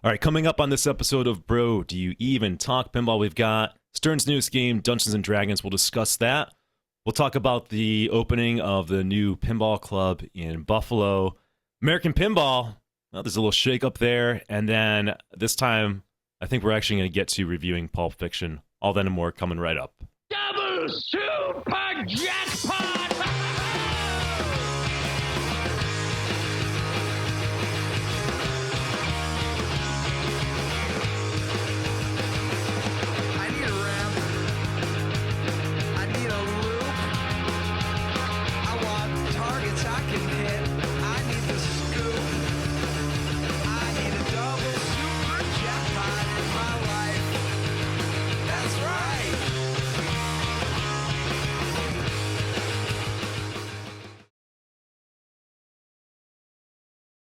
All right, coming up on this episode of Bro, Do You Even Talk Pinball, we've got Stern's newest game, Dungeons & Dragons. We'll discuss that. We'll talk about the opening of the new pinball club in Buffalo. American Pinball, well, there's a little shakeup there. And then this time, I think we're actually going to get to reviewing Pulp Fiction. All that and more coming right up. Double super jackpot! I need a ramp. I need a loop. I want targets I can hit. I need the scoop. I need a double super jackpot in my life. That's right.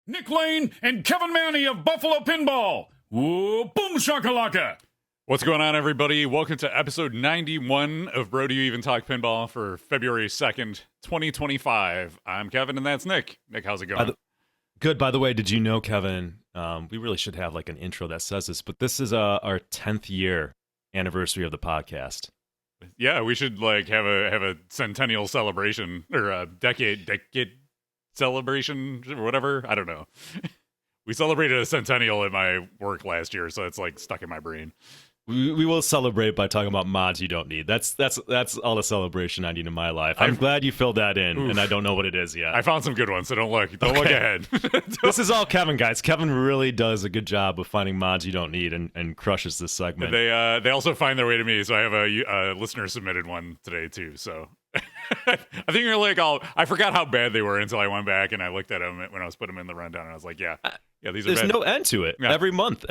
Nick Lane and Kevin Manny of Buffalo Pinball. Whoa, boom shakalaka. What's going on, everybody? Welcome to episode 91 of Bro, Do You Even Talk Pinball for February 2nd, 2025. I'm Kevin, and that's Nick. Nick, how's it going? Good. By the way, did you know, Kevin, we really should have like an intro that says this, but this is our 10th year anniversary of the podcast. Yeah, we should like have a centennial celebration or a decade celebration or whatever. I don't know. We celebrated a centennial at my work last year, so it's like stuck in my brain. We will celebrate by talking about mods you don't need. That's all the celebration I need in my life. I'm glad you filled that in, and I don't know what it is yet. I found some good ones, so don't look ahead. This is all Kevin, guys. Kevin really does a good job of finding mods you don't need and crushes this segment. They also find their way to me, so I have a listener submitted one today too. So I think you're like, I forgot how bad they were until I went back and I looked at them when I was putting them in the rundown, and I was like, yeah, these are. There's bad. no end to it. Yeah. Every month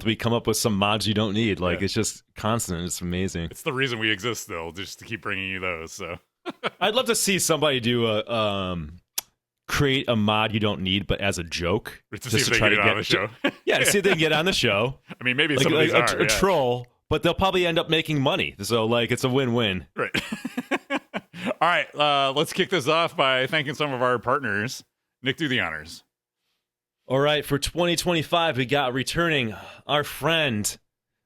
we come up with some mods you don't need. Like It's just constant. It's amazing. It's the reason we exist, still, just to keep bringing you those. So I'd love to see somebody do a create a mod you don't need, but as a joke, to see if they get it on the show. Yeah, to see if they can get on the show. I mean, maybe like, some of these like are a troll, but they'll probably end up making money. So like it's a win-win. Right. All right, let's kick this off by thanking some of our partners. Nick, do the honors. All right, for 2025, we got returning our friend.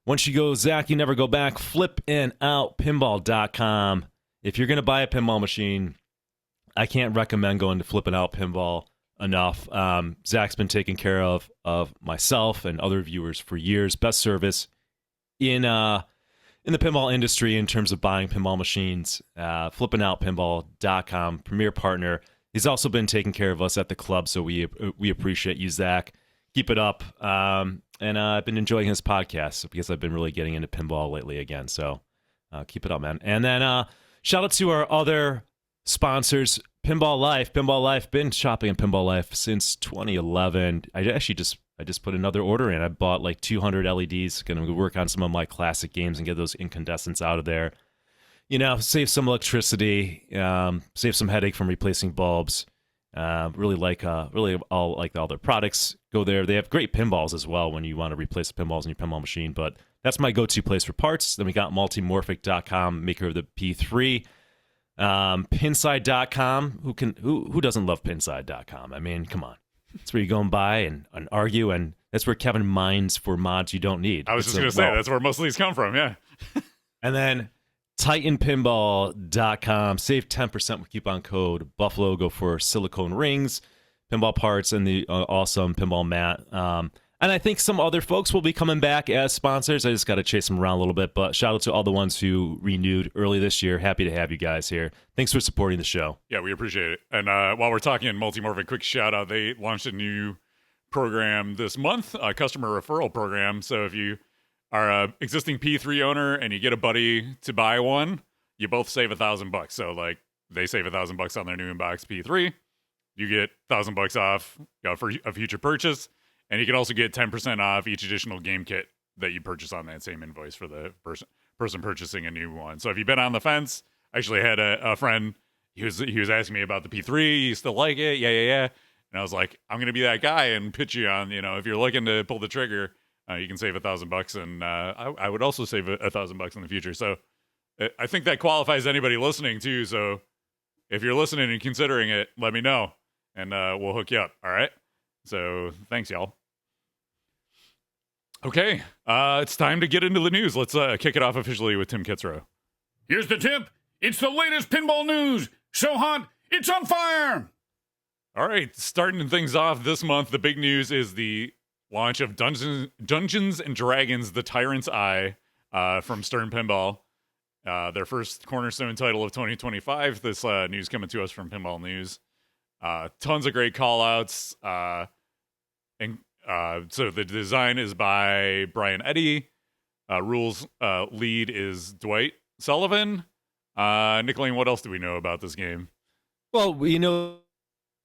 Once you go, Zach, you never go back. Flippinoutpinball.com. If you're going to buy a pinball machine, I can't recommend going to Flippin' Out Pinball enough. Zach's been taking care of myself and other viewers for years. Best service in the pinball industry in terms of buying pinball machines. Flippinoutpinball.com, premier partner. He's also been taking care of us at the club, so we appreciate you, Zach. Keep it up. And I've been enjoying his podcast because I've been really getting into pinball lately again. So keep it up, man. And then shout out to our other sponsors, Pinball Life. Pinball Life, been shopping in Pinball Life since 2011. I just put another order in. I bought like 200 LEDs. Going to work on some of my classic games and get those incandescents out of there. You know, save some electricity, save some headache from replacing bulbs. Really all their products. Go there. They have great pinballs as well when you want to replace the pinballs in your pinball machine. But that's my go-to place for parts. Then we got multimorphic.com, maker of the P3. Pinside.com. Who doesn't love Pinside.com? I mean, come on. That's where you go and buy and argue, and that's where Kevin mines for mods you don't need. I was just going to say, that's where most of these come from, yeah. And then TitanPinball.com. Save 10% with coupon code Buffalo. Go for silicone rings, pinball parts, and the awesome pinball mat. And I think some other folks will be coming back as sponsors. I just got to chase them around a little bit. But shout out to all the ones who renewed early this year. Happy to have you guys here. Thanks for supporting the show. Yeah, we appreciate it. And while we're talking Multimorphic, quick shout out. They launched a new program this month, a customer referral program. So if you are a existing P3 owner and you get a buddy to buy one, you both save $1,000. So like they save $1,000 on their new inbox P3, you get $1,000 off for a future purchase, and you can also get 10% off each additional game kit that you purchase on that same invoice for the person purchasing a new one. So if you've been on the fence, I actually had a friend. He was asking me about the P3. You still like it? Yeah. And I was like, I'm gonna be that guy and pitch you on. If you're looking to pull the trigger, you can save $1,000, and I would also save $1,000 in the future. So I think that qualifies anybody listening too. So if you're listening and considering it, let me know, and we'll hook you up. All right. So thanks, y'all. Okay, it's time to get into the news. Let's kick it off officially with Tim Kitzrow. Here's the tip. It's the latest pinball news. So hot, it's on fire. All right, starting things off this month, the big news is the launch of Dungeons and Dragons: The Tyrant's Eye from Stern Pinball. Their first cornerstone title of 2025. This news coming to us from Pinball News. Tons of great call-outs. And so the design is by Brian Eddy. Rules lead is Dwight Sullivan. Nick Lane, what else do we know about this game? Well, we know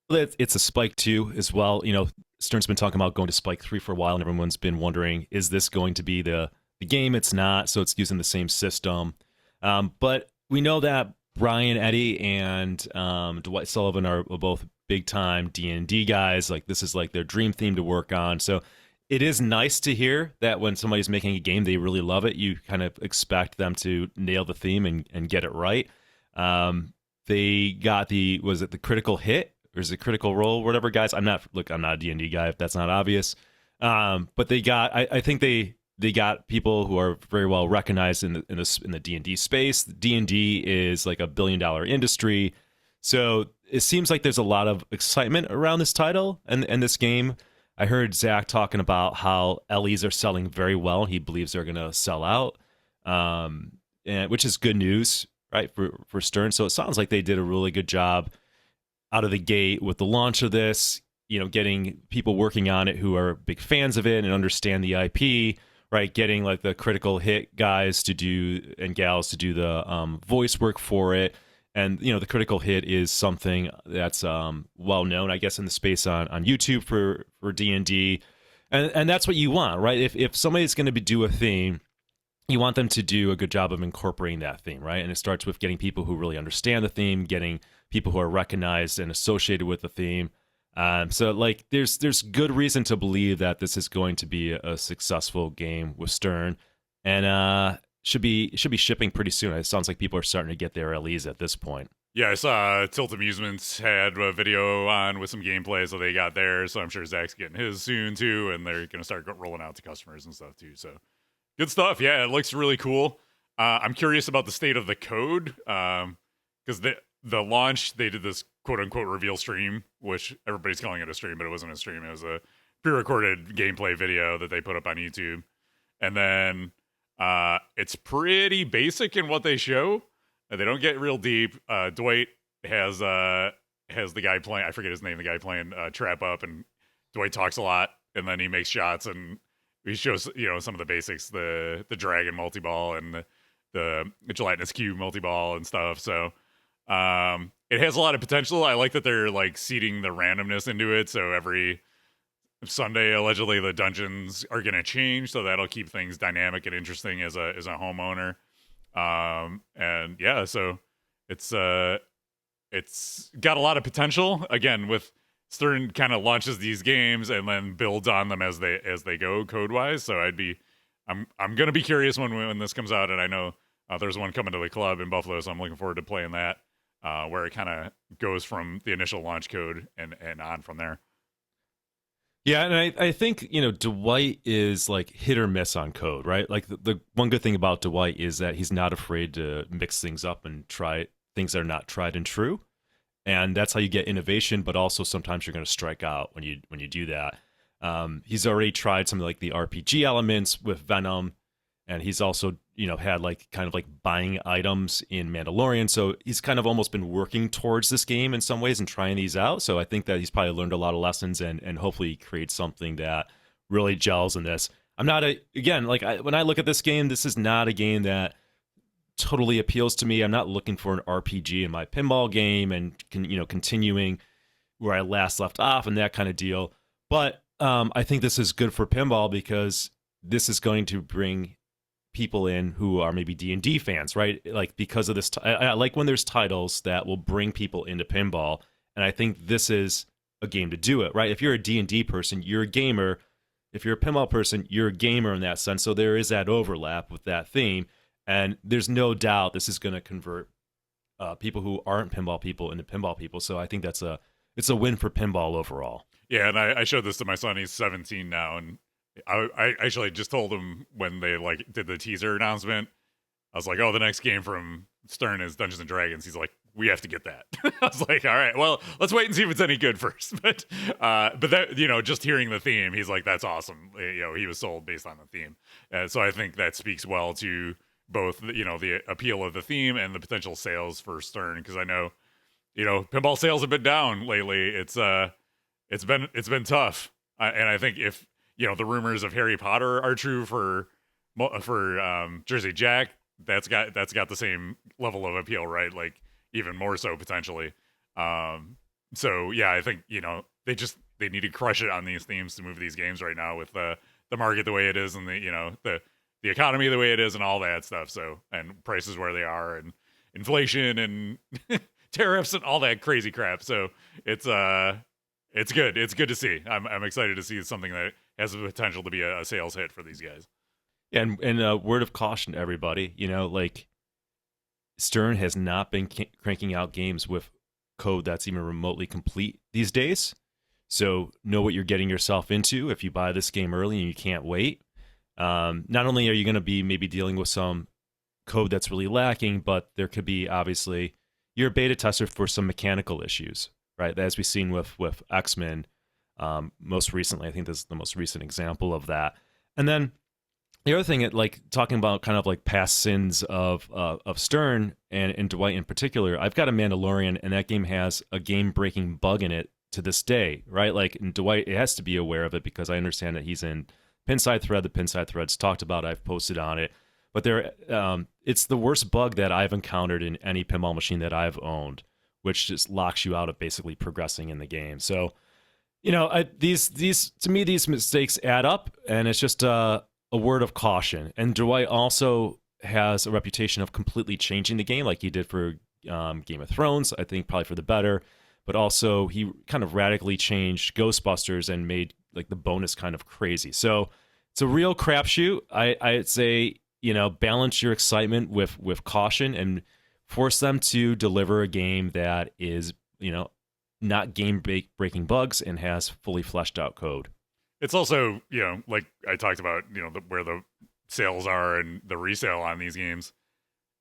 that it's a Spike 2 as well. You know, Stern's been talking about going to Spike 3 for a while, and everyone's been wondering, is this going to be the game? It's not, so it's using the same system. But we know that Brian Eddy and Dwight Sullivan are both big-time D&D guys. Like, this is like their dream theme to work on. So it is nice to hear that when somebody's making a game, they really love it. You kind of expect them to nail the theme and get it right. They got was it the critical hit? Or is it critical role? Whatever, guys. I'm not a D&D guy, if that's not obvious. But they got, I think they got people who are very well recognized in the D&D space. D&D is like $1 billion industry, so it seems like there's a lot of excitement around this title and this game. I heard Zach talking about how LEs are selling very well. He believes they're going to sell out, and which is good news, right, for Stern. So it sounds like they did a really good job out of the gate with the launch of this. You know, getting people working on it who are big fans of it and understand the IP. Right, getting like the critical hit guys to do and gals to do the voice work for it, and you know the critical hit is something that's well known, I guess, in the space on YouTube for D&D, and that's what you want, right? If somebody's going to do a theme, you want them to do a good job of incorporating that theme, right? And it starts with getting people who really understand the theme, getting people who are recognized and associated with the theme. So like there's good reason to believe that this is going to be a successful game with Stern, and should be shipping pretty soon. It sounds like people are starting to get their LEs at this point. Yeah, I saw Tilt Amusements had a video on with some gameplay, so they got theirs. So I'm sure Zach's getting his soon too, and they're going to start rolling out to customers and stuff too. So good stuff. Yeah, it looks really cool. I'm curious about the state of the code because the launch, they did this quote-unquote reveal stream, which everybody's calling it a stream, but it wasn't a stream. It was a pre-recorded gameplay video that they put up on YouTube. And then it's pretty basic in what they show. They don't get real deep. Dwight has the guy playing, I forget his name, the guy playing Trap Up, and Dwight talks a lot, and then he makes shots, and he shows, you know, some of the basics, the dragon multi-ball and the gelatinous cube multi-ball and stuff. So it has a lot of potential. I like that they're like seeding the randomness into it. So every Sunday, allegedly, the dungeons are going to change. So that'll keep things dynamic and interesting as a homeowner. And yeah, so it's got a lot of potential. Again, with Stern kind of launches these games and then builds on them as they go code wise. So I'm going to be curious when this comes out. And I know there's one coming to the club in Buffalo, so I'm looking forward to playing that. Where it kind of goes from the initial launch code and on from there. Yeah, and I think, you know, Dwight is like hit or miss on code, right? Like the one good thing about Dwight is that he's not afraid to mix things up and try things that are not tried and true. And that's how you get innovation, but also sometimes you're going to strike out when you do that. He's already tried some of like the RPG elements with Venom, and he's also, you know, had like kind of like buying items in Mandalorian. So he's kind of almost been working towards this game in some ways and trying these out. So I think that he's probably learned a lot of lessons and hopefully create something that really gels in this. I'm not when I look at this game, this is not a game that totally appeals to me. I'm not looking for an RPG in my pinball game and continuing where I last left off and that kind of deal. But I think this is good for pinball because this is going to bring people in who are maybe D&D fans, right? Like because of this, I like when there's titles that will bring people into pinball, and I think this is a game to do it, right? If you're a D&D person, you're a gamer. If you're a pinball person, you're a gamer in that sense. So there is that overlap with that theme, and there's no doubt this is going to convert people who aren't pinball people into pinball people. So I think it's a win for pinball overall. Yeah, and I showed this to my son. He's 17 now, and I actually just told him when they like did the teaser announcement. I was like, "Oh, the next game from Stern is Dungeons and Dragons." He's like, "We have to get that." I was like, "All right, well, let's wait and see if it's any good first." But that just hearing the theme, he's like, "That's awesome." He was sold based on the theme, so I think that speaks well to both the appeal of the theme and the potential sales for Stern, because I know pinball sales have been down lately. It's been tough, and I think if the rumors of Harry Potter are true for Jersey Jack, that's got the same level of appeal, right? Like even more so potentially. So yeah, I think they need to crush it on these themes to move these games right now with the market the way it is and the economy the way it is and all that stuff. So, and prices where they are and inflation and tariffs and all that crazy crap. So it's good. It's good to see. I'm excited to see something that has the potential to be a sales hit for these guys. Yeah, and word of caution to everybody, like Stern has not been cranking out games with code that's even remotely complete these days. So know what you're getting yourself into if you buy this game early and you can't wait. Not only are you going to be maybe dealing with some code that's really lacking, but there could be, obviously, you're a beta tester for some mechanical issues, right? As we've seen with X-Men most recently. I think this is the most recent example of that. And then the other thing, like talking about kind of like past sins of Stern and Dwight in particular, I've got a Mandalorian, and that game has a game-breaking bug in it to this day, right? Like, and Dwight has to be aware of it because I understand that he's in Pinside Thread. The Pinside Thread's talked about. I've posted on it, but it's the worst bug that I've encountered in any pinball machine that I've owned, which just locks you out of basically progressing in the game. So, these to me, these mistakes add up, and it's just a word of caution. And Dwight also has a reputation of completely changing the game, like he did for Game of Thrones. I think probably for the better, but also he kind of radically changed Ghostbusters and made like the bonus kind of crazy. So it's a real crapshoot. I'd say balance your excitement with caution and force them to deliver a game that is not game breaking bugs and has fully fleshed out code. It's also, like I talked about, where the sales are and the resale on these games.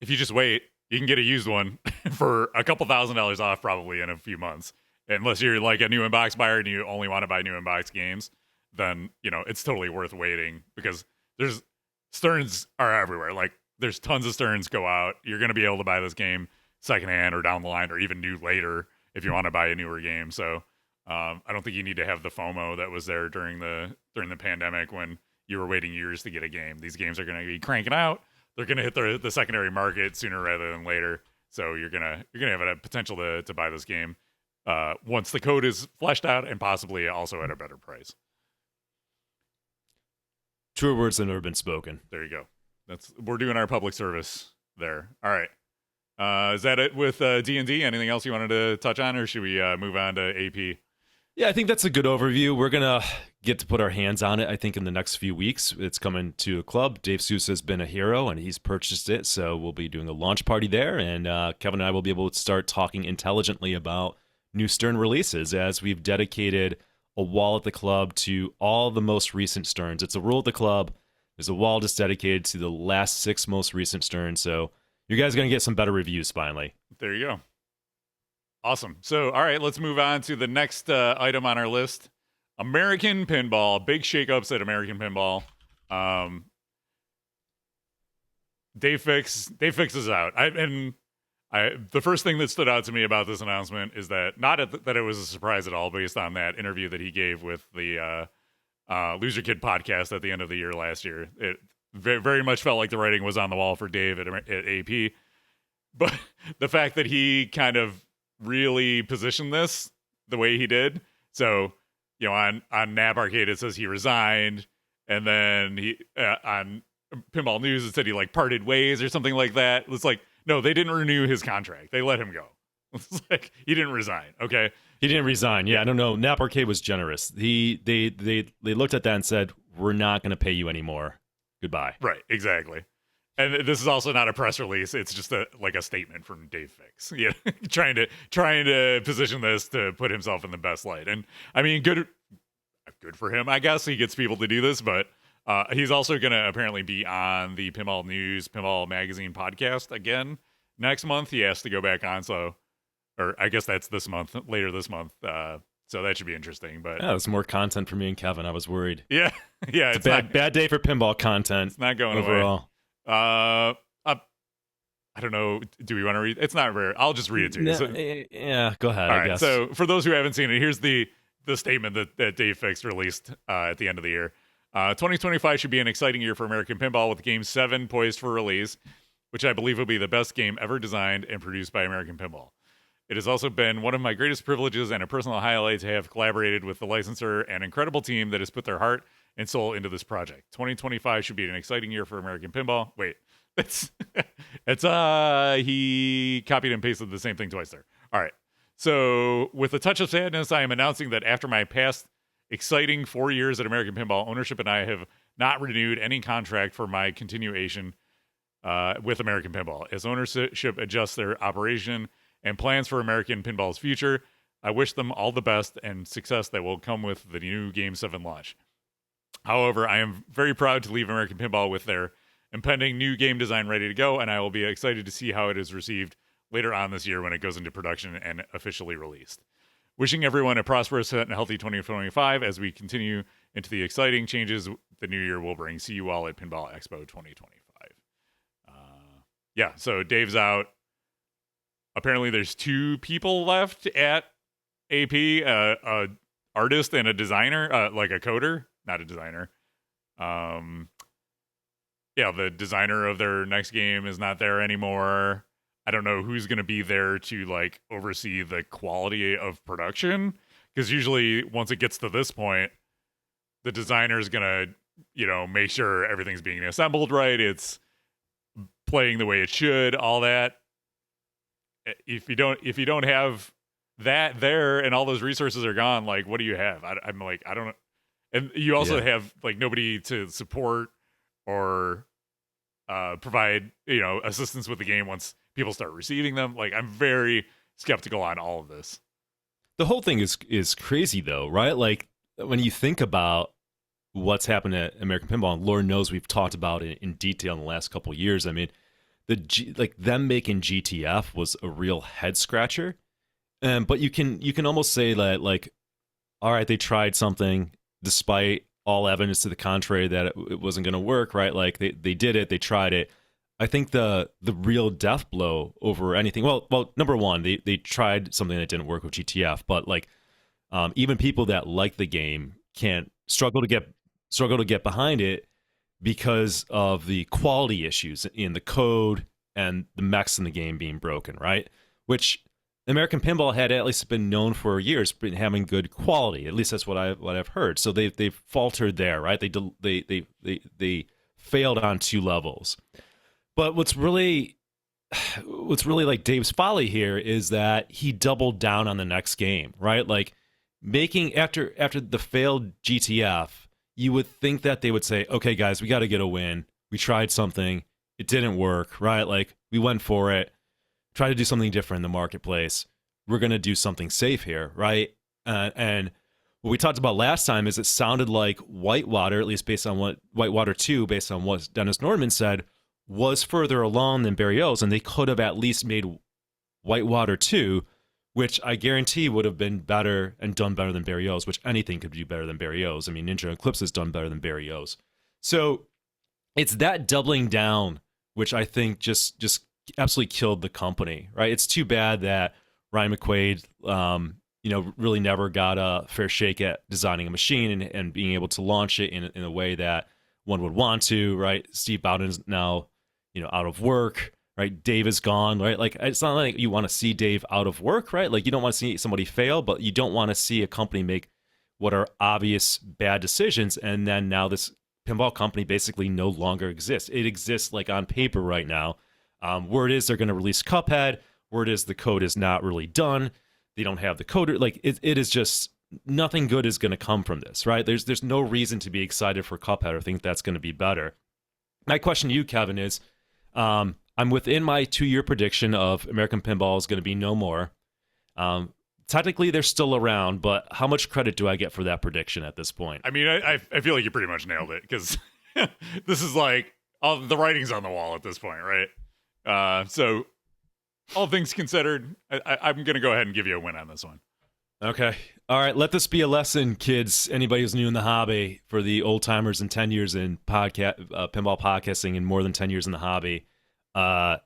If you just wait, you can get a used one for a couple $1,000s off probably in a few months. Unless you're like a new in-box buyer and you only want to buy new in-box games, then, it's totally worth waiting because Sterns are everywhere. Like there's tons of Sterns go out. You're going to be able to buy this game secondhand or down the line or even new later if you want to buy a newer game. So, I don't think you need to have the FOMO that was there during the pandemic when you were waiting years to get a game. These games are going to be cranking out. They're going to hit the secondary market sooner rather than later. So you're gonna have a potential to buy this game once the code is fleshed out and possibly also at a better price. Truer words have never been spoken. There you go. We're doing our public service there. All right. Is that it with D&D? Anything else you wanted to touch on, or should we move on to AP? Yeah, I think that's a good overview. We're going to get to put our hands on it, I think, in the next few weeks. It's coming to a club. Dave Sousa has been a hero, and he's purchased it, so we'll be doing a launch party there, and Kevin and I will be able to start talking intelligently about new Stern releases as we've dedicated a wall at the club to all the most recent Sterns. It's a rule at the club. There's a wall just dedicated to the last 6 most recent Sterns, so you guys are going to get some better reviews finally. There you go. Awesome. So, all right, let's move on to the next item on our list. American Pinball. Big shakeups at American Pinball. Dave Fix is out. The first thing that stood out to me about this announcement is that that it was a surprise at all based on that interview that he gave with the Loser Kid podcast at the end of the year last year. It very much felt like the writing was on the wall for Dave at AP. But the fact that he kind of really positioned this the way he did. So, on Nap Arcade it says he resigned, and then he on Pinball News it said he like parted ways or something like that. It's like, no, they didn't renew his contract. They let him go. It's like he didn't resign. Okay, he didn't resign. Yeah, I don't know. Nap Arcade was generous. They looked at that and said, "We're not going to pay you anymore. Goodbye." Right. Exactly. And this is also not a press release. It's just a statement from Dave Fix, trying to position this to put himself in the best light. And I mean, good good for him. I guess he gets people to do this, but he's also going to apparently be on the Pinball News, Pinball Magazine podcast again next month. He has to go back on, or I guess that's this month, later this month. So that should be interesting. But Yeah, there's more content for me and Kevin. I was worried. yeah, It's a bad day for pinball content. It's not going overall. away. I don't know. Do we want to read? It's not rare. I'll just read it to you. So, Yeah, go ahead. all I right. guess. So for those who haven't seen it, here's the statement that Dave Fix released at the end of the year. 2025 should be an exciting year for American Pinball with Game 7 poised for release, which I believe will be the best game ever designed and produced by American Pinball. It has also been one of my greatest privileges and a personal highlight to have collaborated with the licensor and incredible team that has put their heart and soul into this project. 2025 should be an exciting year for American Pinball. Wait, he copied and pasted the same thing twice there. All right. So with a touch of sadness, I am announcing that after my past exciting 4 years at American Pinball, ownership and I have not renewed any contract for my continuation with American Pinball. As ownership adjusts their operation and plans for American Pinball's future, I wish them all the best and success that will come with the new Game 7 launch. However, I am very proud to leave American Pinball with their impending new game design ready to go, and I will be excited to see how it is received later on this year when it goes into production and officially released. Wishing everyone a prosperous and healthy 2025 as we continue into the exciting changes the new year will bring. See you all at Pinball Expo 2025. So Dave's out. Apparently there's 2 people left at AP, a artist and a designer, like a coder, not a designer. The designer of their next game is not there anymore. I don't know who's going to be there to like oversee the quality of production, because usually once it gets to this point, the designer is going to, make sure everything's being assembled right. It's playing the way it should, all that. If you don't have that there and all those resources are gone, like, what do you have? I'm like, I don't know. And you also have like nobody to support or provide, assistance with the game once people start receiving them. Like, I'm very skeptical on all of this. The whole thing is crazy though, right? Like when you think about what's happened at American Pinball, and Lord knows we've talked about it in detail in the last couple of years. I mean, them making GTF was a real head scratcher. But you can almost say that, like, all right, they tried something despite all evidence to the contrary that it wasn't going to work, right? Like they did it, they tried it. I think the real death blow over anything. Well, number one, they tried something that didn't work with GTF, but like even people that like the game can't struggle to get behind it because of the quality issues in the code and the mechs in the game being broken, right? Which American Pinball had at least been known for years, been having good quality. At least that's what I've heard. So they faltered there, right? They failed on 2 levels. But what's really like Dave's folly here is that he doubled down on the next game, right? Like making after the failed GTF, you would think that they would say, okay, guys, we got to get a win. We tried something. It didn't work, right? Like we went for it. Try to do something different in the marketplace. We're going to do something safe here, right? And what we talked about last time is it sounded like Whitewater, at least based on what Whitewater 2, based on what Dennis Nordman said, was further along than Barrios, and they could have at least made Whitewater 2, which I guarantee would have been better and done better than Barrios, which anything could do better than Barrios. I mean, Ninja Eclipse has done better than Barrios. So it's that doubling down, which I think just absolutely killed the company, right? It's too bad that Ryan McQuaid, really never got a fair shake at designing a machine and being able to launch it in a way that one would want to, right? Steve Bowden's now, out of work, right? Dave is gone, right? Like, it's not like you want to see Dave out of work, right? Like, you don't want to see somebody fail, but you don't want to see a company make what are obvious bad decisions, and then now this pinball company basically no longer exists. It exists like on paper right now. Word is they're going to release Cuphead. Word is the code is not really done. They don't have the coder. Like it is just nothing good is going to come from this, right? There's no reason to be excited for Cuphead or think that's going to be better. My question to you, Kevin, is I'm within my 2-year prediction of American Pinball is going to be no more. technically they're still around, but how much credit do I get for that prediction at this point? I mean, I feel like you pretty much nailed it because this is like all the writing's on the wall at this point, right? So all things considered, I'm going to go ahead and give you a win on this one. Okay. All right. Let this be a lesson, kids. Anybody who's new in the hobby, for the old timers and 10 years in pinball podcasting and more than 10 years in the hobby.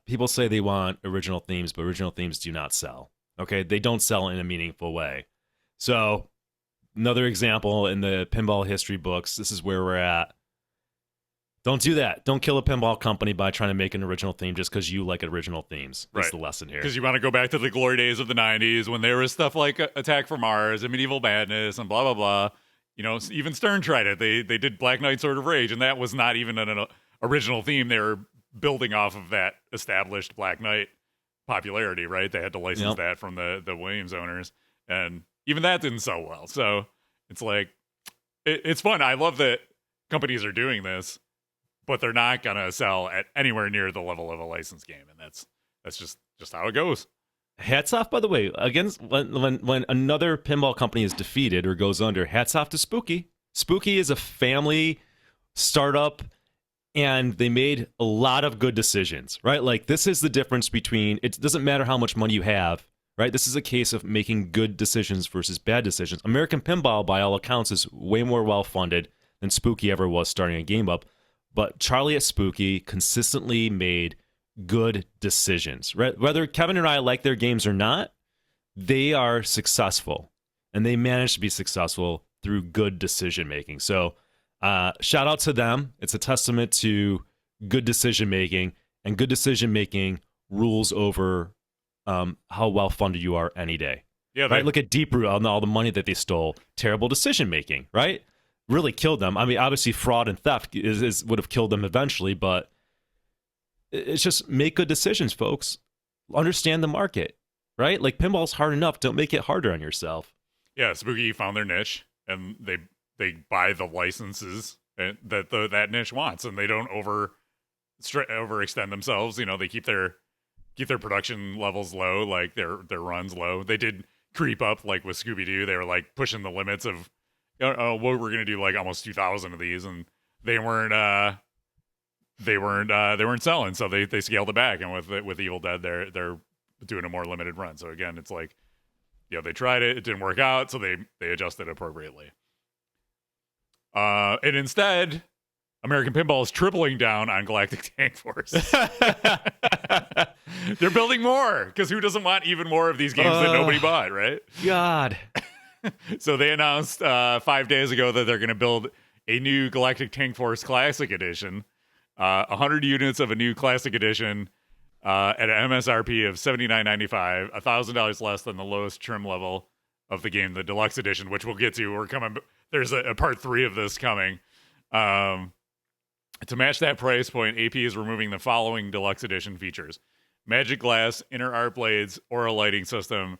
People say they want original themes, but original themes do not sell. Okay. They don't sell in a meaningful way. So another example in the pinball history books, this is where we're at. Don't do that. Don't kill a pinball company by trying to make an original theme just because you like original themes. That's the lesson here. Because you want to go back to the glory days of the 90s when there was stuff like Attack from Mars and Medieval Madness and blah, blah, blah. You know, even Stern tried it. They did Black Knight Sword of Rage, and that was not even an original theme. They were building off of that established Black Knight popularity, right? They had to license that from the Williams owners, and even that didn't sell well. So it's like, it's fun. I love that companies are doing this, but they're not gonna sell at anywhere near the level of a licensed game, and that's just how it goes. Hats off, by the way, against when another pinball company is defeated or goes under. Hats off to Spooky. Spooky is a family startup, and they made a lot of good decisions, right? Like, this is the difference between, it doesn't matter how much money you have, right? This is a case of making good decisions versus bad decisions. American Pinball, by all accounts, is way more well-funded than Spooky ever was starting a game up. But Charlie at Spooky consistently made good decisions. Right? Whether Kevin and I like their games or not, they are successful. And they managed to be successful through good decision making. So shout out to them. It's a testament to good decision making. And good decision making rules over how well funded you are any day. Yeah, right? Look at Deep Root and all the money that they stole. Terrible decision making, right? Really killed them. I mean, obviously fraud and theft would have killed them eventually, but it's just make good decisions, folks. Understand the market, right? Like, pinball's hard enough. Don't make it harder on yourself. Yeah, Spooky found their niche, and they buy the licenses that that niche wants, and they don't overextend themselves. You know, they keep their production levels low, like their runs low. They did creep up, like with Scooby-Doo. They were like pushing the limits of, what we're gonna do, like almost 2,000 of these, and they weren't selling, so they scaled it back. And with Evil Dead, they're doing a more limited run. So again, it's like, they tried it didn't work out, so they adjusted appropriately. And instead, American Pinball is tripling down on Galactic Tank Force. They're building more, because who doesn't want even more of these games that nobody bought, right? God. So they announced 5 days ago that they're going to build a new Galactic Tank Force Classic Edition, 100 units of a new Classic Edition at an MSRP of $79.95, $1,000 less than the lowest trim level of the game, the Deluxe Edition, which we'll get to. We're coming. There's a part 3 of this coming. To match that price point, AP is removing the following Deluxe Edition features: Magic Glass, inner art blades, Aura lighting system,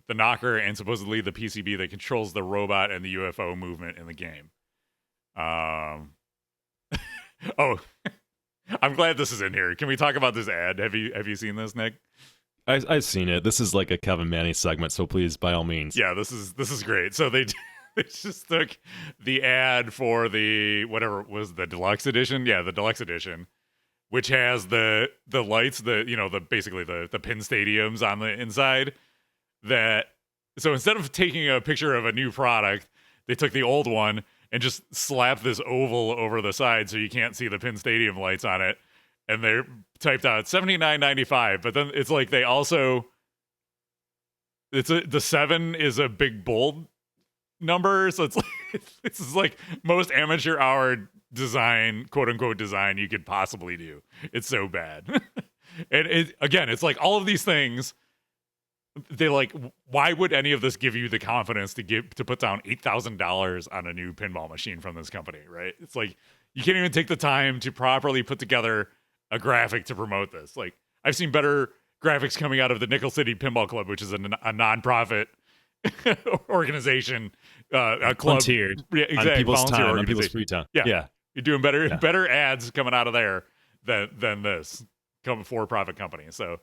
the knocker, and supposedly the PCB that controls the robot and the UFO movement in the game. Oh, I'm glad this is in here. Can we talk about this ad? Have you seen this, Nick? I've seen it. This is like a Kevin Manny segment, so please, by all means. Yeah, this is great. So they just took the ad for the, whatever was the Deluxe Edition. Yeah, the Deluxe Edition, which has the lights, basically the pin stadiums on the inside. So instead of taking a picture of a new product, they took the old one and just slapped this oval over the side so you can't see the pin stadium lights on it. And they typed out $79.95, but then it's like they also, the 7 is a big bold number, so it's like this is like most amateur hour design, quote unquote design, you could possibly do. It's so bad. And it's like all of these things. They like, why would any of this give you the confidence to put down $8,000 on a new pinball machine from this company, right? It's like you can't even take the time to properly put together a graphic to promote this. Like, I've seen better graphics coming out of the Nickel City Pinball Club, which is a nonprofit organization, a club, volunteered, exactly, on people's time, on people's organization. free time. Yeah, you're doing better ads coming out of there than this for-profit company. So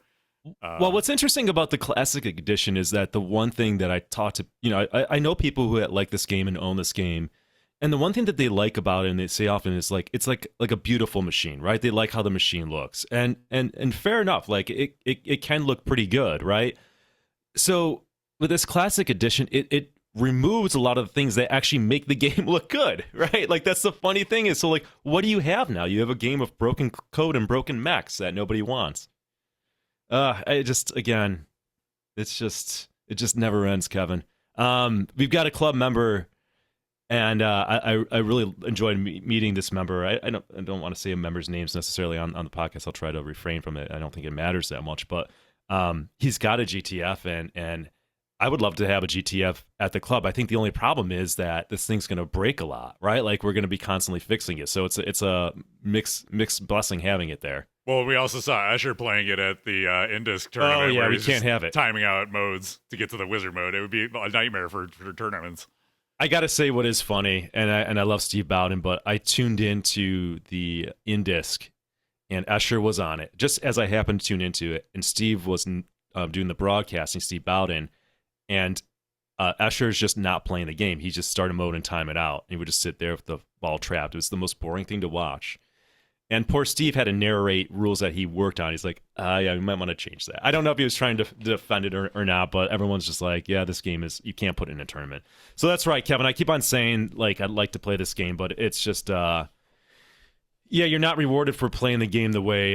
Well, what's interesting about the Classic Edition is that the one thing that I talk to, I know people who like this game and own this game, and the one thing that they like about it, and they say often, is like it's like a beautiful machine, right? They like how the machine looks, and fair enough, like it can look pretty good, right? So with this Classic Edition, it removes a lot of the things that actually make the game look good, right? Like that's the funny thing is, so like, what do you have now? You have a game of broken code and broken mechs that nobody wants. It just never ends, Kevin. We've got a club member, and I really enjoyed meeting this member. I don't want to say a member's names necessarily on the podcast. I'll try to refrain from it. I don't think it matters that much, but he's got a GTF, and I would love to have a GTF at the club. I think the only problem is that this thing's going to break a lot, right? Like we're going to be constantly fixing it. So it's a mixed blessing having it there. Well, we also saw Usher playing it at the Indisc tournament. Oh, yeah, where we he's can't just have it. timing out modes to get to the wizard mode. It would be a nightmare for tournaments. I got to say what is funny, and I love Steve Bowden, but I tuned into the Indisc, and Usher was on it, just as I happened to tune into it, and Steve was doing the broadcasting, Steve Bowden, and Usher's just not playing the game. He just started mode and time it out. He would just sit there with the ball trapped. It was the most boring thing to watch. And poor Steve had to narrate rules that he worked on. He's like, yeah, we might want to change that. I don't know if he was trying to defend it or not, but everyone's just like, yeah, this game is, you can't put it in a tournament. So that's right, Kevin. I keep on saying, like, I'd like to play this game, but it's just, yeah, you're not rewarded for playing the game the way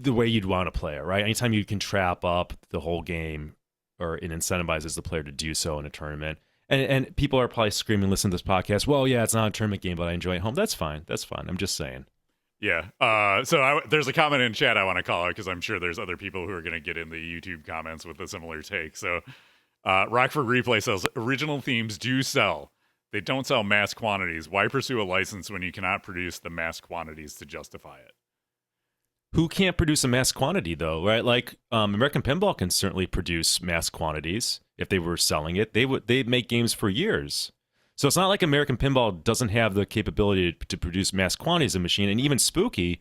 you'd want to play it, right? Anytime you can trap up the whole game, or it incentivizes the player to do so in a tournament. And people are probably screaming, listen to this podcast, well, yeah, it's not a tournament game, but I enjoy it at home. That's fine. I'm just saying. Yeah. So there's a comment in chat I want to call out because I'm sure there's other people who are going to get in the YouTube comments with a similar take. So Rockford Replay says, original themes do sell. They don't sell mass quantities. Why pursue a license when you cannot produce the mass quantities to justify it? Who can't produce a mass quantity, though, right? Like American Pinball can certainly produce mass quantities. If they were selling it, they'd make games for years. So it's not like American Pinball doesn't have the capability to produce mass quantities of machine. And even Spooky,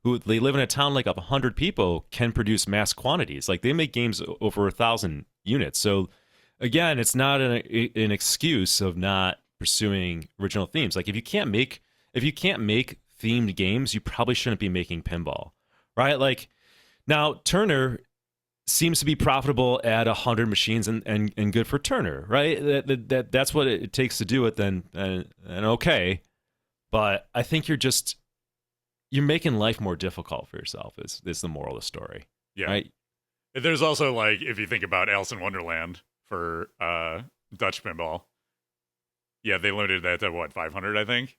who they live in a town like of 100 people, can produce mass quantities. Like they make games over 1,000 units. So again, it's not an excuse of not pursuing original themes. Like if you can't make themed games, you probably shouldn't be making pinball, right? Like now Turner seems to be profitable at 100 machines and good for Turner, right? That's what it takes to do it. Then and okay, but I think you're making life more difficult for yourself. Is the moral of the story? Yeah. Right? There's also like if you think about Alice in Wonderland for Dutch Pinball, yeah, they limited that to what 500, I think,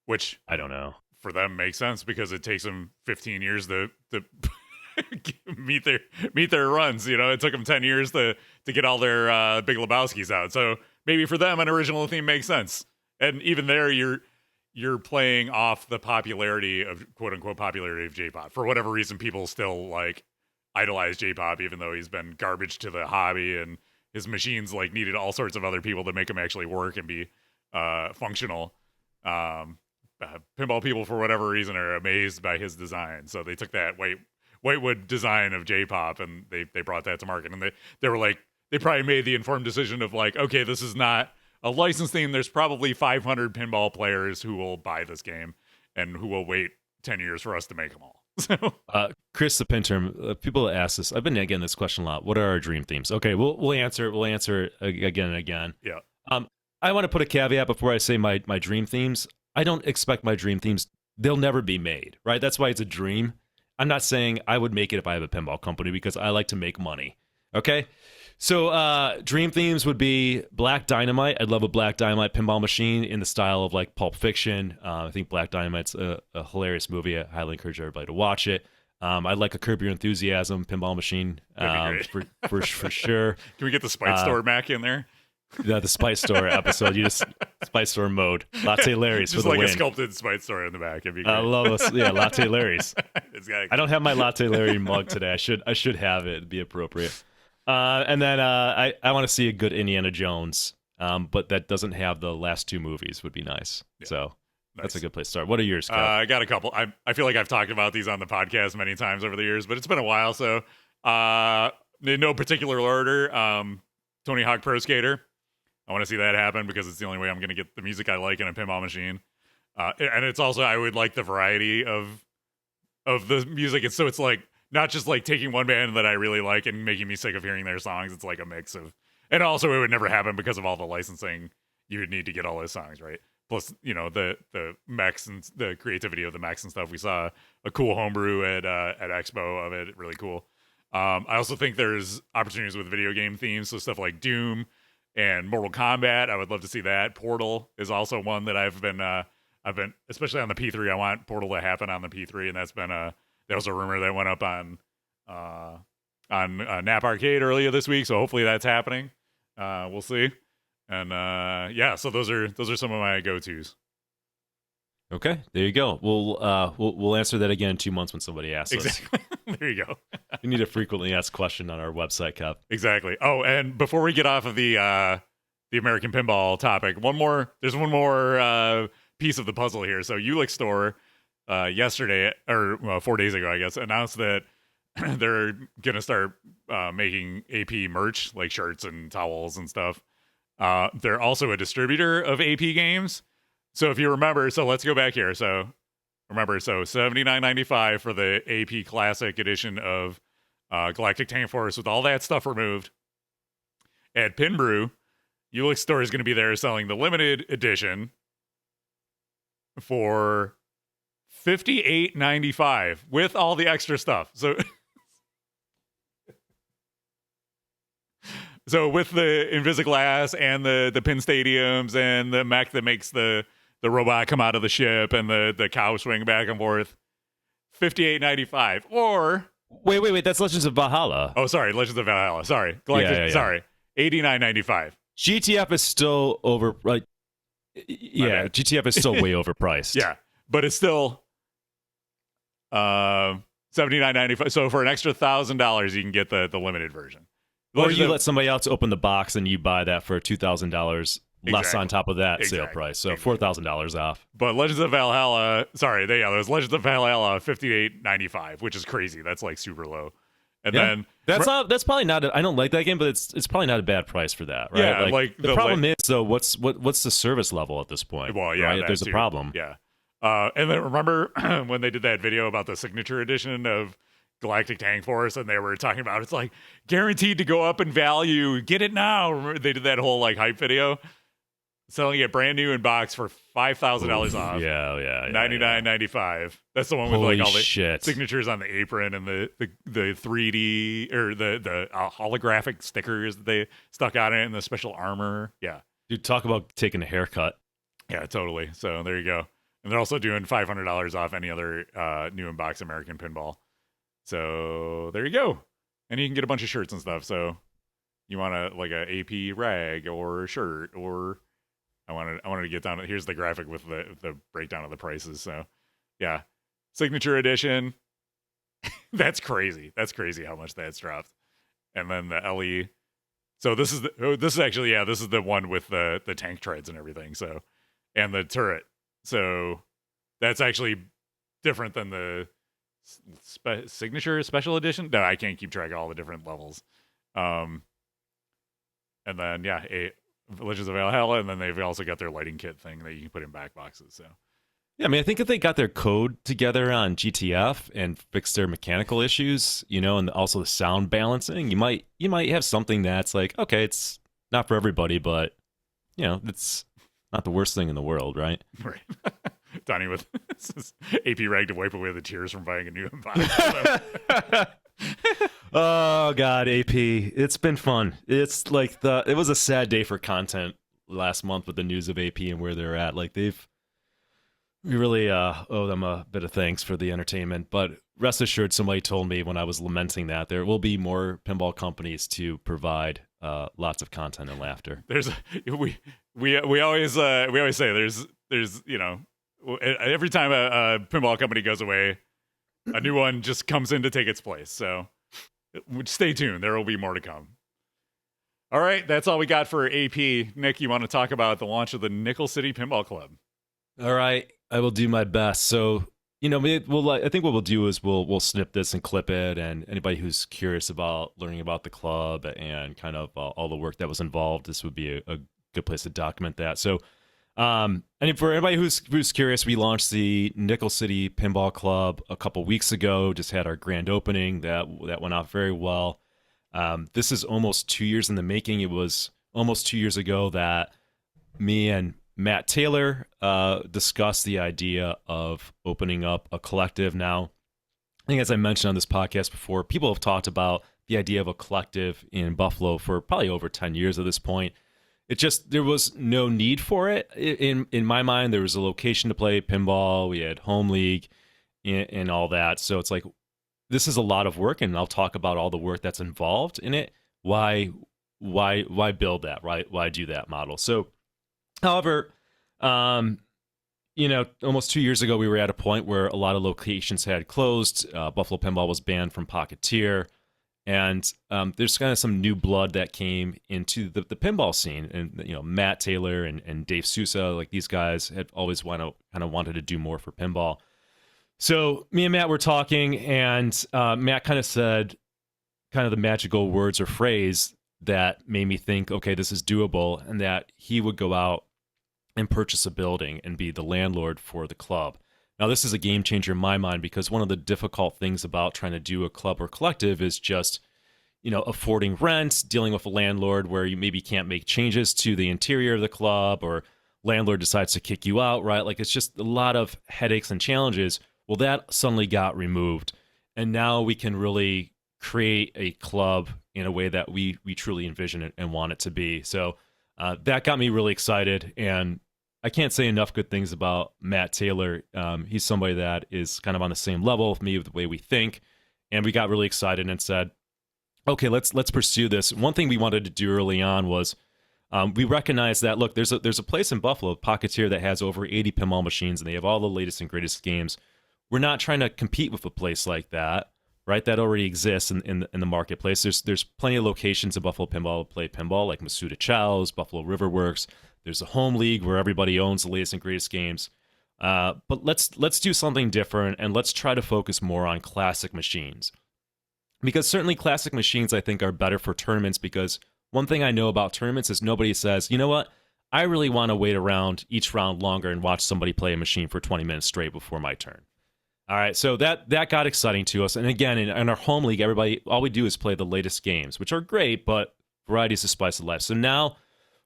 which I don't know. For them makes sense because it takes them 15 years to meet their runs. You know, it took them 10 years to get all their Big Lebowskis out. So maybe for them, an original theme makes sense. And even there, you're playing off the popularity of quote unquote popularity of J-pop. For whatever reason, people still like idolize J-pop, even though he's been garbage to the hobby and his machines like needed all sorts of other people to make them actually work and be functional. Pinball people, for whatever reason, are amazed by his design. So they took that Whitewood design of J-pop and they brought that to market. And they were like, they probably made the informed decision of like, okay, this is not a licensed theme. There's probably 500 pinball players who will buy this game and who will wait 10 years for us to make them all. So, Chris the Pinterm, people ask this. I've been getting this question a lot. What are our dream themes? Okay, we'll answer it again and again. Yeah. I want to put a caveat before I say my dream themes. I don't expect my dream themes. They'll never be made, right? That's why it's a dream. I'm not saying I would make it if I have a pinball company because I like to make money. Okay? So dream themes would be Black Dynamite. I'd love a Black Dynamite pinball machine in the style of like Pulp Fiction. I think Black Dynamite's a hilarious movie. I highly encourage everybody to watch it. I'd like a Curb Your Enthusiasm pinball machine for sure. Can we get the Spite Store Mac in there? Yeah, the Spice Store episode. You just Spice Store mode. Latte Larry's just for the like win. a sculpted Spite Store in the back. It'd be great. I love us. Yeah, Latte Larry's. I don't have my Latte Larry mug today. I should have it. It'd be appropriate. And then I want to see a good Indiana Jones, but that doesn't have the last two movies. Would be nice. Yeah. So That's a good place to start. What are yours, Kev? I got a couple. I feel like I've talked about these on the podcast many times over the years, but it's been a while. So in no particular order, Tony Hawk Pro Skater. I want to see that happen because it's the only way I'm going to get the music I like in a pinball machine. And it's also, I would like the variety of the music. It's like not just like taking one band that I really like and making me sick of hearing their songs. It's like a mix of, and also it would never happen because of all the licensing you would need to get all those songs, right? Plus, the mechs and the creativity of the mechs and stuff. We saw a cool homebrew at Expo of it. Really cool. I also think there's opportunities with video game themes. So stuff like Doom and Mortal Kombat. I would love to see that. Portal is also one that I've been, especially on the P3. I want Portal to happen on the P3. And that was a rumor that went up on Nap Arcade earlier this week. So hopefully that's happening. We'll see. And so those are some of my go-tos. Okay, there you go. We'll answer that again in 2 months when somebody asks us. Exactly. There you go. We need a frequently asked question on our website, Kev. Exactly. Oh, and before we get off of the American Pinball topic, there's one more piece of the puzzle here. So Ulick Store yesterday, or 4 days ago, I guess, announced that they're gonna start making AP merch, like shirts and towels and stuff. They're also a distributor of AP games. So if you remember, so let's go back here. So remember, so $79.95 for the AP Classic edition of Galactic Tank Force with all that stuff removed. At Pinbrew, Ulick Store is going to be there selling the limited edition for $58.95 with all the extra stuff. So with the Invisiglass and the pin stadiums and the mech that makes the robot come out of the ship and the cow swing back and forth, $58.95. Or wait, that's Legends of Valhalla. Oh, sorry, Legends of Valhalla. Sorry, Galactic. Yeah. Sorry, $89.95. GTF is still over. Like, yeah, GTF is still way overpriced. Yeah, but it's still $79.95. So for an extra $1,000, you can get the limited version. Or you let somebody else open the box and you buy that for $2,000 less on top of that sale price. So $4,000 off. But Legends of Valhalla, sorry, there's Legends of Valhalla $58.95, which is crazy. That's like super low. And then that's probably not. I don't like that game, but it's probably not a bad price for that, right? Yeah, like the problem is though, what's the service level at this point? Well, yeah, right? There's a problem. Yeah. And then remember when they did that video about the signature edition of Galactic Tank Force, and they were talking about it's like guaranteed to go up in value. Get it now. Remember, they did that whole like hype video, selling it brand new in box for $5,000 off. Yeah. $99.95. That's the one with Holy like all the shit. signatures on the apron and the 3D or the holographic stickers that they stuck on it and the special armor. Yeah, Dude, talk about taking a haircut. Yeah, totally. So there you go. And they're also doing $500 off any other new in box American Pinball. So there you go. And you can get a bunch of shirts and stuff. So you want a AP rag or shirt, or I wanted to get down. Here's the graphic with the breakdown of the prices. So yeah, signature edition. That's crazy. That's crazy how much that's dropped. And then the LE. So this is the one with the tank treads and everything. So, and the turret. So that's actually different than the signature special edition. No, I can't keep track of all the different levels. And then Legends of Valhalla, and then they've also got their lighting kit thing that you can put in back boxes. So yeah, I mean, I think if they got their code together on GTF and fixed their mechanical issues, and also the sound balancing, you might have something that's like, okay, it's not for everybody, but it's not the worst thing in the world, right? Right. Donnie with AP rag to wipe away the tears from buying a new box. Oh God, AP, it's been fun. It's like it was a sad day for content last month with the news of AP and where they're at. Like we really owe them a bit of thanks for the entertainment. But rest assured, somebody told me when I was lamenting that there will be more pinball companies to provide lots of content and laughter. We always say there's every time a pinball company goes away, a new one just comes in to take its place. So stay tuned. There will be more to come. All right, that's all we got for AP. Nick, you want to talk about the launch of the Nickel City Pinball Club? All right. I will do my best. So, I think what we'll do is we'll snip this and clip it, and anybody who's curious about learning about the club and kind of all the work that was involved, this would be a good place to document that. So, and for anybody who's curious, we launched the Nickel City Pinball Club a couple weeks ago. Just had our grand opening that went off very well. This is almost 2 years in the making. It was almost 2 years ago that me and Matt Taylor discussed the idea of opening up a collective. Now, I think as I mentioned on this podcast before, people have talked about the idea of a collective in Buffalo for probably over 10 years at this point. It just, there was no need for it. In my mind, there was a location to play pinball. We had home league and all that. So it's like, this is a lot of work, and I'll talk about all the work that's involved in it. Why build that, right? Why do that model? So, however, almost 2 years ago, we were at a point where a lot of locations had closed. Buffalo Pinball was banned from Pocketeer. And there's kind of some new blood that came into the pinball scene. And, Matt Taylor and Dave Sousa, like these guys had always wanted to do more for pinball. So me and Matt were talking, and Matt kind of said kind of the magical words or phrase that made me think, okay, this is doable, and that he would go out and purchase a building and be the landlord for the club. Now, this is a game changer in my mind, because one of the difficult things about trying to do a club or collective is just, affording rent, dealing with a landlord where you maybe can't make changes to the interior of the club, or landlord decides to kick you out, right? Like, it's just a lot of headaches and challenges. Well, that suddenly got removed, and now we can really create a club in a way that we truly envision it and want it to be. So that got me really excited, and I can't say enough good things about Matt Taylor. He's somebody that is kind of on the same level with me with the way we think, and we got really excited and said, okay, let's pursue this. One thing we wanted to do early on was we recognized that, look, there's a place in Buffalo, Pocketeer, that has over 80 pinball machines, and they have all the latest and greatest games. We're not trying to compete with a place like that, right? That already exists in the marketplace. There's plenty of locations in Buffalo Pinball to play pinball, like Masuda Chow's, Buffalo River Works. There's a home league where everybody owns the latest and greatest games. But let's do something different, and let's try to focus more on classic machines. Because certainly classic machines, I think, are better for tournaments, because one thing I know about tournaments is nobody says, you know what, I really want to wait around each round longer and watch somebody play a machine for 20 minutes straight before my turn. All right, so that got exciting to us. And again, in our home league, all we do is play the latest games, which are great, but variety is the spice of life. So now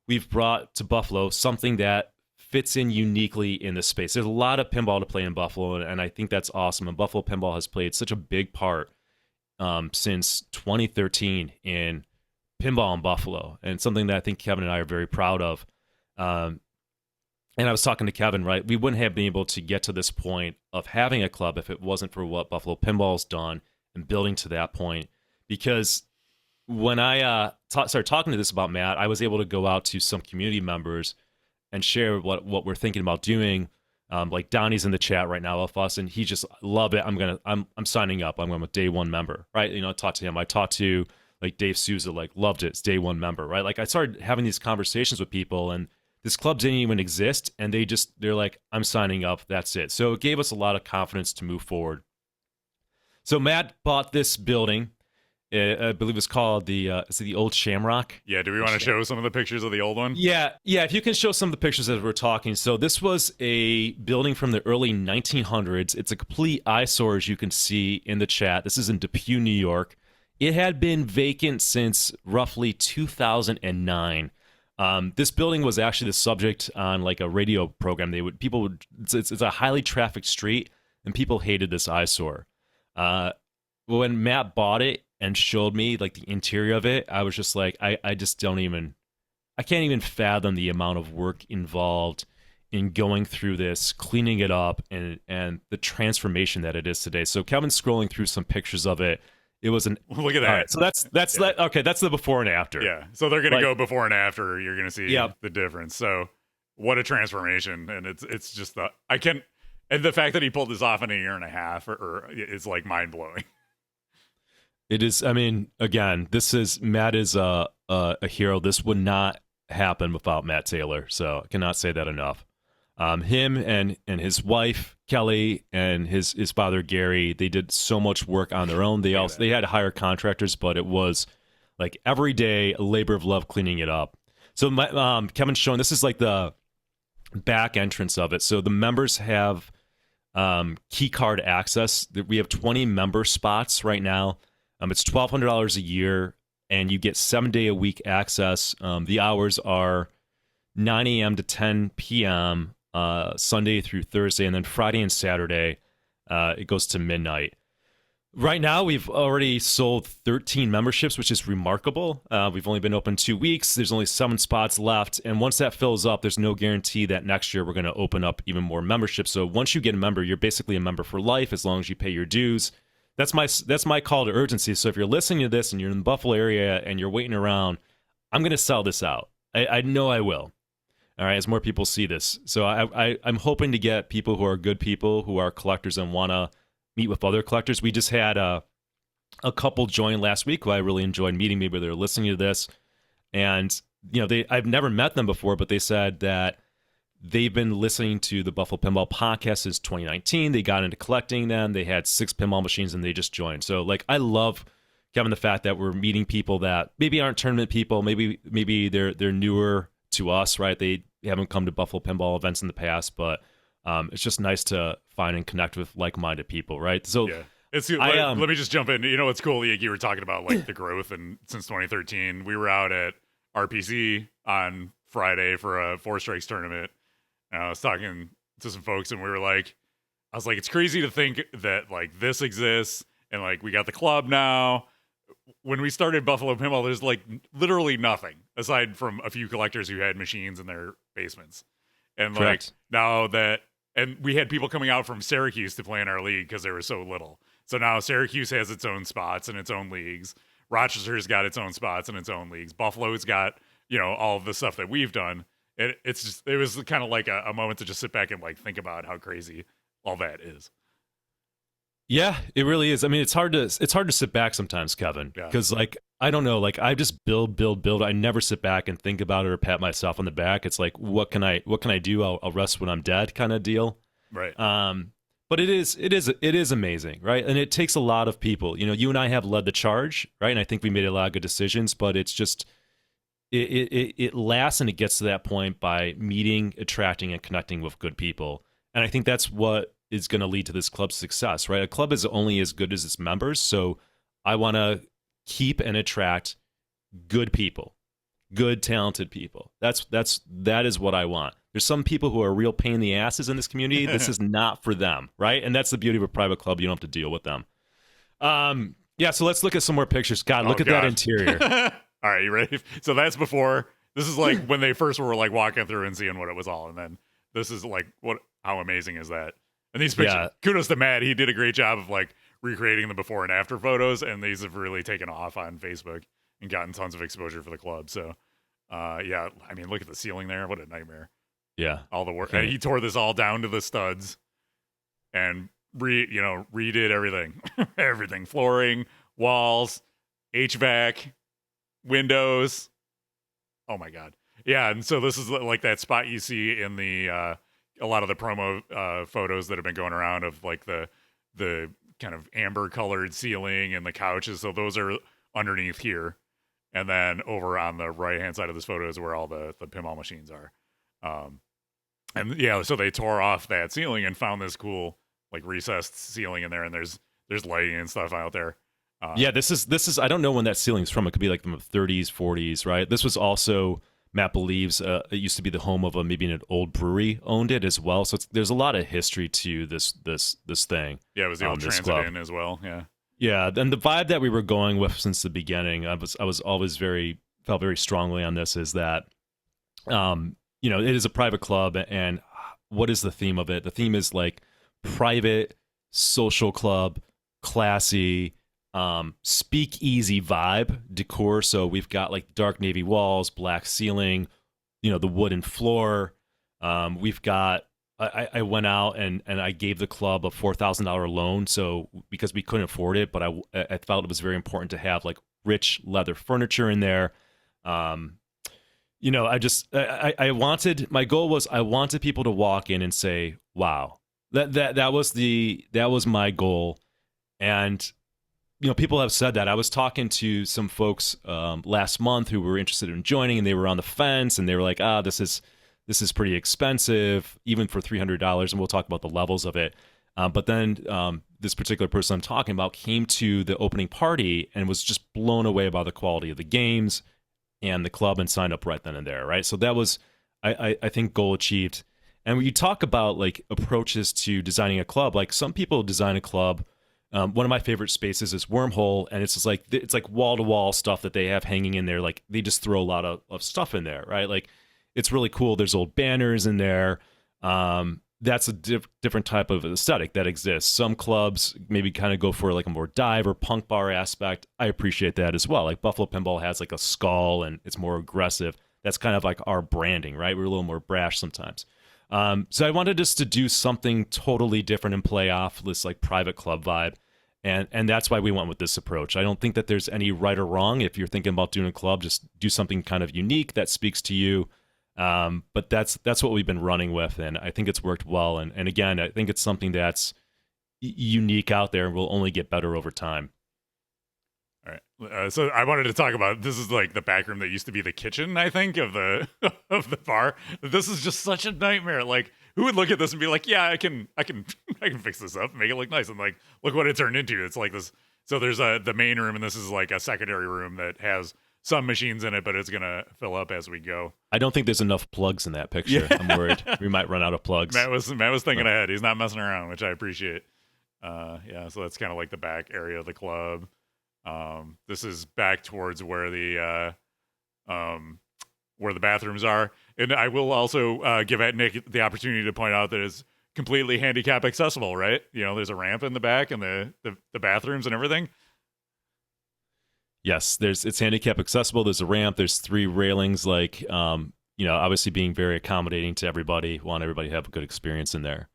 we've brought to Buffalo something that fits in uniquely in this space. There's a lot of pinball to play in Buffalo, and I think that's awesome. And Buffalo Pinball has played such a big part since 2013 in pinball in Buffalo, and something that I think Kevin and I are very proud of. And I was talking to Kevin, right? We wouldn't have been able to get to this point of having a club if it wasn't for what Buffalo Pinball's done and building to that point. Because when I started talking to this about Matt, I was able to go out to some community members and share what we're thinking about doing. Like Donnie's in the chat right now with us, and he just loved it. I'm signing up. I'm a day one member, right? I talked to him. I talked to like Dave Sousa, like loved it. It's day one member, right? Like I started having these conversations with people, and this club didn't even exist, and they're like, I'm signing up. That's it. So it gave us a lot of confidence to move forward. So Matt bought this building. I believe it's called is it the Old Shamrock? Yeah, do we want to show some of the pictures of the old one? Yeah, if you can show some of the pictures as we're talking. So this was a building from the early 1900s. It's a complete eyesore, as you can see in the chat. This is in Depew, New York. It had been vacant since roughly 2009. This building was actually the subject on like a radio program. It's a highly trafficked street, and people hated this eyesore. When Matt bought it and showed me like the interior of it, I was just like, I can't even fathom the amount of work involved in going through this, cleaning it up, and the transformation that it is today. So Kevin's scrolling through some pictures of it. It was look at that. Right, so that's yeah. Okay, that's the before and after. Yeah. So they're gonna go before and after. You're gonna see the difference. So what a transformation, and it's just and the fact that he pulled this off in a year and a half or is like mind blowing. It is. I mean, again, Matt is a hero. This would not happen without Matt Taylor. So I cannot say that enough. Him and his wife Kelly and his father Gary, they did so much work on their own. They had to hire contractors, but it was like every day a labor of love cleaning it up. So Kevin's showing this is like the back entrance of it. So the members have key card access. We have 20 member spots right now. It's $1,200 a year, and you get 7-day a week access. The hours are 9 a.m. to 10 p.m. Sunday through Thursday, and then Friday and Saturday it goes to midnight. Right now, we've already sold 13 memberships, which is remarkable. We've only been open 2 weeks. There's only 7 spots left. And once that fills up, there's no guarantee that next year we're going to open up even more memberships. So once you get a member, you're basically a member for life as long as you pay your dues. That's my call to urgency. So if you're listening to this and you're in the Buffalo area and you're waiting around, I'm going to sell this out. I know I will. All right, as more people see this. So I'm hoping to get people who are good people, who are collectors and want to meet with other collectors. We just had a couple join last week who I really enjoyed meeting. Maybe they're listening to this, and I've never met them before, but they said that they've been listening to the Buffalo Pinball podcast since 2019. They got into collecting them. They had 6 pinball machines, and they just joined. So I love, Kevin, the fact that we're meeting people that maybe aren't tournament people. Maybe they're newer to us, right? They haven't come to Buffalo Pinball events in the past, but it's just nice to find and connect with like-minded people, right? So yeah. Let me just jump in. What's cool, you were talking about like the growth, and since 2013, we were out at RPC on Friday for a 4 Strikes tournament. And I was talking to some folks, and I was like, it's crazy to think that like this exists, and like we got the club now. When we started Buffalo Pinball, there's like literally nothing aside from a few collectors who had machines in their basements, and Correct. And we had people coming out from Syracuse to play in our league because there were so little. So now Syracuse has its own spots and its own leagues. Rochester's got its own spots and its own leagues. Buffalo's got, all of the stuff that we've done. It was kind of like a moment to just sit back and like think about how crazy all that is. Yeah, it really is. I mean, it's hard to sit back sometimes, Kevin, because I don't know, I just build. I never sit back and think about it or pat myself on the back. It's like, what can I do? I'll rest when I'm dead, kind of deal. Right. But it is amazing, right? And it takes a lot of people. You and I have led the charge, right? And I think we made a lot of good decisions. But it's just it lasts, and it gets to that point by meeting, attracting, and connecting with good people. And I think that's what is going to lead to this club's success, right? A club is only as good as its members. So I want to keep and attract good people, good, talented people. That is what I want. There's some people who are real pain in the asses in this community. This is not for them, right? And that's the beauty of a private club. You don't have to deal with them. Yeah, so let's look at some more pictures. Look at that interior. All right, you ready? So that's before. This is like when they first were like walking through and seeing what it was all, and then this is like how amazing is that? And these pictures, kudos to Matt. He did a great job of like recreating the before and after photos, and these have really taken off on Facebook and gotten tons of exposure for the club. So, yeah, I mean, look at the ceiling there. What a nightmare. Yeah. All the work. And he tore this all down to the studs and redid everything. Everything. Flooring, walls, HVAC, windows. Oh my God. Yeah, and so this is like that spot you see in the a lot of the promo photos that have been going around of like the kind of amber colored ceiling and the couches. So those are underneath here. And then over on the right hand side of this photo is where all the pinball machines are. And yeah, so they tore off that ceiling and found this cool like recessed ceiling in there, and there's lighting and stuff out there. Yeah, this is I don't know when that ceiling's from. It could be like from the 30s, 40s, right? This was also, Matt believes, it used to be the home of maybe an old brewery owned it as well. So there's a lot of history to this thing. Yeah, it was the old Transit Inn as well. Yeah. Yeah, and the vibe that we were going with since the beginning, I was always felt very strongly on this, is that it is a private club, and what is the theme of it? The theme is like private, social club, classy, speakeasy vibe decor. So we've got like dark navy walls, black ceiling, the wooden floor. We've got, I went out and I gave the club a $4,000 loan. So because we couldn't afford it, but I felt it was very important to have like rich leather furniture in there. I wanted, my goal was I wanted people to walk in and say, wow, that was my goal. And, people have said that. I was talking to some folks last month who were interested in joining, and they were on the fence, and they were like, this is pretty expensive, even for $300. And we'll talk about the levels of it. But then this particular person I'm talking about came to the opening party and was just blown away by the quality of the games and the club, and signed up right then and there, right? So that was, I think, goal achieved. And when you talk about like approaches to designing a club, like some people design a club. One of my favorite spaces is Wormhole, and it's like wall to wall stuff that they have hanging in there. Like they just throw a lot of stuff in there, right? Like it's really cool. There's old banners in there. That's a different type of aesthetic that exists. Some clubs maybe kind of go for like a more dive or punk bar aspect. I appreciate that as well. Like Buffalo Pinball has like a skull and it's more aggressive. That's kind of like our branding, right? We're a little more brash sometimes. So I wanted us to do something totally different and play off this like private club vibe. And that's why we went with this approach. I don't think that there's any right or wrong. If you're thinking about doing a club, just do something kind of unique that speaks to you. But that's what we've been running with, and I think it's worked well. And again, I think it's something that's unique out there and will only get better over time. All right. So I wanted to talk about, this is like the back room that used to be the kitchen, I think, of the of the bar. This is just such a nightmare. Like, who would look at this and be like, yeah, I can fix this up, make it look nice, and like, look what it turned into. It's like this. So there's the main room, and this is like a secondary room that has some machines in it, but it's gonna fill up as we go. I don't think there's enough plugs in that picture. Yeah. I'm worried we might run out of plugs. Matt was thinking ahead. He's not messing around, which I appreciate. So that's kind of like the back area of the club. This is back towards where the bathrooms are, and I will also give Nick the opportunity to point out that it's completely handicap accessible. Right? There's a ramp in the back and the bathrooms and everything. Yes, it's handicap accessible. There's a ramp. There's 3 railings. Like, obviously being very accommodating to everybody. Want everybody to have a good experience in there.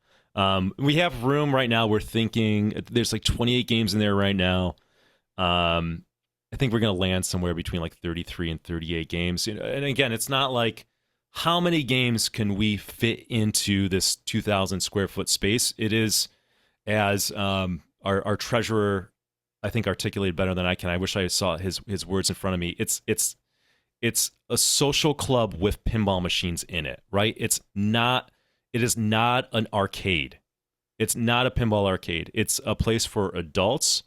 We have room right now. We're thinking there's like 28 games in there right now. I think we're going to land somewhere between like 33 and 38 games. And again, it's not like how many games can we fit into this 2,000 square foot space. It is, as our treasurer, I think, articulated better than I can. I wish I saw his words in front of me. It's a social club with pinball machines in it, right? It is not an arcade. It's not a pinball arcade. It's a place for adults.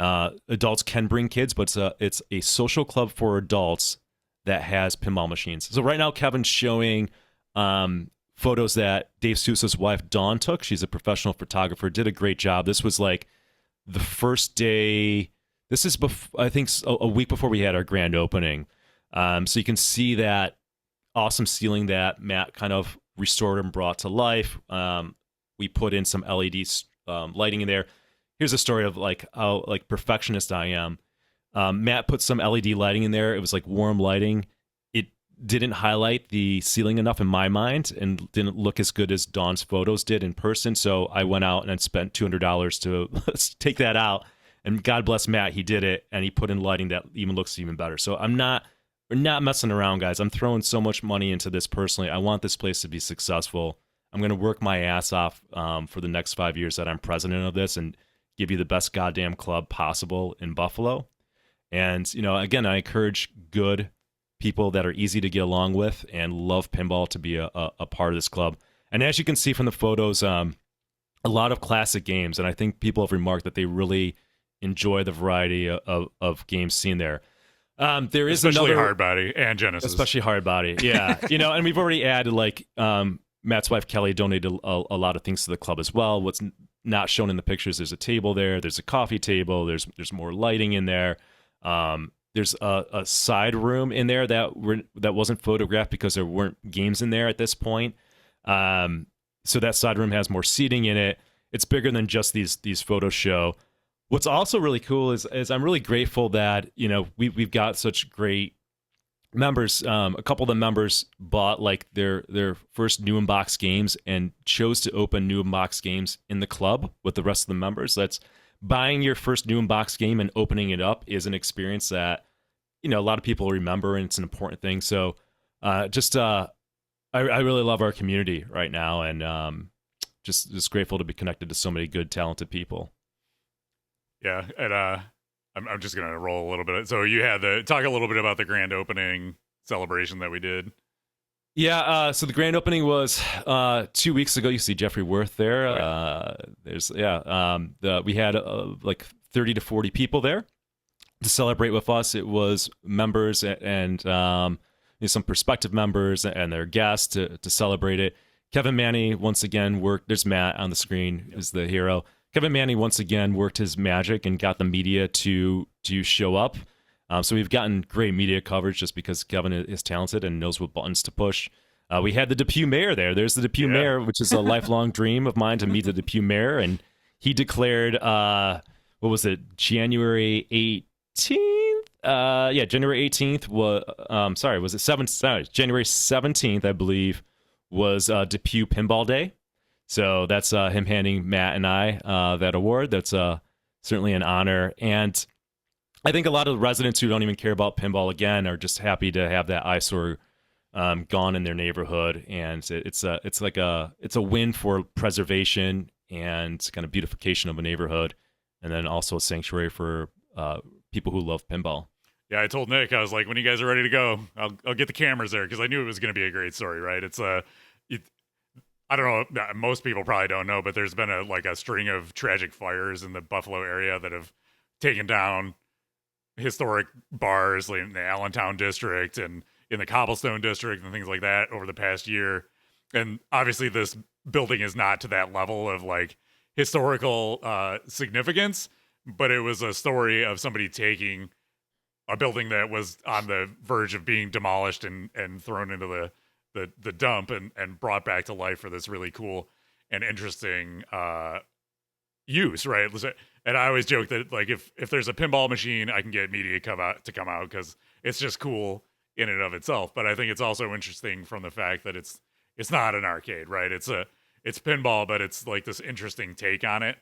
Adults can bring kids, but it's a social club for adults that has pinball machines. So right now, Kevin's showing photos that Dave Sousa's wife, Dawn, took. She's a professional photographer, did a great job. This was like the first day. This is, I think, a week before we had our grand opening. So you can see that awesome ceiling that Matt kind of restored and brought to life. We put in some LED lighting in there. Here's a story of like how like perfectionist I am. Matt put some LED lighting in there. It was like warm lighting. It didn't highlight the ceiling enough in my mind and didn't look as good as Dawn's photos did in person. So I went out and spent $200 to take that out. And God bless Matt, he did it, and he put in lighting that even looks even better. So we're not messing around, guys. I'm throwing so much money into this personally. I want this place to be successful. I'm going to work my ass off for the next 5 years that I'm president of this and give you the best goddamn club possible in Buffalo. And, again, I encourage good people that are easy to get along with and love pinball to be a part of this club. And as you can see from the photos, a lot of classic games. And I think people have remarked that they really enjoy the variety of games seen there. There is especially another, Hardbody and Genesis. Especially Hardbody, yeah. And we've already added, like, Matt's wife, Kelly, donated a lot of things to the club as well. What's not shown in the pictures, there's a table there. There's a coffee table. There's more lighting in there. There's a side room in there that wasn't photographed because there weren't games in there at this point. So that side room has more seating in it. It's bigger than just these photos show. What's also really cool is I'm really grateful that we've got such great members. A couple of the members bought like their first new in-box games and chose to open new in-box games in the club with the rest of the members. That's buying your first new in-box game and opening it up is an experience that a lot of people remember, and it's an important thing. So I really love our community right now, and just grateful to be connected to so many good, talented people. Yeah, and I'm just gonna roll a little bit. So you had talk a little bit about the grand opening celebration that we did. Yeah, so the grand opening was 2 weeks ago. You see Jeffrey Worth there. We had like 30 to 40 people there to celebrate with us. It was members and some prospective members and their guests to celebrate it. Kevin Manny once again worked. There's Matt on the screen is the hero. Kevin Manny once again worked his magic and got the media to show up. So we've gotten great media coverage just because Kevin is talented and knows what buttons to push. We had the Depew mayor there. There's the Depew mayor, which is a lifelong dream of mine to meet the Depew mayor. And he declared, what was it, January 18th? January 18th was, was it 7th? Sorry, January 17th, I believe, was Depew Pinball Day. So that's him handing Matt and I that award. That's certainly an honor. And I think a lot of the residents who don't even care about pinball again are just happy to have that eyesore gone in their neighborhood, and it's a win for preservation and kind of beautification of a neighborhood, and then also a sanctuary for people who love pinball. Yeah, I told Nick, I was like, when you guys are ready to go, I'll get the cameras there because I knew it was going to be a great story, right? It's I don't know, most people probably don't know, but there's been a string of tragic fires in the Buffalo area that have taken down historic bars like in the Allentown district and in the Cobblestone district and things like that over the past year. And obviously this building is not to that level of like historical significance, but it was a story of somebody taking a building that was on the verge of being demolished and thrown into the dump and brought back to life for this really cool and interesting use, right? And I always joke that like if there's a pinball machine, I can get media to come out because it's just cool in and of itself. But I think it's also interesting from the fact that it's not an arcade, right? It's pinball, but it's like this interesting take on it.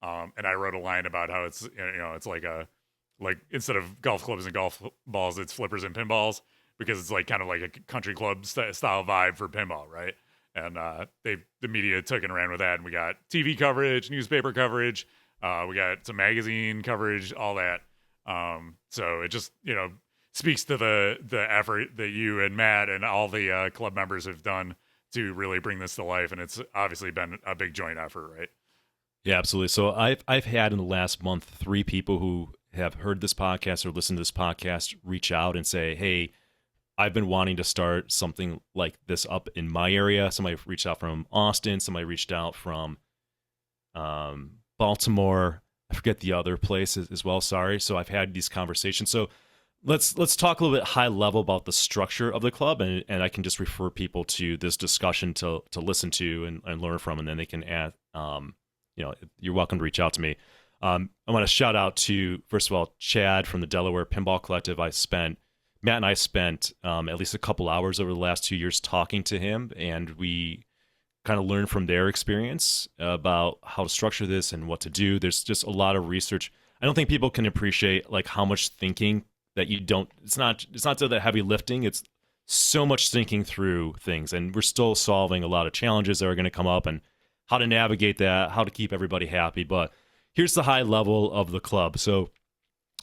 And I wrote a line about how it's it's like instead of golf clubs and golf balls, it's flippers and pinballs because it's like kind of like a country club style vibe for pinball, right? And the media took and ran with that, and we got TV coverage, newspaper coverage, we got some magazine coverage, all that. So it just speaks to the effort that you and Matt and all the club members have done to really bring this to life, and it's obviously been a big joint effort, right? Yeah, absolutely. So I've had in the last month 3 people who have heard this podcast or listened to this podcast reach out and say, "Hey, I've been wanting to start something like this up in my area." Somebody reached out from Austin. Somebody reached out from Baltimore. I forget the other place as well. Sorry. So I've had these conversations. So let's talk a little bit high level about the structure of the club, and I can just refer people to this discussion to listen to and learn from, and then they can add. You're welcome to reach out to me. I want to shout out to, first of all, Chad from the Delaware Pinball Collective. Matt and I spent at least a couple hours over the last 2 years talking to him, and we kind of learned from their experience about how to structure this and what to do. There's just a lot of research. I don't think people can appreciate like how much thinking that you don't. It's not that heavy lifting. It's so much thinking through things, and we're still solving a lot of challenges that are going to come up, and how to navigate that, how to keep everybody happy. But here's the high level of the club. So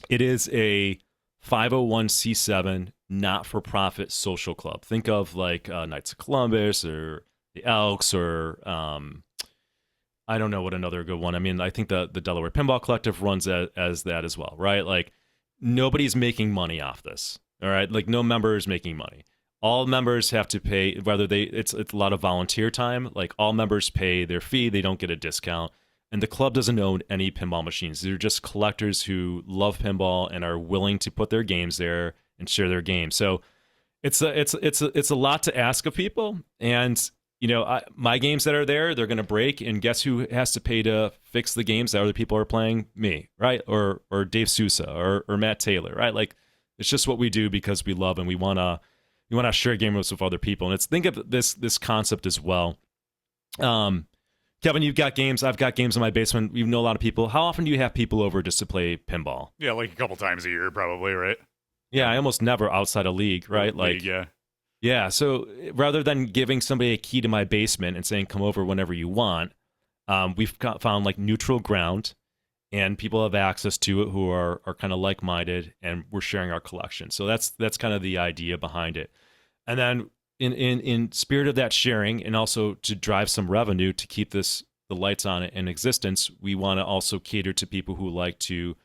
it is a 501c7 not-for-profit social club. Think of like Knights of Columbus or the Elks or I don't know what another good one. I mean, I think the Delaware Pinball Collective runs as that as well, right? Like nobody's making money off this, all right? Like no member is making money. All members have to pay, whether it's a lot of volunteer time. Like all members pay their fee, they don't get a discount. And the club doesn't own any pinball machines. They're just collectors who love pinball and are willing to put their games there and share their games. So it's a lot to ask of people. And my games that are there, they're going to break. And guess who has to pay to fix the games that other people are playing? Me, right? Or Dave Sousa or Matt Taylor, right? Like it's just what we do because we love and we want to share game rooms with other people. And think of this concept as well. Kevin, you've got games. I've got games in my basement. You know a lot of people. How often do you have people over just to play pinball? Yeah, like a couple times a year, probably, right? Yeah, I almost never outside a league, right? League, yeah. Yeah, so rather than giving somebody a key to my basement and saying come over whenever you want, found like neutral ground, and people have access to it who are kind of like-minded, and we're sharing our collection. So that's kind of the idea behind it. And then in spirit of that sharing, and also to drive some revenue to keep the lights on in existence, we want to also cater to people who like to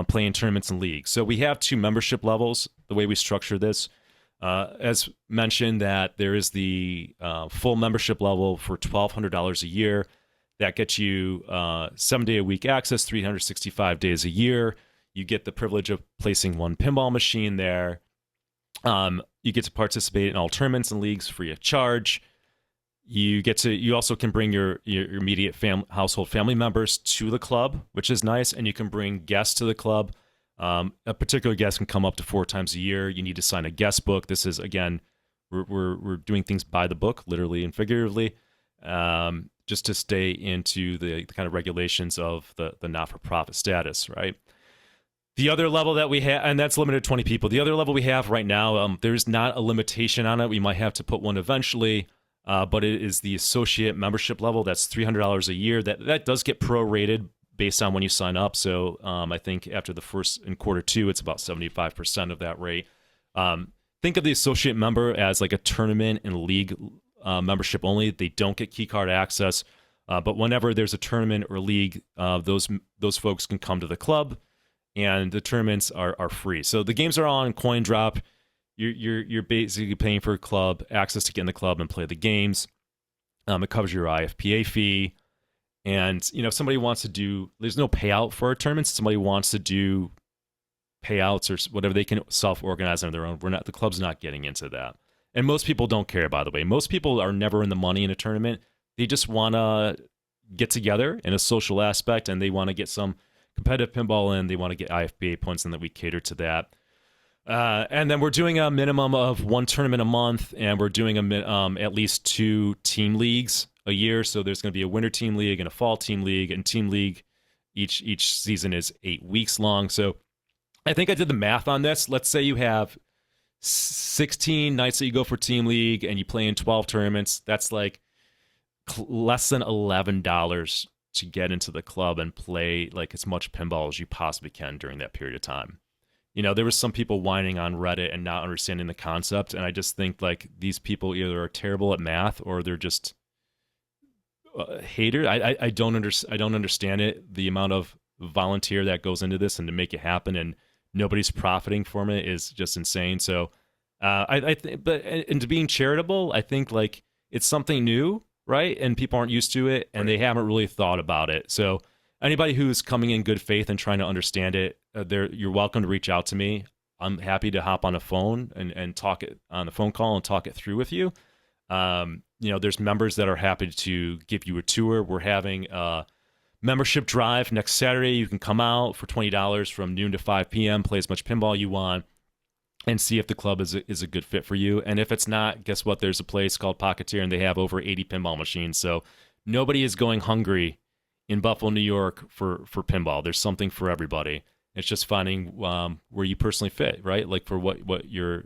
play in tournaments and leagues. So we have 2 membership levels. The way we structure this, as mentioned, that there is the full membership level for $1,200 a year. That gets you 7-day-a-week access, 365 days a year. You get the privilege of placing 1 pinball machine there. You get to participate in all tournaments and leagues free of charge. You also can bring your immediate household family members to the club, which is nice, and you can bring guests to the club. A particular guest can come up to 4 times a year. You need to sign a guest book. This is, again, we're doing things by the book, literally and figuratively, just to stay into the kind of regulations of the not-for-profit status, right? The other level that we have, and that's limited to 20 people. The other level we have right now, there's not a limitation on it. We might have to put one eventually, but it is the associate membership level. That's $300 a year. That does get prorated based on when you sign up. So I think after the first in quarter 2, it's about 75% of that rate. Think of the associate member as like a tournament and league membership only. They don't get key card access, but whenever there's a tournament or league, those folks can come to the club, and the tournaments are free. So the games are on coin drop. You're basically paying for a club access to get in the club and play the games. It covers your IFPA fee, and if somebody wants to do, there's no payout for our tournaments. If somebody wants to do payouts or whatever, they can self-organize on their own. The club's not getting into that. And most people don't care, by the way. Most people are never in the money in a tournament. They just want to get together in a social aspect, and they want to get some competitive pinball in. They want to get IFBA points, and that we cater to that. And then we're doing a minimum of 1 tournament a month, and we're doing at least 2 team leagues a year. So there's going to be a winter team league and a fall team league, and team league each season is 8 weeks long. So I think I did the math on this. Let's say you have 16 nights that you go for team league and you play in 12 tournaments. That's like less than $11 to get into the club and play like as much pinball as you possibly can during that period of time. There was some people whining on Reddit and not understanding the concept, and I just think like these people either are terrible at math or they're just haters. I don't understand it. The amount of volunteer that goes into this and to make it happen, and nobody's profiting from it, is just insane. So I think, but into being charitable, I think like it's something new, right? And people aren't used to it, and they haven't really thought about it. So anybody who's coming in good faith and trying to understand it, you're welcome to reach out to me. I'm happy to hop on a phone and talk it on the phone call and talk it through with you. There's members that are happy to give you a tour. We're having a membership drive next Saturday. You can come out for $20 from noon to 5 p.m., play as much pinball you want, and see if the club is a good fit for you. And if it's not, guess what? There's a place called Pocketeer, and they have over 80 pinball machines. So nobody is going hungry in Buffalo, New York for pinball. There's something for everybody. It's just finding where you personally fit, right? Like for what your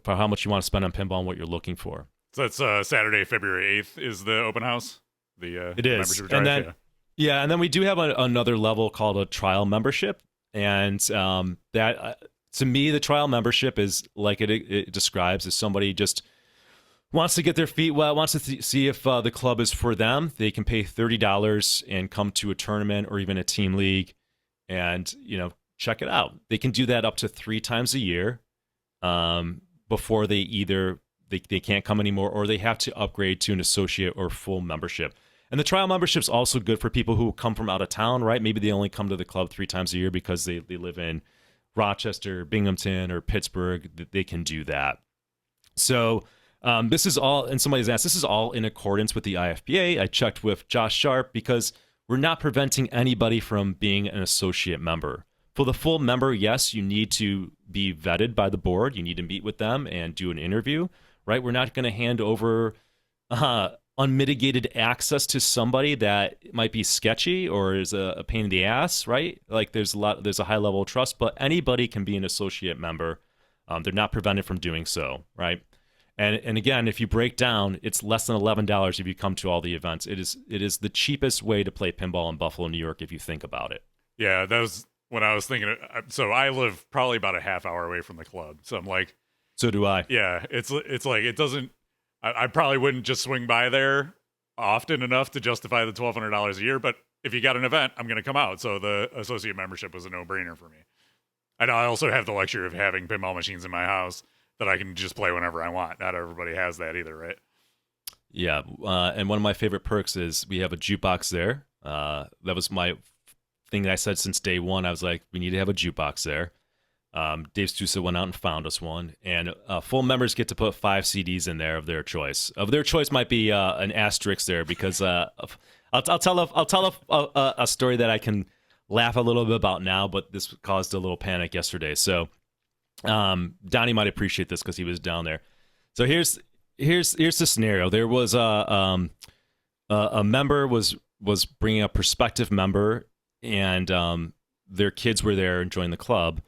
for how much you want to spend on pinball and what you're looking for. So that's Saturday, February 8th is the open house. It is. Membership drive, and then and then we do have another level called a trial membership, and that to me the trial membership is like it describes as somebody just wants to get their feet wet, wants to see if the club is for them. They can pay $30 and come to a tournament or even a team league and, check it out. They can do that up to 3 times a year before they either they can't come anymore or they have to upgrade to an associate or full membership. And the trial membership is also good for people who come from out of town, right? Maybe they only come to the club 3 times a year because they live in Rochester, Binghamton, or Pittsburgh. They can do that. So this is all, and somebody's asked, this is all in accordance with the IFPA. I checked with Josh Sharp because we're not preventing anybody from being an associate member. For the full member, yes, you need to be vetted by the board. You need to meet with them and do an interview, right? We're not going to hand over unmitigated access to somebody that might be sketchy or is a pain in the ass, right? Like there's a high level of trust, but anybody can be an associate member. They're not prevented from doing so, right? And again, if you break down, it's less than $11 if you come to all the events. It is the cheapest way to play pinball in Buffalo, New York, if you think about it. Yeah, that was when I was thinking. So I live probably about a half hour away from the club. So I'm like, So do I. yeah, it's like it doesn't. I probably wouldn't just swing by there often enough to justify the $1,200 a year. But if you got an event, I'm going to come out. So the associate membership was a no-brainer for me. And I also have the luxury of having pinball machines in my house that I can just play whenever I want. Not everybody has that either, right? Yeah, and one of my favorite perks is we have a jukebox there. That was my thing that I said since day one. I was like, we need to have a jukebox there. Dave Stusa went out and found us one, and full members get to put 5 CDs in there of their choice. Of their choice might be an asterisk there because I'll tell a story that I can laugh a little bit about now, but this caused a little panic yesterday. So Donnie might appreciate this because he was down there. So here's the scenario. There was a member was bringing a prospective member, and their kids were there enjoying the club.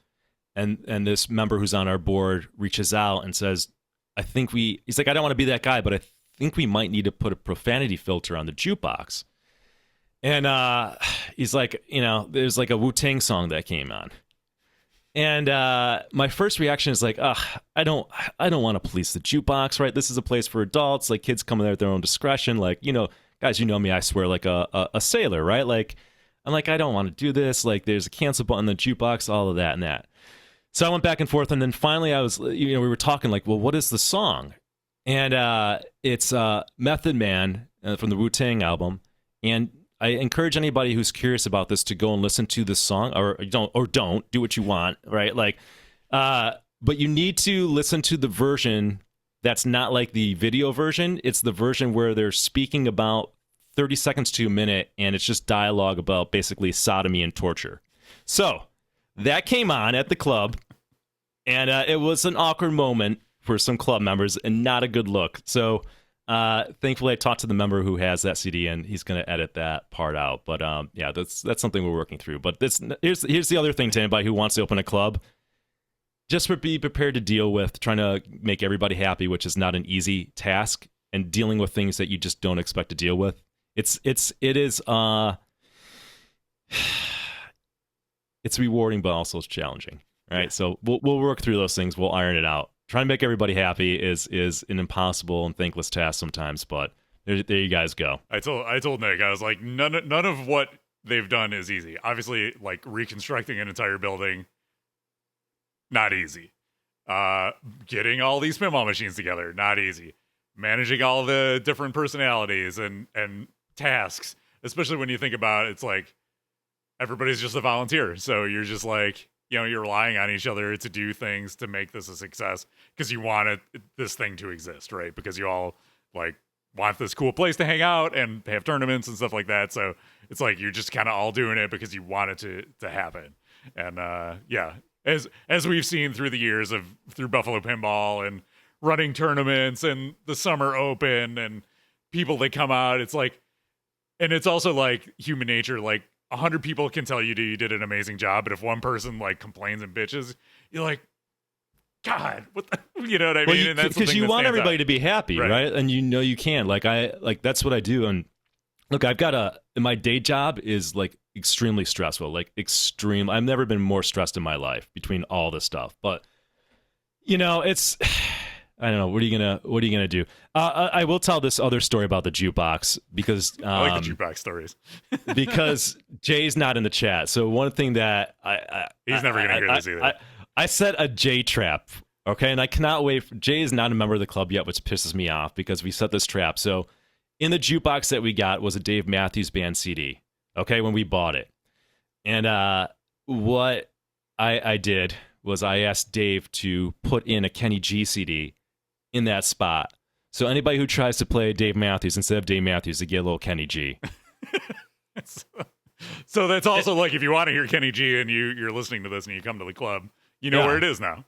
And this member who's on our board reaches out and says, he's like, I don't want to be that guy, but I think we might need to put a profanity filter on the jukebox. And he's like, there's like a Wu-Tang song that came on. And my first reaction is like, I don't want to police the jukebox, right? This is a place for adults, like kids come in there at their own discretion. Like, guys, you know me, I swear like a sailor, right? Like, I'm like, I don't want to do this. Like, there's a cancel button on the jukebox, all of that and that. So I went back and forth, and then finally I was, we were talking like, well, what is the song? And it's Method Man from the Wu-Tang album. And I encourage anybody who's curious about this to go and listen to this song, or don't do what you want, right? Like, but you need to listen to the version that's not like the video version. It's the version where they're speaking about 30 seconds to a minute, and it's just dialogue about basically sodomy and torture. So that came on at the club, and it was an awkward moment for some club members and not a good look. So thankfully I talked to the member who has that CD, and he's going to edit that part out. But yeah, that's something we're working through. But here's the other thing to anybody who wants to open a club. Just be prepared to deal with trying to make everybody happy, which is not an easy task, and dealing with things that you just don't expect to deal with. It is it's rewarding, but also it's challenging, right? Yeah. So we'll work through those things. We'll iron it out. Trying to make everybody happy is an impossible and thankless task sometimes, but there you guys go. I told Nick, I was like, none of what they've done is easy. Obviously, like reconstructing an entire building, not easy. Getting all these pinball machines together, not easy. Managing all the different personalities and tasks, especially when you think about it, it's like everybody's just a volunteer. So you're just like, you're relying on each other to do things to make this a success because you want this thing to exist, right? Because you all like want this cool place to hang out and have tournaments and stuff like that. So it's like you're just kind of all doing it because you want it to happen. And yeah, as we've seen through the years through Buffalo Pinball and running tournaments and the Summer Open and people that come out, it's like, and it's also like human nature, like 100 people can tell you did an amazing job, but if one person like complains and bitches, you're like, God, what the, you know what I mean? Because you want everybody to be happy, right? And you can. Like that's what I do. And look, my day job is like extremely stressful, like extreme. I've never been more stressed in my life between all this stuff. But it's I don't know. What are you gonna do? I will tell this other story about the jukebox because I like the jukebox stories. because Jay's not in the chat. So one thing that he's never gonna hear this either. I set a Jay trap. Okay, and I cannot wait. Jay is not a member of the club yet, which pisses me off because we set this trap. So in the jukebox that we got was a Dave Matthews Band CD. Okay, when we bought it, and what I did was I asked Dave to put in a Kenny G CD in that spot. So anybody who tries to play Dave Matthews instead of Dave Matthews, they get a little Kenny G. So that's also like if you want to hear Kenny G and you're listening to this and you come to the club, where it is now.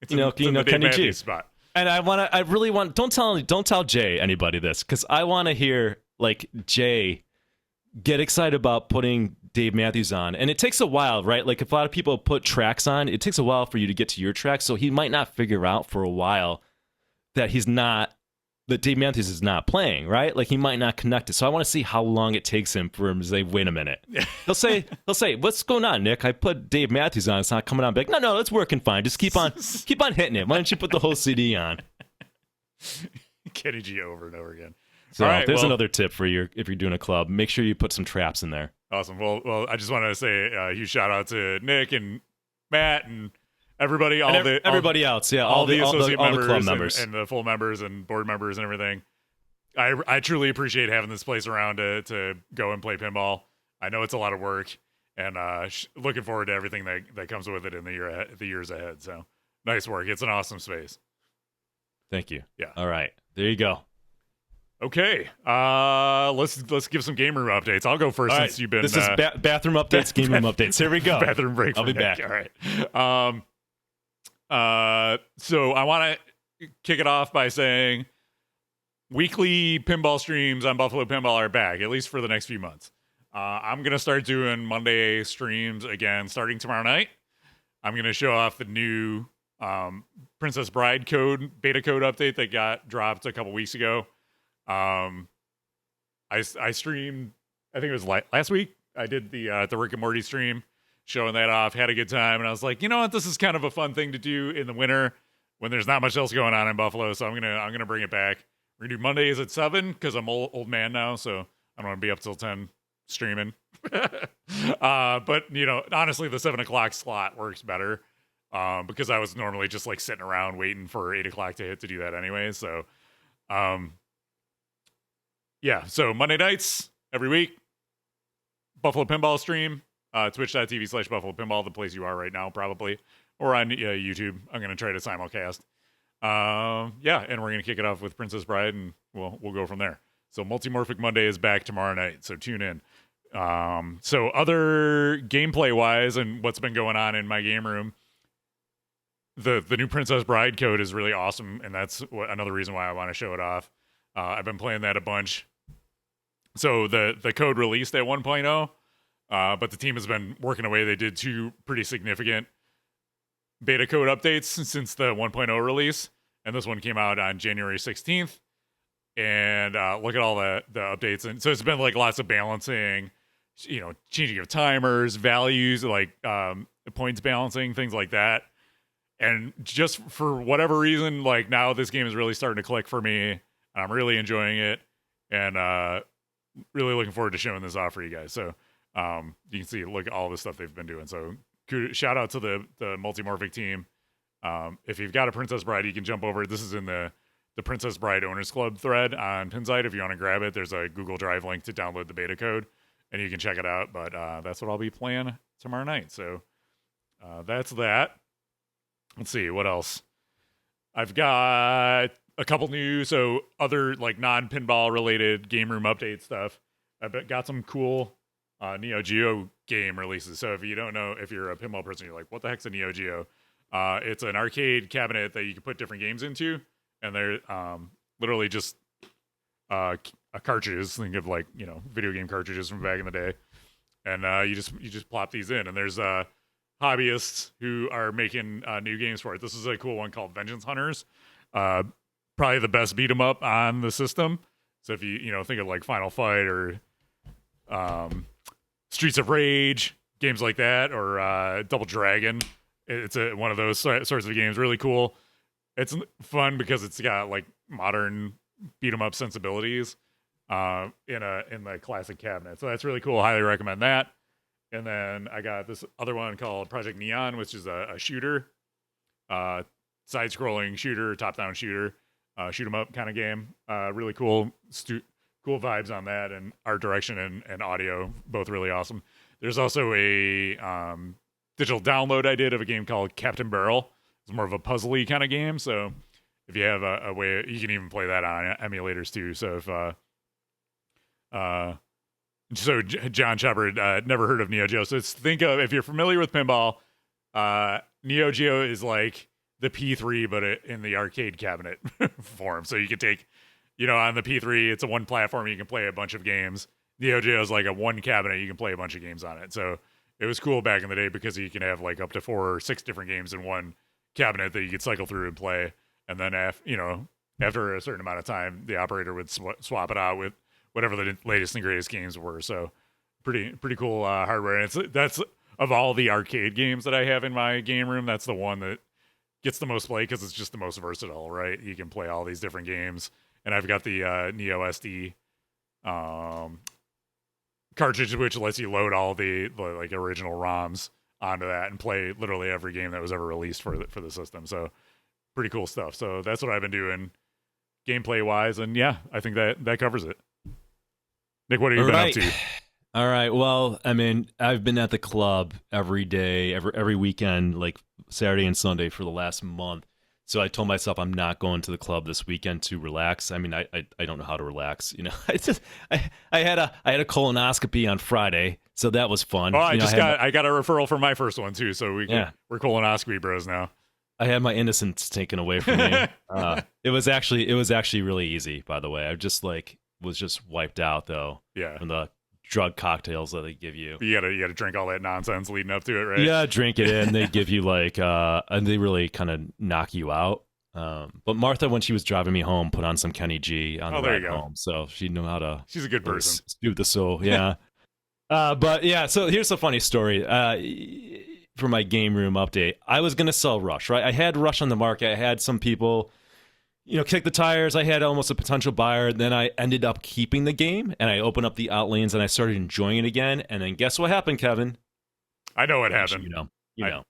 It's in the Dave Kenny Matthews G spot. And I really want. Don't tell Jay anybody this because I want to hear like Jay get excited about putting Dave Matthews on, and it takes a while, right? Like if a lot of people put tracks on, it takes a while for you to get to your track. So he might not figure out for a while that Dave Matthews is not playing, right? Like he might not connect it. So I want to see how long it takes him for him to say, wait a minute. He'll say, what's going on, Nick? I put Dave Matthews on. It's not coming on. I'll be like, no, it's working fine. Just keep on hitting it. Why don't you put the whole CD on? Kenny G over and over again. So All right, there's another tip for if you're doing a club. Make sure you put some traps in there. Awesome. Well, I just want to say a huge shout out to Nick and Matt and everybody, everybody else, yeah, all the associate members, the club members, and the full members and board members and everything. I truly appreciate having this place around to go and play pinball. I know it's a lot of work, and looking forward to everything that comes with it in the years ahead. So nice work. It's an awesome space. Thank you. Yeah. All right. There you go. Okay. Let's give some game room updates. I'll go first since you've been. This is bathroom updates, game room updates. Here we go. Bathroom break. I'll be back. All right. So I want to kick it off by saying weekly pinball streams on Buffalo Pinball are back, at least for the next few months. I'm going to start doing Monday streams again starting tomorrow night. I'm going to show off the new Princess Bride beta code update that got dropped a couple weeks ago. I streamed, I think it was last week. I did the Rick and Morty stream, showing that off, had a good time, and I was like, you know what, this is kind of a fun thing to do in the winter when there's not much else going on in Buffalo, so I'm gonna bring it back. We're gonna do Mondays at 7 because I'm old man now, so I don't want to be up till 10 streaming. But honestly, the 7 o'clock slot works better because I was normally just like sitting around waiting for 8 o'clock to hit to do that anyway. So, yeah. So Monday nights every week, Buffalo Pinball stream, twitch.tv/Buffalo Pinball, the place you are right now probably, or on YouTube. I'm gonna try to simulcast. Yeah, and we're gonna kick it off with Princess Bride, and we'll go from there. So Multimorphic Monday is back tomorrow night, so tune in. So other gameplay wise and what's been going on in my game room, the new Princess Bride code is really awesome, and that's another reason why I want to show it off. I've been playing that a bunch. So the code released at 1.0, but the team has been working away. They did 2 pretty significant beta code updates since the 1.0 release, and this one came out on January 16th. And look at all the updates, and so it's been like lots of balancing, changing of timers, values, like points balancing, things like that. And just for whatever reason, like now this game is really starting to click for me, and I'm really enjoying it, and really looking forward to showing this off for you guys. So you can see, look at all the stuff they've been doing. So shout out to the Multimorphic team. If you've got a Princess Bride, you can jump over. This is in the Princess Bride Owners Club thread on Pinside. If you want to grab it, there's a Google Drive link to download the beta code, and you can check it out. But that's what I'll be playing tomorrow night. So that's that. Let's see, what else? I've got a couple new, other like non-pinball related game room update stuff. I've got some cool Neo Geo game releases. So if you don't know, if you're a pinball person, you're like, what the heck's a Neo Geo? It's an arcade cabinet that you can put different games into. And they're literally just cartridges. Think of like video game cartridges from back in the day, and you just plop these in. And there's hobbyists who are making new games for it. This is a cool one called Vengeance Hunters. Probably the best beat 'em up on the system. So if you think of like Final Fight or Streets of Rage, games like that, or Double Dragon, it's one of those sorts of games. Really cool. It's fun because it's got like modern beat 'em up sensibilities in the classic cabinet. So that's really cool. Highly recommend that. And then I got this other one called Project Neon, which is a shooter, side-scrolling shooter, top-down shooter, shoot 'em up kind of game. Really cool, cool vibes on that, and art direction and audio, both really awesome. There's also a digital download I did of a game called Captain Barrel. It's more of a puzzly kind of game, so if you have a way, you can even play that on emulators too. So John Shepard never heard of Neo Geo. So think of, if you're familiar with pinball, Neo Geo is like the P3, but in the arcade cabinet form. So you can take, on the P3, it's a one platform. You can play a bunch of games. Neo Geo is like a one cabinet. You can play a bunch of games on it. So it was cool back in the day because you can have like up to 4 or 6 different games in one cabinet that you could cycle through and play. And then, after a certain amount of time, the operator would swap it out with whatever the latest and greatest games were. So pretty cool hardware. And that's of all the arcade games that I have in my game room, that's the one that gets the most play because it's just the most versatile, right? You can play all these different games. And I've got the Neo SD cartridge, which lets you load all the like original ROMs onto that and play literally every game that was ever released for the system. So pretty cool stuff. So that's what I've been doing gameplay wise. And yeah, I think that covers it. Nick, what have you been up to? All right. Well, I mean, I've been at the club every day, every weekend, like Saturday and Sunday for the last month. So I told myself I'm not going to the club this weekend to relax. I mean, I don't know how to relax. I had a colonoscopy on Friday, so that was fun. Oh, I got a referral for my first one too. So we're colonoscopy bros now. I had my innocence taken away from me. It was actually really easy, by the way. I just was just wiped out though. Yeah. From the drug cocktails that they give you. You gotta drink all that nonsense leading up to it, right? Yeah, drink it in. They give you and they really kind of knock you out. But Martha, when she was driving me home, put on some Kenny G on the ride home, so she knew how to. She's a good person. Soothe the soul, yeah. But yeah, so here's a funny story. For my game room update, I was gonna sell Rush, right? I had Rush on the market. I had some people, kick the tires. I had almost a potential buyer. Then I ended up keeping the game, and I opened up the Outlands, and I started enjoying it again. And then guess what happened, Kevin? I know what happened. You know.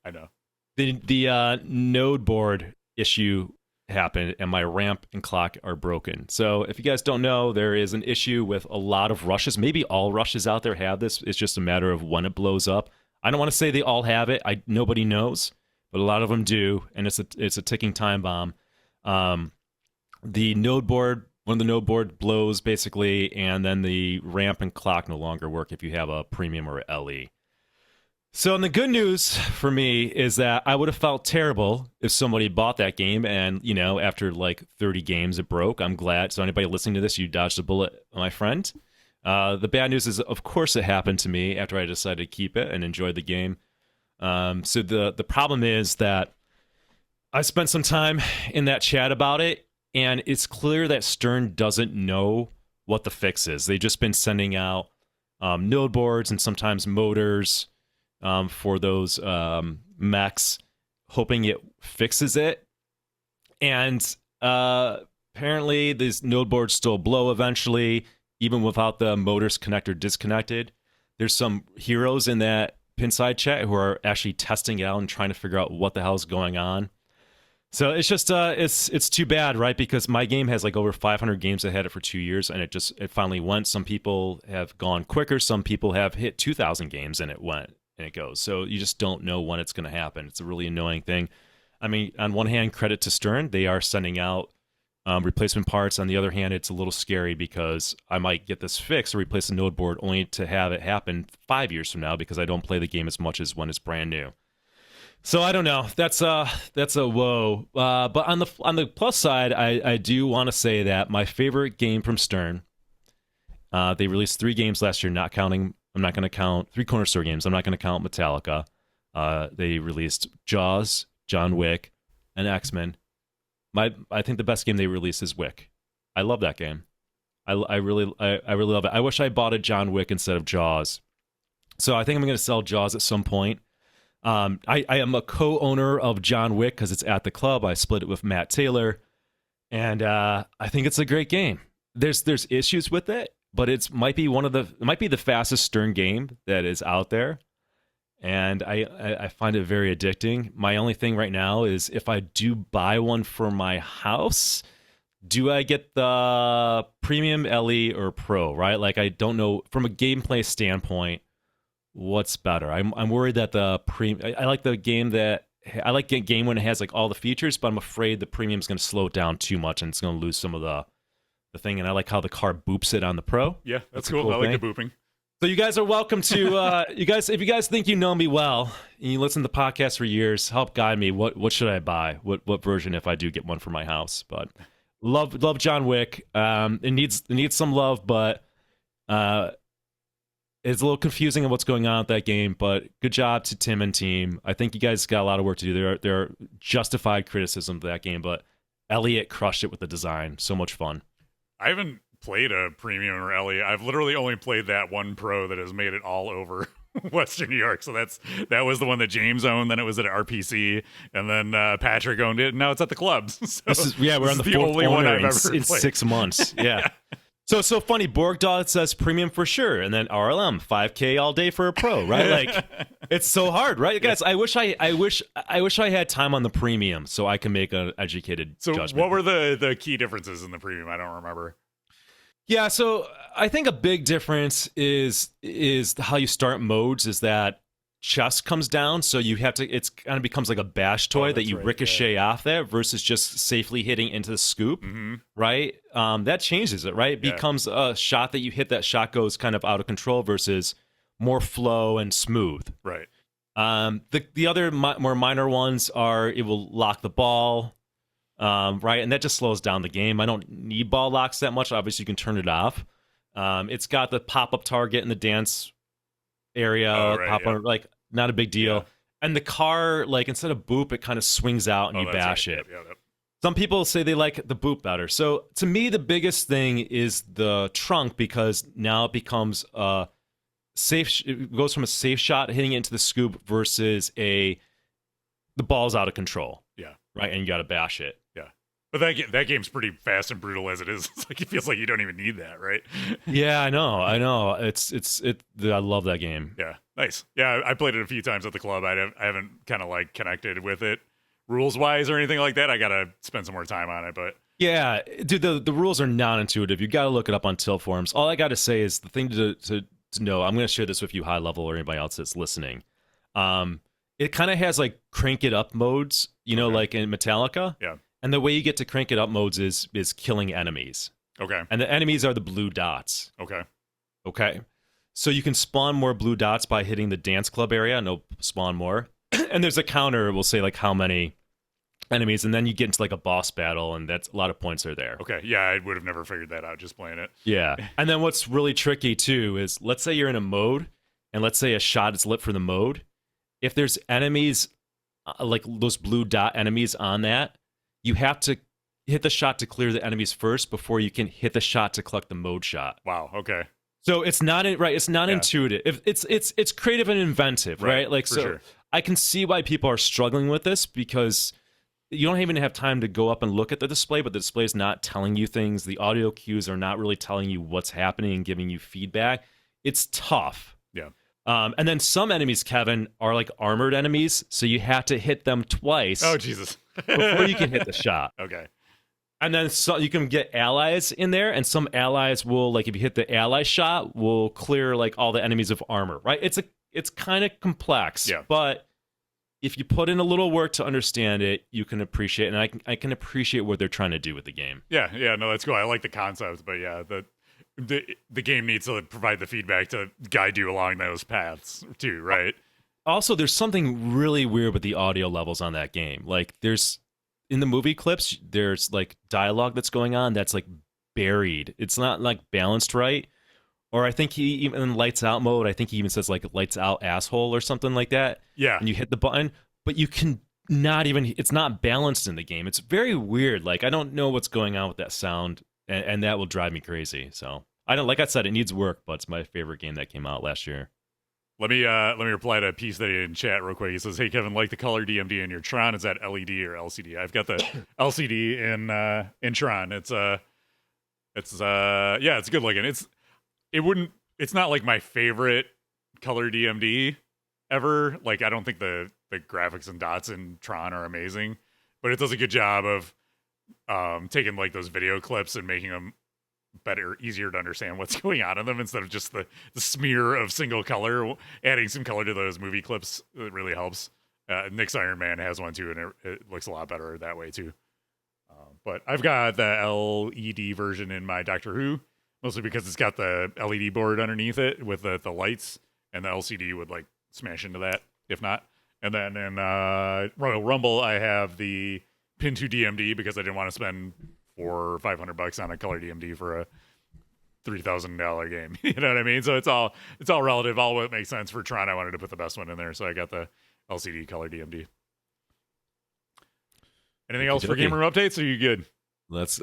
I know. The node board issue happened, and my ramp and clock are broken. So if you guys don't know, there is an issue with a lot of rushes. Maybe all rushes out there have this. It's just a matter of when it blows up. I don't want to say they all have it. Nobody knows, but a lot of them do, and it's a ticking time bomb. The node board, one of the node board blows basically, and then the ramp and clock no longer work if you have a premium or a LE. So, and the good news for me is that I would have felt terrible if somebody bought that game and, after like 30 games it broke. I'm glad. So anybody listening to this, you dodged a bullet, my friend. The bad news is, of course, it happened to me after I decided to keep it and enjoyed the game. So the problem is that I spent some time in that chat about it, and it's clear that Stern doesn't know what the fix is. They've just been sending out node boards and sometimes motors for those mechs, hoping it fixes it. And apparently these node boards still blow eventually, even without the motors connected or disconnected. There's some heroes in that Pinside chat who are actually testing it out and trying to figure out what the hell is going on. So it's just it's too bad, right? Because my game has like over 500 games. I had it for 2 years, and it finally went. Some people have gone quicker. Some people have hit 2,000 games, and it went and it goes. So you just don't know when it's going to happen. It's a really annoying thing. I mean, on one hand, credit to Stern, they are sending out replacement parts. On the other hand, it's a little scary because I might get this fixed or replace the node board only to have it happen 5 years from now because I don't play the game as much as when it's brand new. So I don't know. That's a whoa. But on the plus side, I do want to say that my favorite game from Stern, they released 3 games last year, not counting. I'm not going to count 3 corner store games. I'm not going to count Metallica. They released Jaws, John Wick, and X-Men. I think the best game they released is Wick. I love that game. I really love it. I wish I bought a John Wick instead of Jaws. So I think I'm going to sell Jaws at some point. I am a co-owner of John Wick because it's at the club. I split it with Matt Taylor, and I think it's a great game. There's issues with it, but it might be the fastest Stern game that is out there. And I find it very addicting. My only thing right now is if I do buy one for my house, do I get the premium LE or pro, right? Like, I don't know from a gameplay standpoint what's better. I'm worried that the I like the game that I like game when it has like all the features, but I'm afraid the premium's going to slow it down too much and it's going to lose some of the thing. And I like how the car boops it on the pro. Yeah, that's cool. I like the booping. So you guys are welcome to if you guys think you know me well and you listen to the podcast for years, help guide me. What should I buy? What version if I do get one for my house? But love John Wick. It needs some love, but it's a little confusing on what's going on with that game, but good job to Tim and team. I think you guys got a lot of work to do. There are justified criticism of that game, but Elliot crushed it with the design. So much fun. I haven't played a premium or Elliot. I've literally only played that one pro that has made it all over Western New York. So that was the one that James owned. Then it was at RPC, and then Patrick owned it, and now it's at the clubs. So we're on the fourth only one owner I've ever in played. 6 months. Yeah. So it's so funny. Borgdahl says premium for sure, and then RLM 5K all day for a pro, right? Like it's so hard, right, guys? I wish I had time on the premium so I can make an educated judgment. What were the key differences in the premium? I don't remember. Yeah, so I think a big difference is how you start modes. Is that chess comes down, so you have to. It's kind of becomes like a bash toy that you ricochet off there versus just safely hitting into the scoop, right? That changes it, right? It becomes a shot that you hit. That shot goes kind of out of control versus more flow and smooth, Right. The other more minor ones are it will lock the ball. Right, and that just slows down the game. I don't need ball locks that much. Obviously, you can turn it off. It's got the pop-up target in the dance area. Like, not a big deal. Yeah. And the car, like, instead of boop, it kind of swings out and you bash it. Yep. Some people say they like the boop better. So, to me, the biggest thing is the trunk because now it becomes a safe. It goes from a safe shot hitting it into the scoop versus the ball's out of control. Yeah. Right, and you got to bash it. But that game's pretty fast and brutal as it is. It's like it feels like you don't even need that, right? Yeah, I know. I love that game. Yeah, nice. Yeah, I played it a few times at the club. I haven't kind of like connected with it rules wise or anything like that. I gotta spend some more time on it, but yeah, dude, the rules are non-intuitive. You got to look it up on Till forums. All I got to say is the thing to know. I'm going to share this with you, high level, or anybody else that's listening. It kind of has like crank it up modes, like in Metallica. Yeah. And the way you get to crank it up modes is killing enemies. Okay. And the enemies are the blue dots. Okay. So you can spawn more blue dots by hitting the dance club area. No, spawn more. And there's a counter. We'll say like how many enemies, and then you get into like a boss battle, and that's a lot of points are there. Okay. Yeah, I would have never figured that out just playing it. Yeah. And then what's really tricky too is let's say you're in a mode, and let's say a shot is lit for the mode. If there's enemies like those blue dot enemies on that, you have to hit the shot to clear the enemies first before you can hit the shot to collect the mode shot. Wow. Okay. So it's not It's not intuitive. It's creative and inventive, right? Like so, sure. I can see why people are struggling with this because you don't even have time to go up and look at the display, but the display is not telling you things. The audio cues are not really telling you what's happening and giving you feedback. It's tough. Yeah. And then some enemies, Kevin, are like armored enemies, so you have to hit them twice. Oh Jesus. Before you can hit the shot. Okay. And then so you can get allies in there, and some allies will, like, if you hit the ally shot, will clear like all the enemies of armor, right? It's kind of complex, but if you put in a little work to understand it, you can appreciate it, and I can appreciate what they're trying to do with the game. Yeah, no, that's cool. I like the concept, but yeah, the game needs to provide the feedback to guide you along those paths too, right? Also, there's something really weird with the audio levels on that game. Like, in the movie clips, there's like dialogue that's going on that's like buried. It's not like balanced right. Or I think he even in lights out mode, I think he even says like lights out asshole or something like that. Yeah. And you hit the button, but you can not even, it's not balanced in the game. It's very weird. Like, I don't know what's going on with that sound, and that will drive me crazy. So like I said, it needs work, but it's my favorite game that came out last year. Let me reply to a piece that he did in chat real quick. He says, "Hey Kevin, like the color DMD in your Tron. Is that LED or LCD? I've got the LCD in Tron. It's good looking. It's not like my favorite color DMD ever. Like, I don't think the graphics and dots in Tron are amazing, but it does a good job of taking like those video clips and making them better, easier to understand what's going on in them instead of just the smear of single color. Adding some color to those movie clips, it really helps. Nick's Iron Man has one too, and it looks a lot better that way too. But I've got the LED version in my Doctor Who, mostly because it's got the LED board underneath it with the lights, and the LCD would like smash into that if not. And then in Royal Rumble, I have the Pin 2 DMD because I didn't want to spend $400 or $500 on a color DMD for $3,000 game. You know what I mean? So it's all relative. All what makes sense for Tron. I wanted to put the best one in there, so I got the LCD color DMD. Anything else for Gameroom Updates? Or are you good?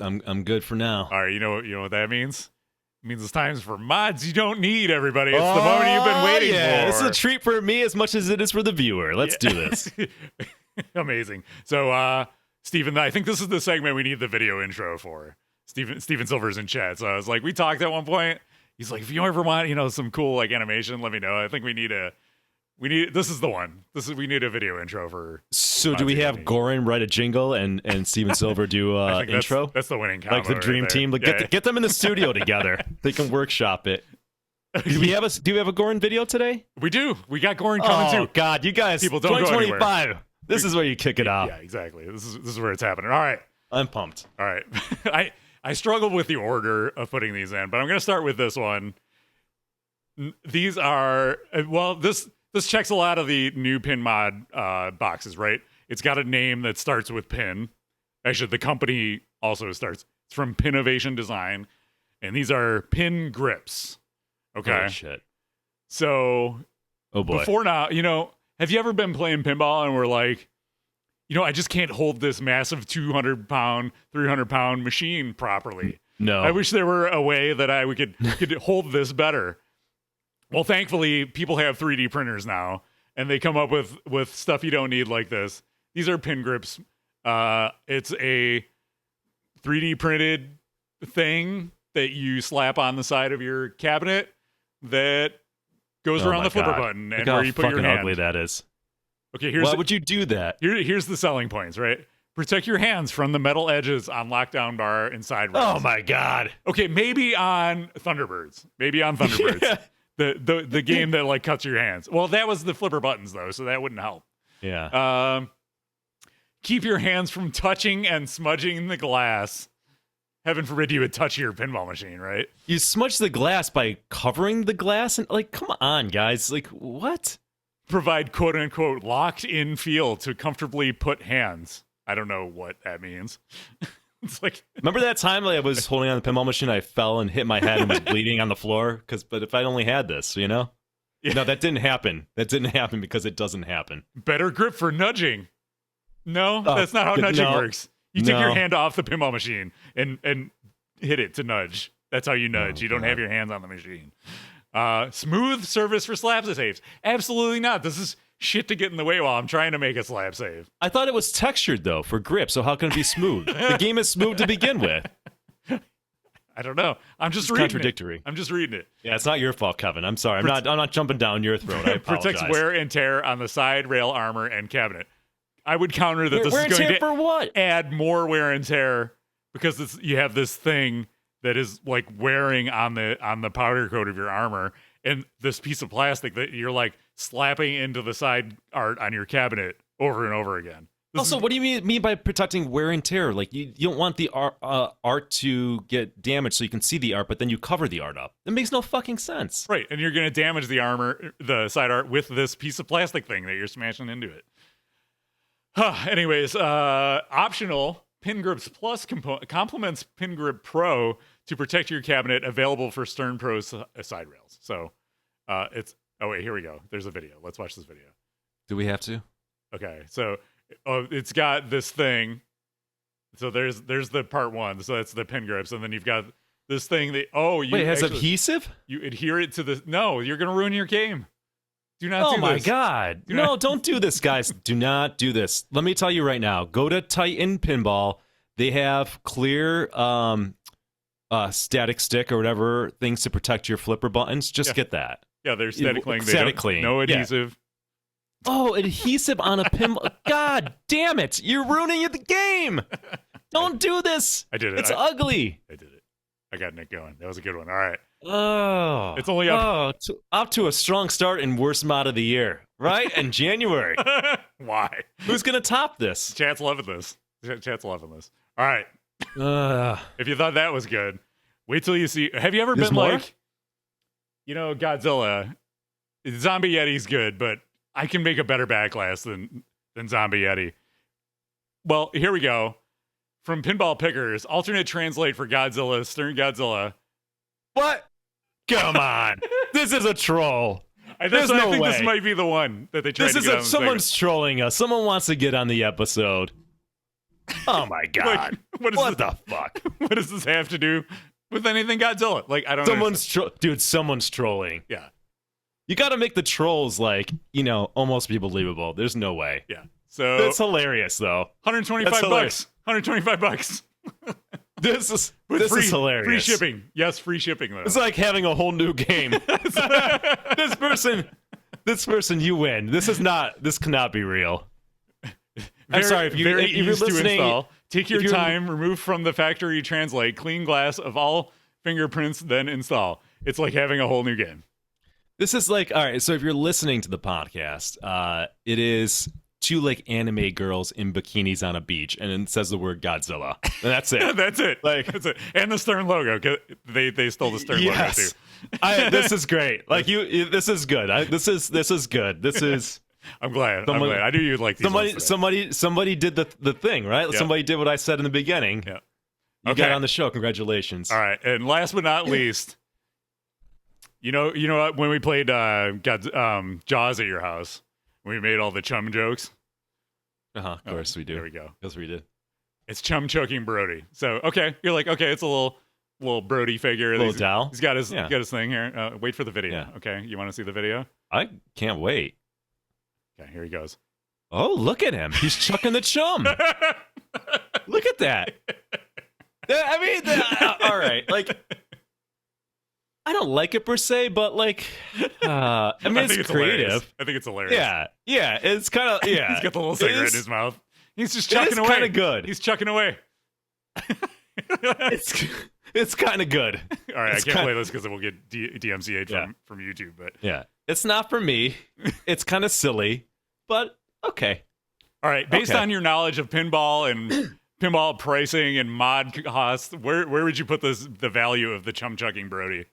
I'm good for now. All right, you know what that means? It means it's time for mods you don't need, everybody. It's the moment you've been waiting for. This is a treat for me as much as it is for the viewer. Let's do this. Amazing. So, Steven, I think this is the segment we need the video intro for. Steven Silver's in chat. So I was like, we talked at one point. He's like, if you ever want, some cool like animation, let me know. I think we need this is the one. We need a video intro for. So do we have Goran write a jingle and Steven Silver do intro? That's the winning combo. Like the dream team. Like get them in the studio together. They can workshop it. Do we have a Goran video today? We do. We got Goran coming too. Oh God, you guys! People don't 2025. go anywhere. This is where you kick it off. Yeah, exactly. This is where it's happening. All right. I'm pumped. All right. I struggled with the order of putting these in, but I'm going to start with this one. These are this checks a lot of the new pin mod boxes, right? It's got a name that starts with pin. Actually, the company also starts. It's from Pinovation Design, and these are pin grips. Okay. Oh, shit. So, oh boy. Before now, have you ever been playing pinball and we're like, I just can't hold this massive 200-pound, 300-pound machine properly. No. I wish there were a way that we could hold this better. Well, thankfully, people have 3D printers now, and they come up with stuff you don't need like this. These are pin grips. It's a 3D printed thing that you slap on the side of your cabinet that goes around the flipper button and where you put your hand. How ugly that is. Okay, why would you do that? Here's the selling points, right? Protect your hands from the metal edges on lockdown bar and side rails. Oh my God. Okay, maybe on Thunderbirds. Yeah. The game that like cuts your hands. Well, that was the flipper buttons though, so that wouldn't help. Yeah. Keep your hands from touching and smudging the glass. Heaven forbid you would touch your pinball machine, right? You smudge the glass by covering the glass, and come on, guys. What? Provide quote unquote locked in feel to comfortably put hands. I don't know what that means. It's like, remember that time I was holding on the pinball machine, I fell and hit my head and was bleeding on the floor? But if I only had this, Yeah. No, that didn't happen. That didn't happen because it doesn't happen. Better grip for nudging. No, that's not how nudging works. You take your hand off the pinball machine and hit it to nudge. That's how you nudge. You don't have your hands on the machine. Smooth surface for slap saves. Absolutely not. This is shit to get in the way while I'm trying to make a slap save. I thought it was textured, though, for grip, so how can it be smooth? The game is smooth to begin with. I don't know. I'm just reading contradictory. it. I'm just reading it. Yeah, it's not your fault, Kevin. I'm sorry. I'm not jumping down your throat. I apologize. Protects wear and tear on the side rail armor and cabinet. I would counter that this wear is and going tear to for what? add more wear and tear because you have this thing that is like wearing on the powder coat of your armor and this piece of plastic that you're like slapping into the side art on your cabinet over and over again. What do you mean by protecting wear and tear? Like you don't want the art to get damaged so you can see the art, but then you cover the art up. That makes no fucking sense. Right, and you're going to damage the armor, the side art with this piece of plastic thing that you're smashing into it. Anyways, optional Pin Grips Plus complements Pin Grip Pro to protect your cabinet, available for Stern Pro side rails. So it's, oh wait, here we go. There's a video. Let's watch this video. Do we have to? Okay, so it's got this thing. So there's the part one. So that's the pin grips, and then you've got this thing that wait, it has adhesive? You adhere it to the. No, you're gonna ruin your game. Do not do this. Oh my God. No, don't do this, guys. Do not do this. Let me tell you right now. Go to Titan Pinball. They have clear static stick or whatever things to protect your flipper buttons. Just get that. Yeah, they're static cling. Static cling. No adhesive. Yeah. Oh, adhesive on a pinball. God damn it. You're ruining the game. Don't do this. I did it. It's ugly. I did it. I got Nick going. That was a good one. All right. Oh, it's only up to a strong start in worst mod of the year, right? In January. Why? Who's gonna top this? Chat's loving this. All right. If you thought that was good, wait till you see. Have you ever been more? like, Godzilla? Zombie Yeti's good, but I can make a better backlash than Zombie Yeti. Well, here we go. From Pinball Pickers, alternate translate for Godzilla, Stern Godzilla. What? Come on. This is a troll. I There's no think way. this might be the one that they tried to get on the someone's trolling us. Someone wants to get on the episode. Oh my god. What What the fuck? What does this have to do with anything Godzilla? Like, I don't know. Someone's trolling. Yeah. You got to make the trolls almost be believable. There's no way. Yeah. So That's hilarious though. $125. $125. This is Free hilarious. shipping. Yes, free shipping though. It's like having a whole new game. This person, you win. This cannot be real. I'm sorry if you're listening. To install. Take your time, remove from the factory translate, clean glass of all fingerprints, then install. It's like having a whole new game. This is like, all right, so if you're listening to the podcast, it is two like anime girls in bikinis on a beach, and it says the word Godzilla. And that's it. That's it. Like, that's it. And the Stern logo. 'Cause they stole the Stern logo too. This is great. Like this is good. This is good. This is. I'm glad. I knew you'd like these. Somebody did the thing, right? Yeah. Somebody did what I said in the beginning. Yeah. You Okay. got on the show. Congratulations. All right. And last but not least, you know what? When we played Jaws at your house, we made all the chum jokes. Of course we do. There we go. Yes, we did. It's chum choking Brody. So you're like, okay, it's a little Brody figure. Little doll. He's got his thing here. Wait for the video. Yeah. Okay, you want to see the video? I can't wait. Okay, here he goes. Oh, look at him. He's chucking the chum. Look at that. I mean, all right. Like, I don't like it per se, but like, I mean, I it's think creative. Hilarious. I think it's hilarious. Yeah. It's kind of He's got the little cigarette in his mouth. He's just chucking away. It's kind of good. He's chucking away. It's kind of good. All right, It's I can't play this because it will get DMCA'd from YouTube. But yeah, it's not for me. It's kind of silly, but okay. All right, based on your knowledge of pinball and pinball pricing and mod costs, where would you put the value of the chum chucking Brody?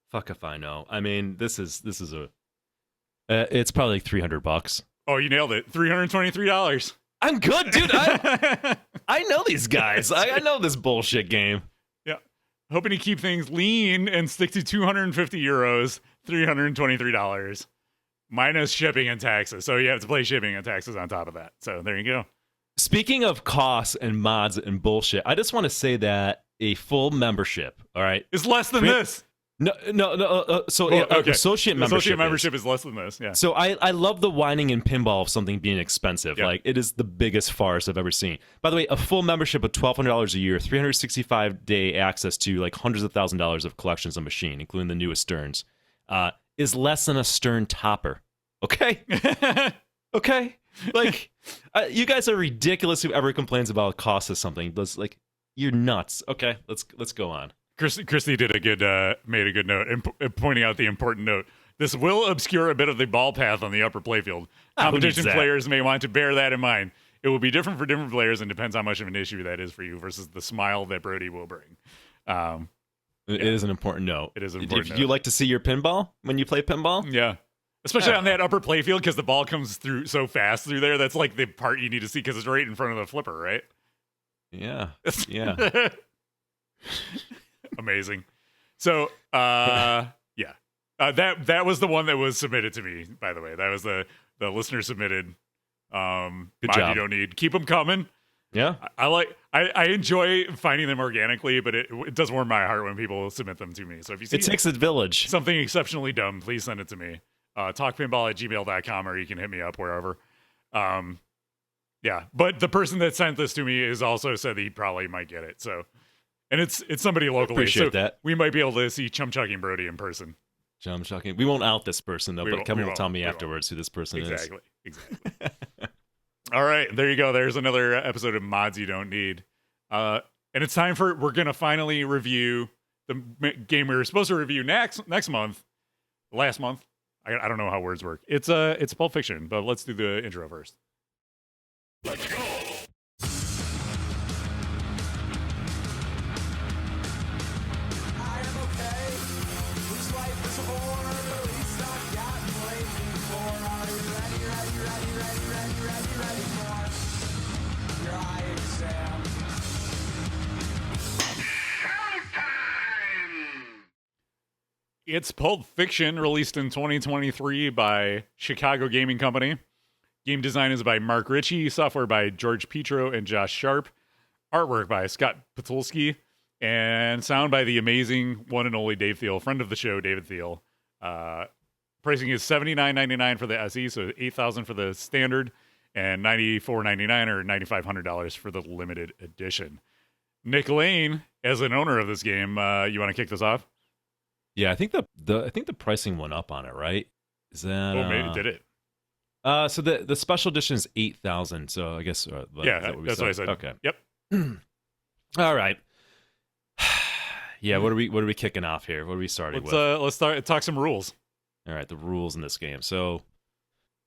Fuck if I know. I mean, this is a. It's probably like $300. Oh, you nailed it! $323. I'm good, dude. I know these guys. I know this bullshit game. Yeah, hoping to keep things lean and stick to 250 euros, $323 minus shipping and taxes. So you have to play shipping and taxes on top of that. So there you go. Speaking of costs and mods and bullshit, I just want to say that a full membership, all right, is less than this. No. Associate membership is less than this. Yeah. So I love the whining in pinball of something being expensive. Yeah. Like, it is the biggest farce I've ever seen. By the way, a full membership of $1,200 a year, 365-day access to like hundreds of $1,000s of collections of machine, including the newest Sterns, is less than a Stern topper. Okay. Okay. Like, you guys are ridiculous. Whoever complains about the cost of something, like, you're nuts. Okay, let's go on. Christy did made a good note and pointing out the important note. This will obscure a bit of the ball path on the upper playfield. Competition players may want to bear that in mind. It will be different for different players and depends how much of an issue that is for you versus the smile that Brody will bring. It is an important note. It is an important If note. you like to see your pinball when you play pinball? Yeah. Especially on that upper playfield because the ball comes through so fast through there. That's like the part you need to see because it's right in front of the flipper, right? Yeah. Yeah. Amazing. So, that was the one that was submitted to me, by the way. That was the listener submitted. Good mod job. You don't need. Keep them coming. Yeah. I enjoy finding them organically, but it does warm my heart when people submit them to me. So if you see It takes a village. something exceptionally dumb, please send it to me. Talkpinball@gmail.com, or you can hit me up wherever. Yeah, but the person that sent this to me is also said he probably might get it. So, and it's somebody locally. Appreciate so that. We might be able to see Chum Chucking Brody in person. Chum chucking. We won't out this person though, We but won't- Kevin we will tell won't. me We afterwards who this person Exactly. All right, there you go. There's another episode of Mods You Don't Need. And it's time we're gonna finally review the game we were supposed to review next month. Last month. I don't know how words work. It's Pulp Fiction, but let's do the intro first. Let's go. It's Pulp Fiction, released in 2023 by Chicago Gaming Company. Game design is by Mark Ritchie, software by George Petro and Josh Sharp, artwork by Scott Patulski, and sound by the amazing one and only Dave Thiel, friend of the show, David Thiel. Pricing is $79.99 for the SE, so $8,000 for the standard, and $94.99 or $9,500 for the limited edition. Nick Lane, as an owner of this game, you want to kick this off? Yeah, I think the pricing went up on it, right? Is that? Oh, maybe did it? So the special edition is 8,000. So I guess Yeah, that's what I said. Okay. Yep. All right. Yeah, what are we kicking off here? What are we starting with? Let's talk some rules. All right, the rules in this game. So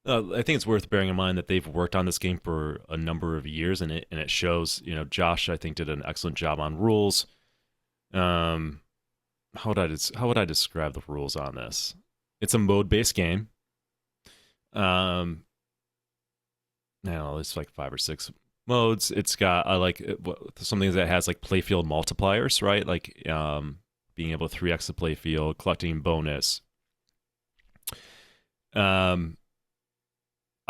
I think it's worth bearing in mind that they've worked on this game for a number of years, and it shows. You know, Josh, I think, did an excellent job on rules. How would I describe the rules on this? It's a mode-based game. I don't know, it's like 5 or 6 modes. It's got something that has like playfield multipliers, right? Like being able to 3x the playfield, collecting bonus. I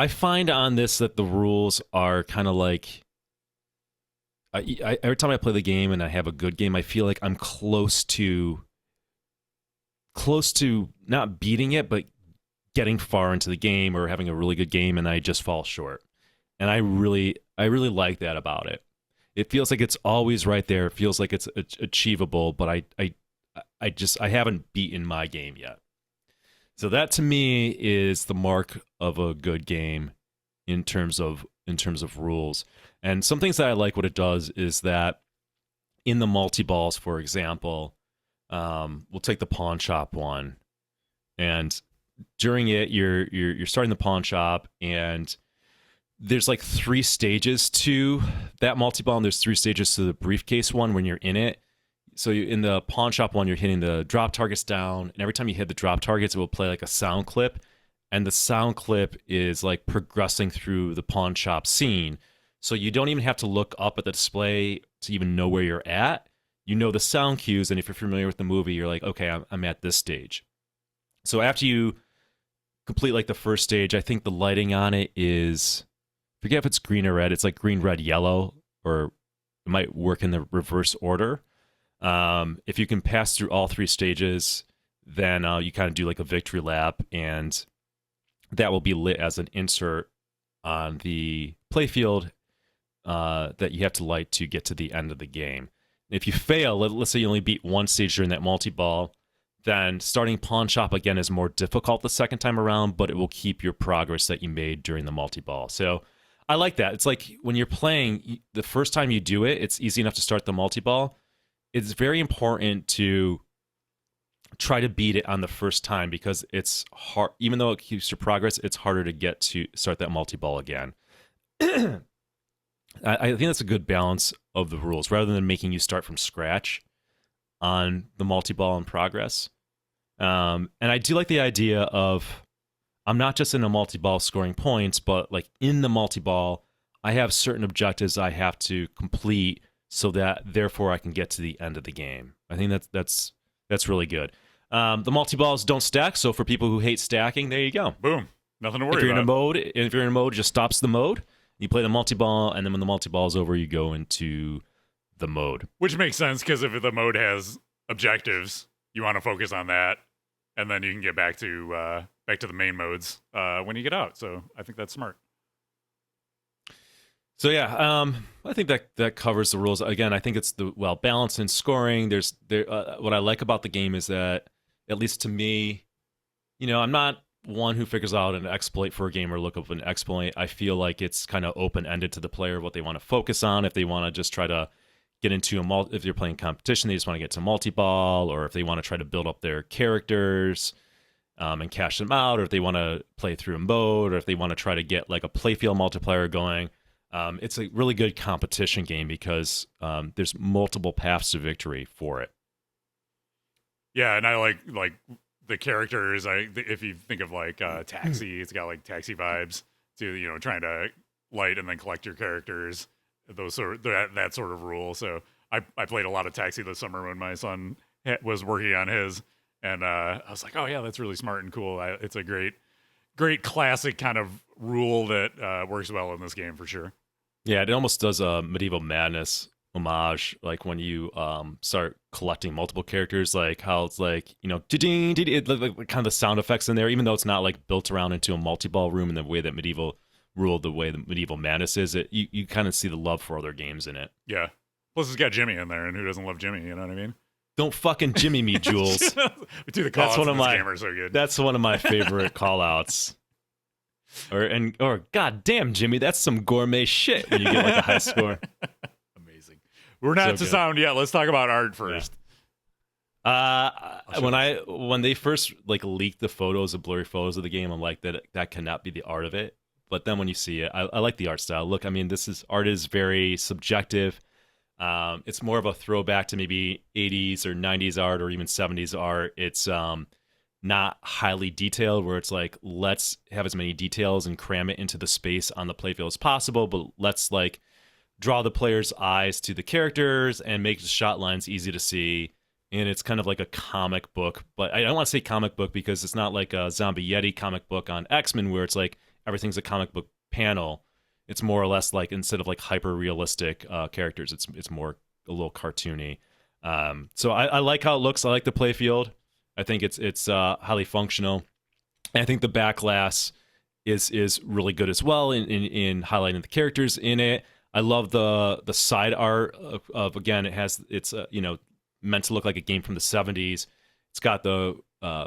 find on this that the rules are kind of like every time I play the game and I have a good game, I feel like I'm close to not beating it, but getting far into the game or having a really good game, and I just fall short. And I really like that about it. It feels like it's always right there. It feels like it's achievable, but I haven't beaten my game yet. So that to me is the mark of a good game in terms of rules. And some things that I like what it does is that in the multi-balls, for example, we'll take the pawn shop one, and during it you're starting the pawn shop, and there's like 3 stages to that multi-ball, and there's 3 stages to the briefcase one when you're in it. So in the pawn shop one, you're hitting the drop targets down, and every time you hit the drop targets, it will play like a sound clip, and the sound clip is like progressing through the pawn shop scene. So you don't even have to look up at the display to even know where you're at. You know the sound cues, and if you're familiar with the movie, you're like, okay, I'm at this stage. So after you complete like the first stage, I think the lighting on it is, forget if it's green or red, it's like green, red, yellow, or it might work in the reverse order. If you can pass through all 3 stages, then you kind of do like a victory lap, and that will be lit as an insert on the playfield that you have to light to get to the end of the game. If you fail, let's say you only beat 1 stage during that multi-ball, then starting pawn shop again is more difficult the second time around, but it will keep your progress that you made during the multi-ball. So I like that. It's like when you're playing, the first time you do it, it's easy enough to start the multi-ball. It's very important to try to beat it on the first time, because it's hard. Even though it keeps your progress, it's harder to get to start that multi-ball again. I think that's a good balance of the rules, rather than making you start from scratch on the multi-ball in progress. And I do like the idea of, I'm not just in a multi-ball scoring points, but like in the multi-ball, I have certain objectives I have to complete, so that therefore I can get to the end of the game. I think that's really good. The multi-balls don't stack, so for people who hate stacking, there you go. Boom. Nothing to worry If you're about. if you're in a mode, it just stops the mode. You play the multi-ball, and then when the multi-ball is over, you go into the mode. Which makes sense, because if the mode has objectives, you want to focus on that, and then you can get back to the main modes when you get out. So I think that's smart. So yeah, I think that covers the rules. Again, I think it's balance in scoring. What I like about the game is that, at least to me, I'm not one who figures out an exploit for a game or look up an exploit. I feel like it's kind of open-ended to the player what they want to focus on. If they want to just try to get into if they're playing competition, they just want to get to multi-ball, or if they want to try to build up their characters and cash them out, or if they want to play through a mode, or if they want to try to get like a playfield multiplier going. It's a really good competition game, because there's multiple paths to victory for it. Yeah, and I like the characters. If you think of like Taxi, it's got like Taxi vibes to trying to light and then collect your characters. That sort of rule. So I played a lot of Taxi this summer when my son was working on his, And I was like, oh yeah, that's really smart and cool. It's a great classic kind of rule that works well in this game for sure. Yeah, it almost does a Medieval Madness homage, like when you start collecting multiple characters, like how it's like, ding, like kind of the sound effects in there, even though it's not like built around into a multi-ball room in the way that Medieval ruled, the way that Medieval Madness is. You kind of see the love for other games in it. Yeah. Plus it's got Jimmy in there, and who doesn't love Jimmy? You know what I mean? Don't fucking Jimmy me, Jules. Dude, the call-outs in this game are so good. That's one of my favorite call-outs. Or goddamn, Jimmy, that's some gourmet shit when you get like a high score. Amazing. We're not So to good. sound yet. Let's talk about art first. When they first like leaked the photos, the blurry photos of the game, I'm like, that cannot be the art of it. But then when you see it, I like the art style. Look, I mean, art is very subjective. It's more of a throwback to maybe 80s or 90s art or even 70s art. It's not highly detailed, where it's like, let's have as many details and cram it into the space on the playfield as possible, but let's like draw the player's eyes to the characters and make the shot lines easy to see. And it's kind of like a comic book, but I don't want to say comic book because it's not like a Zombie Yeti comic book on X-Men where it's like everything's a comic book panel. It's more or less like, instead of like hyper realistic characters, it's more a little cartoony. So I like how it looks. I like the playfield. I think it's highly functional. And I think the back glass is really good as well in highlighting the characters in it. I love the side art of again, it's meant to look like a game from the 70s. It's got the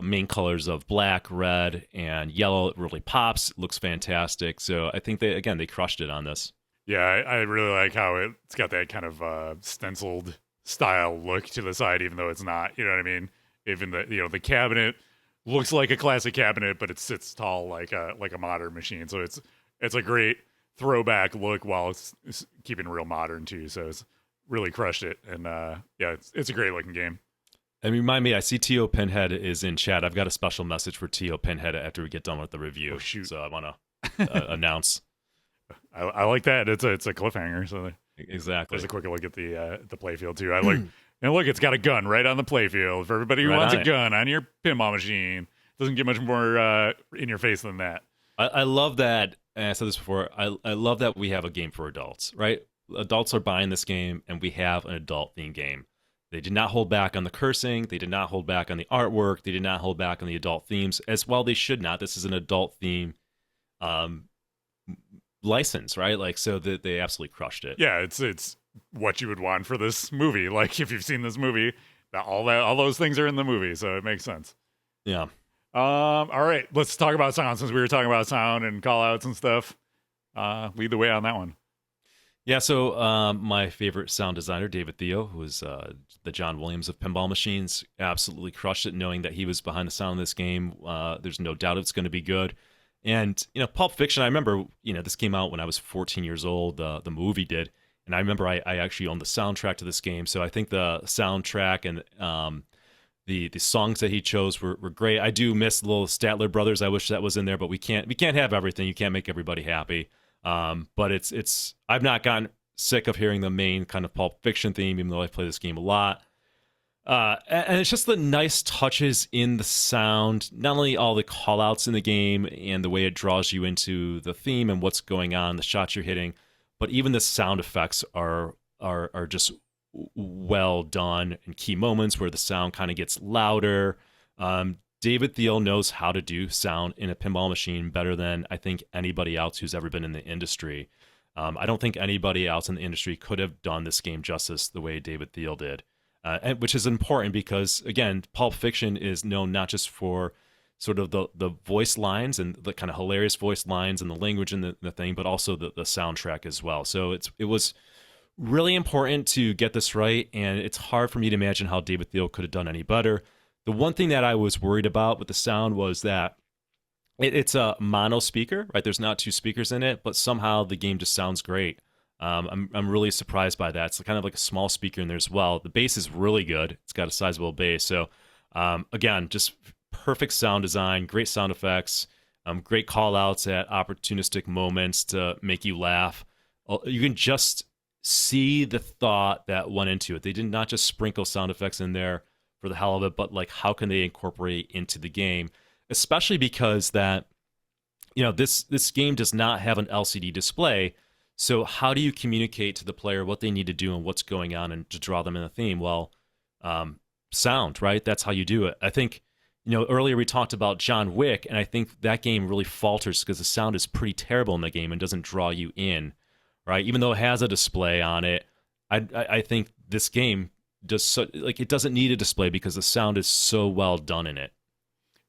main colors of black, red, and yellow. It really pops. It looks fantastic. So I think they crushed it on this. Yeah, I really like how it's got that kind of stenciled style look to the side, even though it's not. You know what I mean? Even the cabinet looks like a classic cabinet, but it sits tall like a modern machine. So it's a great throwback look while it's keeping real modern too. So it's really crushed it. And yeah, it's a great looking game. And remind me, I see T.O. Pinhead is in chat. I've got a special message for T.O. Pinhead after we get done with the review. Oh, shoot. So I want to announce. I like that. It's a cliffhanger. So Exactly. there's a quick look at the playfield too. I like, and look, it's got a gun right on the playfield for everybody who Right wants on a it. gun on your pinball machine. Doesn't get much more in your face than that. I love that, and I said this before, I love that we have a game for adults, right? Adults are buying this game, and we have an adult-themed game. They did not hold back on the cursing. They did not hold back on the artwork. They did not hold back on the adult themes, as well they should not. This is an adult theme license, right? Like, so that they absolutely crushed it. Yeah, it's what you would want for this movie. Like if you've seen this movie, all those things are in the movie, so it makes sense. Yeah. All right, let's talk about sound since we were talking about sound and call outs and stuff. Lead the way on that one. Yeah, so my favorite sound designer, David Theo, who was the John Williams of pinball machines, absolutely crushed it, knowing that he was behind the sound of this game. There's no doubt it's going to be good. And, Pulp Fiction, I remember, this came out when I was 14 years old, the movie did. And I remember I actually owned the soundtrack to this game. So I think the soundtrack and the songs that he chose were great. I do miss the little Statler Brothers. I wish that was in there, but we can't have everything. You can't make everybody happy. But it's I've not gotten sick of hearing the main kind of Pulp Fiction theme, even though I play this game a lot. And it's just the nice touches in the sound, not only all the call outs in the game and the way it draws you into the theme and what's going on, the shots you're hitting, but even the sound effects are just well done in key moments where the sound kind of gets louder. David Thiel knows how to do sound in a pinball machine better than I think anybody else who's ever been in the industry. I don't think anybody else in the industry could have done this game justice the way David Thiel did, which is important because, again, Pulp Fiction is known not just for sort of the voice lines and the kind of hilarious voice lines and the language in the thing, but also the soundtrack as well. So it was really important to get this right, and it's hard for me to imagine how David Thiel could have done any better. The one thing that I was worried about with the sound was that it's a mono speaker, right? There's not two speakers in it, but somehow the game just sounds great. I'm really surprised by that. It's kind of like a small speaker in there as well. The bass is really good. It's got a sizable bass. So again, just perfect sound design, great sound effects, great call outs at opportunistic moments to make you laugh. You can just see the thought that went into it. They did not just sprinkle sound effects in there for the hell of it, but like how can they incorporate into the game, especially because that this game does not have an LCD display. So how do you communicate to the player what they need to do and what's going on and to draw them in the theme? Well, sound, right? That's how you do it. I think, earlier we talked about John Wick, and I think that game really falters because the sound is pretty terrible in the game and doesn't draw you in, right? Even though it has a display on it, I think this game does it doesn't need a display because the sound is so well done in it.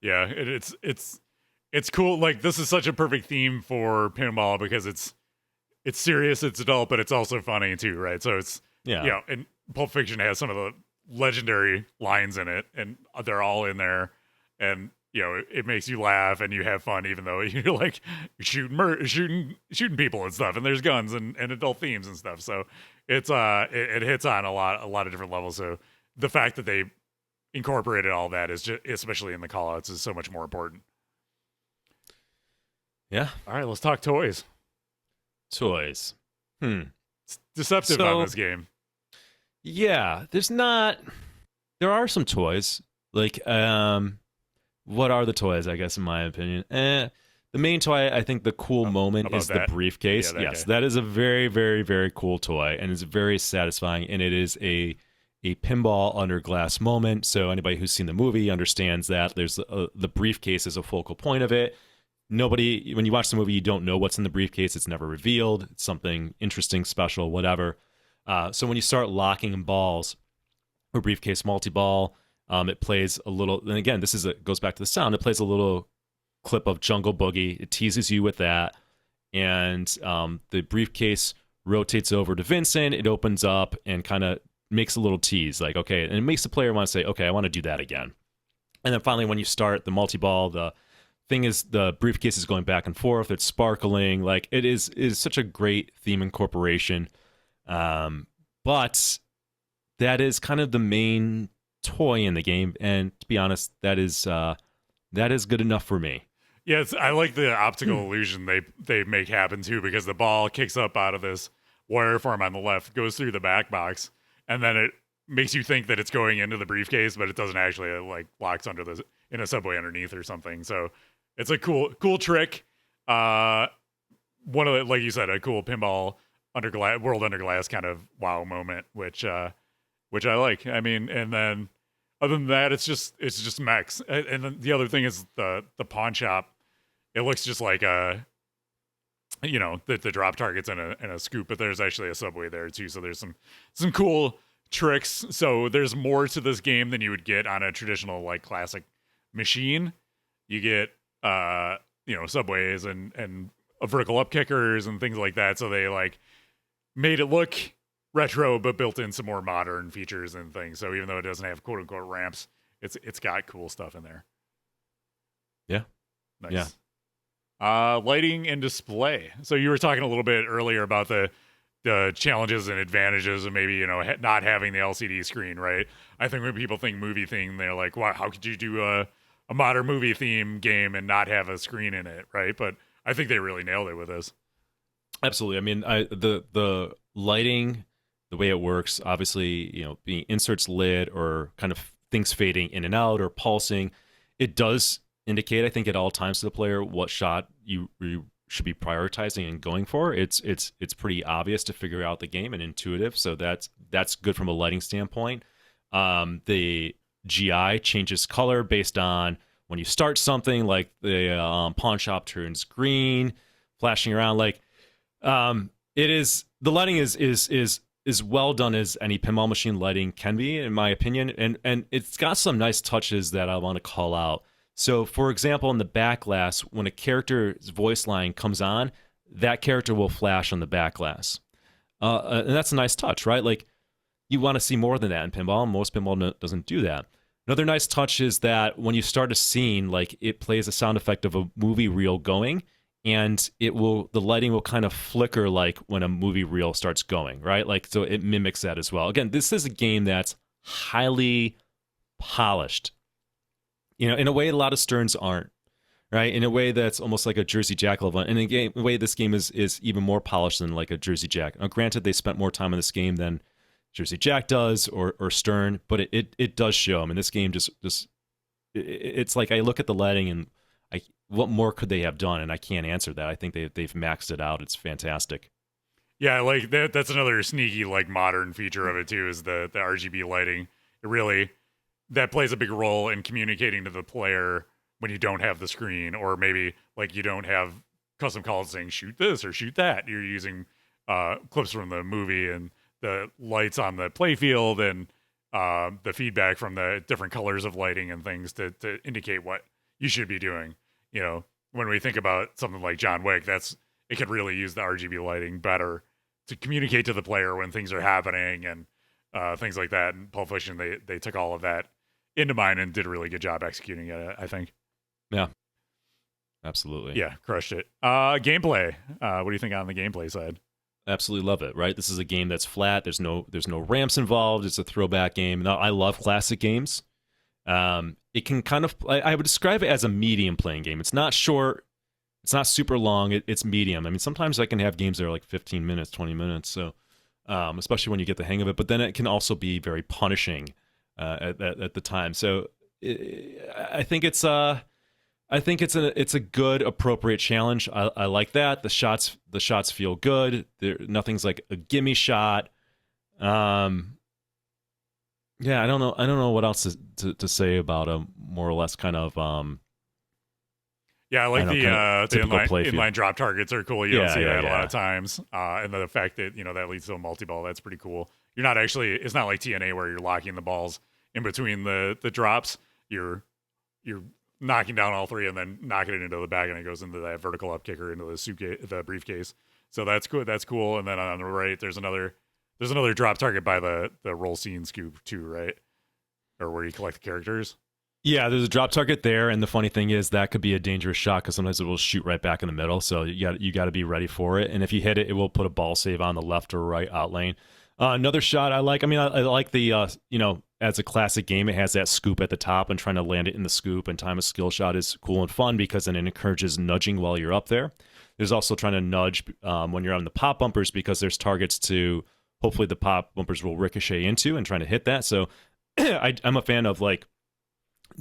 Yeah, it's cool. Like, this is such a perfect theme for pinball because it's serious, it's adult, but it's also funny too, right? So it's and Pulp Fiction has some of the legendary lines in it, and they're all in there, and it makes you laugh and you have fun, even though you're like shooting people and stuff, and there's guns and adult themes and stuff. So it's it hits on a lot of different levels. So the fact that they incorporated all that is just, especially in the callouts, is so much more important. Yeah. All right, let's talk toys. Toys. It's deceptive on this game. Yeah, there are some toys. Like, what are the toys, I guess, in my opinion? The main toy, I think the cool moment is the briefcase. Yeah, yes, that is a very, very, very cool toy, and it's very satisfying, and it is a pinball under glass moment. So anybody who's seen the movie understands that there's the briefcase is a focal point of it. When you watch the movie, you don't know what's in the briefcase. It's never revealed. It's something interesting, special, whatever. So when you start locking balls or briefcase multi-ball, it plays a little, and again, goes back to the sound. It plays a little clip of Jungle Boogie. It teases you with that. And the briefcase rotates over to Vincent. It opens up and kind of makes a little tease, like, okay, and it makes the player want to say, okay, I want to do that again. And then finally, when you start the multi-ball, the thing is, the briefcase is going back and forth. It's sparkling. Like, it is such a great theme incorporation. But that is kind of the main toy in the game, and to be honest, that is good enough for me. Yeah, I like the optical illusion they make happen too, because the ball kicks up out of this wire form on the left, goes through the back box, and then it makes you think that it's going into the briefcase, but it doesn't actually. It like locks in a subway underneath or something. So it's a cool trick. One of the, like you said, a cool pinball world under glass kind of wow moment, which I like. I mean, and then other than that, it's just mechs. And then the other thing is the pawn shop. It looks just like the drop targets and a scoop, but there's actually a subway there too. So there's some cool tricks. So there's more to this game than you would get on a traditional like classic machine. You get subways and vertical up kickers and things like that. So they like made it look retro, but built in some more modern features and things. So even though it doesn't have quote unquote ramps, it's got cool stuff in there. Yeah. Nice. Yeah. Lighting and display. So you were talking a little bit earlier about the challenges and advantages of maybe, not having the LCD screen, right? I think when people think movie theme, they're like, wow, how could you do a modern movie theme game and not have a screen in it, right? But I think they really nailed it with this. Absolutely. I mean, the lighting, the way it works, obviously, being inserts lit or kind of things fading in and out or pulsing, it does indicate, I think, at all times to the player what shot you should be prioritizing and going for. It's pretty obvious to figure out the game and intuitive, so that's good from a lighting standpoint. The GI changes color based on when you start something, like the pawn shop turns green, flashing around. Like it is, the lighting is well done as any pinball machine lighting can be, in my opinion, and it's got some nice touches that I want to call out. So, for example, in the back glass, when a character's voice line comes on, that character will flash on the back glass. And that's a nice touch, right? Like, you want to see more than that in pinball, and most pinball doesn't do that. Another nice touch is that when you start a scene, like, it plays a sound effect of a movie reel going, and the lighting will kind of flicker like when a movie reel starts going, right? Like, so it mimics that as well. Again, this is a game that's highly polished. In a way, a lot of Sterns aren't, right? In a way that's almost like a Jersey Jack level. And in a way, this game is even more polished than like a Jersey Jack. Now, granted, they spent more time in this game than Jersey Jack does or Stern, but it does show. I mean, this game it's like I look at the lighting and what more could they have done? And I can't answer that. I think they've maxed it out. It's fantastic. Yeah, like that's another sneaky like modern feature of it too, is the RGB lighting. It really that plays a big role in communicating to the player when you don't have the screen, or maybe like you don't have custom calls saying shoot this or shoot that. You're using clips from the movie and the lights on the playfield and the feedback from the different colors of lighting and things to indicate what you should be doing. You know, when we think about something like John Wick, it could really use the RGB lighting better to communicate to the player when things are happening and things like that. And Pulp Fiction, they took all of that into mind and did a really good job executing it, I think. Yeah, absolutely. Yeah, crushed it. Gameplay. What do you think on the gameplay side? Absolutely love it. Right, this is a game that's flat. There's no ramps involved. It's a throwback game. Now, I love classic games. It can kind of I would describe it as a medium playing game. It's not short. It's not super long. It's medium. I mean, sometimes I can have games that are like 15 minutes, 20 minutes. So, especially when you get the hang of it. But then it can also be very punishing at the time. So, I think it's a good appropriate challenge. I like that. The shots feel good. Nothing's like a gimme shot. Yeah, I don't know what else to say about a more or less kind of yeah, I like the playfield. inline drop targets are cool. You don't see that a lot yeah. of times. And the fact that, that leads to a multi-ball, that's pretty cool. It's not like TNA where you're locking the balls in between the drops. You're knocking down all three and then knocking it into the bag, and it goes into that vertical up kicker into the briefcase. So that's cool. That's cool. And then on the right, there's another drop target by the roll scene scoop too, right? Or where you collect the characters. Yeah, there's a drop target there, and the funny thing is that could be a dangerous shot because sometimes it will shoot right back in the middle. So you got to be ready for it. And if you hit it, it will put a ball save on the left or right out lane. Another shot I like. I mean, I like the as a classic game, it has that scoop at the top, and trying to land it in the scoop and time a skill shot is cool and fun because then it encourages nudging while you're up there. There's also trying to nudge when you're on the pop bumpers because there's targets to hopefully the pop bumpers will ricochet into and trying to hit that. So I'm a fan of like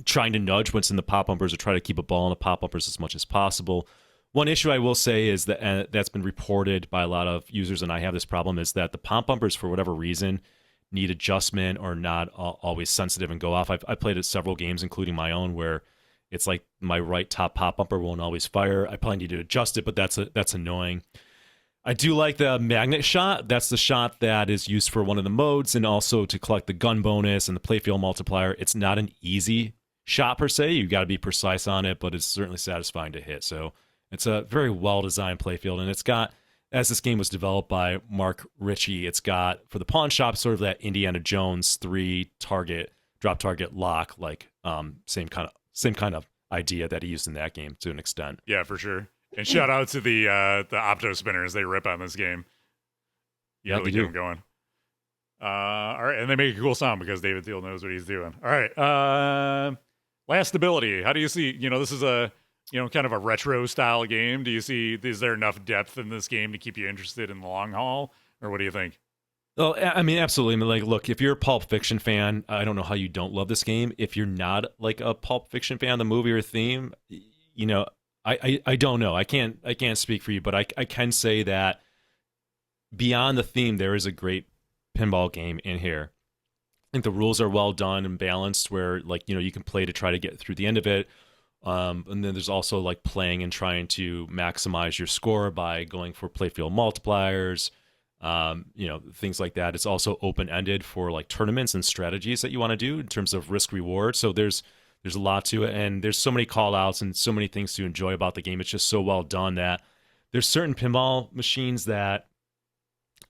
trying to nudge what's in the pop bumpers or try to keep a ball in the pop bumpers as much as possible. One issue I will say is that that's been reported by a lot of users, and I have this problem, is that the pop bumpers, for whatever reason, need adjustment or not always sensitive and go off. I played at several games, including my own, where it's like my right top pop bumper won't always fire. I probably need to adjust it, but that's annoying. I do like the magnet shot. That's the shot that is used for one of the modes and also to collect the gun bonus and the playfield multiplier. It's not an easy shot per se. You got to be precise on it, but it's certainly satisfying to hit. So it's a very well-designed playfield, and it's got, as this game was developed by Mark Ritchie, it's got, for the pawn shop, sort of that Indiana Jones 3-target, drop target lock, like same kind of idea that he used in that game to an extent. Yeah, for sure. And shout out to the opto spinners. They rip on this game. You really get them going. All right, and they make a cool sound because David Thiel knows what he's doing. All right, last ability. How do you see? This is a kind of a retro style game. Do you see? Is there enough depth in this game to keep you interested in the long haul, or what do you think? Well, I mean, absolutely. I mean, like, look, if you're a Pulp Fiction fan, I don't know how you don't love this game. If you're not like a Pulp Fiction fan, the movie or theme, I don't know. I can't speak for you, but I can say that beyond the theme, there is a great pinball game in here. I think the rules are well done and balanced where, like, you can play to try to get through the end of it. And then there's also like playing and trying to maximize your score by going for playfield multipliers, things like that. It's also open-ended for like tournaments and strategies that you want to do in terms of risk reward. So there's a lot to it, and there's so many call outs and so many things to enjoy about the game. It's just so well done that there's certain pinball machines that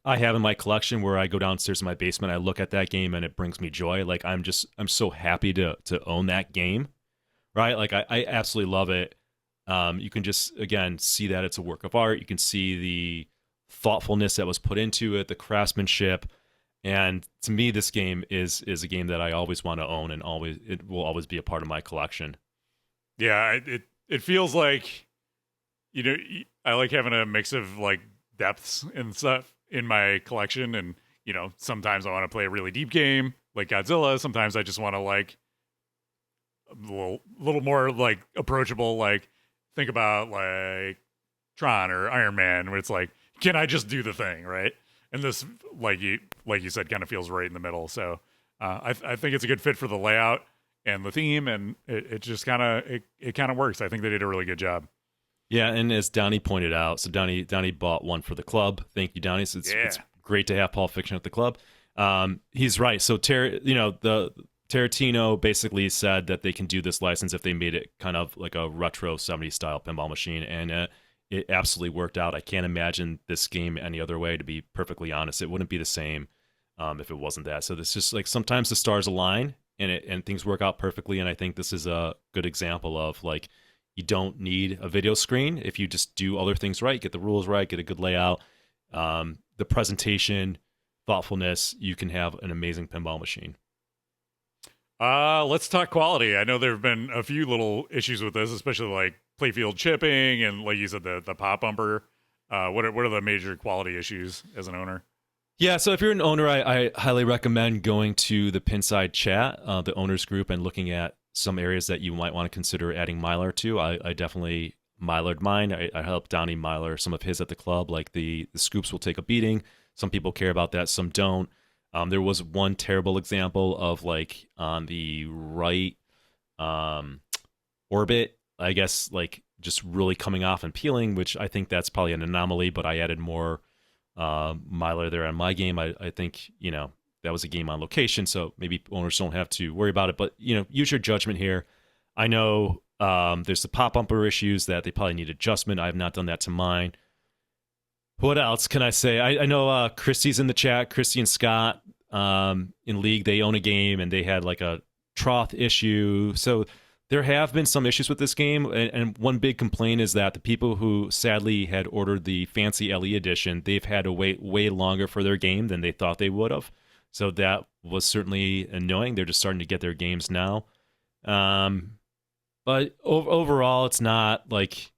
I have in my collection where I go downstairs in my basement, I look at that game and it brings me joy. Like I'm so happy to own that game, right? Like I absolutely love it. You can just, again, see that it's a work of art. You can see the thoughtfulness that was put into it, the craftsmanship. And to me, this game is a game that I always want to own, and it will always be a part of my collection. Yeah, it feels like, I like having a mix of like depths and stuff in my collection, and sometimes I want to play a really deep game like Godzilla. Sometimes I just want to like a little more like approachable. Like think about like Tron or Iron Man, where it's like, can I just do the thing, right? And this, like you said, kind of feels right in the middle. So I think it's a good fit for the layout and the theme, and it just kind of it kind of works. I think they did a really good job. Yeah, and as Donnie pointed out, so Donnie bought one for the club. Thank you, Donnie. So it's great to have Pulp Fiction at the club. He's right. So the Tarantino basically said that they can do this license if they made it kind of like a retro 70s style pinball machine, and it absolutely worked out. I can't imagine this game any other way, to be perfectly honest. It wouldn't be the same if it wasn't that. So this just like sometimes the stars align and things work out perfectly, and I think this is a good example of like, you don't need a video screen if you just do other things right, get the rules right, get a good layout, the presentation, thoughtfulness, you can have an amazing pinball machine. Let's talk quality. I know there have been a few little issues with this, especially like playfield chipping and, like you said, the pop bumper. What are the major quality issues as an owner? Yeah, so if you're an owner, I highly recommend going to the Pinside chat, the owners group, and looking at some areas that you might want to consider adding Mylar to. I definitely Mylared mine. I helped Donnie Mylar some of his at the club. Like the scoops will take a beating. Some people care about that, some don't. There was one terrible example of like on the right orbit, I guess, like just really coming off and peeling, which I think that's probably an anomaly, but I added more Mylar there on my game. I think, that was a game on location, so maybe owners don't have to worry about it. But, use your judgment here. I know there's the pop bumper issues that they probably need adjustment. I have not done that to mine. What else can I say? I know Christy's in the chat. Christy and Scott in League, they own a game, and they had like a trough issue. So there have been some issues with this game, and one big complaint is that the people who sadly had ordered the fancy LE edition, they've had to wait way longer for their game than they thought they would have. So that was certainly annoying. They're just starting to get their games now. But overall, it's not like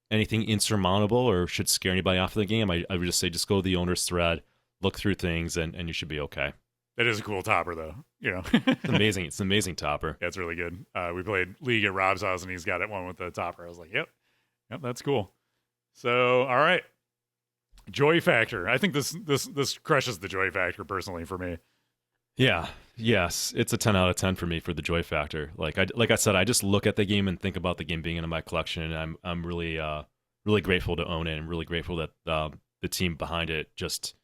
anything insurmountable or should scare anybody off of the game. I would just say just go to the owner's thread, look through things, and you should be okay. That is a cool topper, though. It's amazing. It's an amazing topper. Yeah, it's really good. We played League at Rob's house, and he's got it one with the topper. I was like, yep, that's cool. So, all right. Joy factor. I think this crushes the joy factor personally for me. Yeah. Yes. It's a 10 out of 10 for me for the joy factor. Like I said, I just look at the game and think about the game being in my collection, and I'm really really grateful to own it, and really grateful that the team behind it just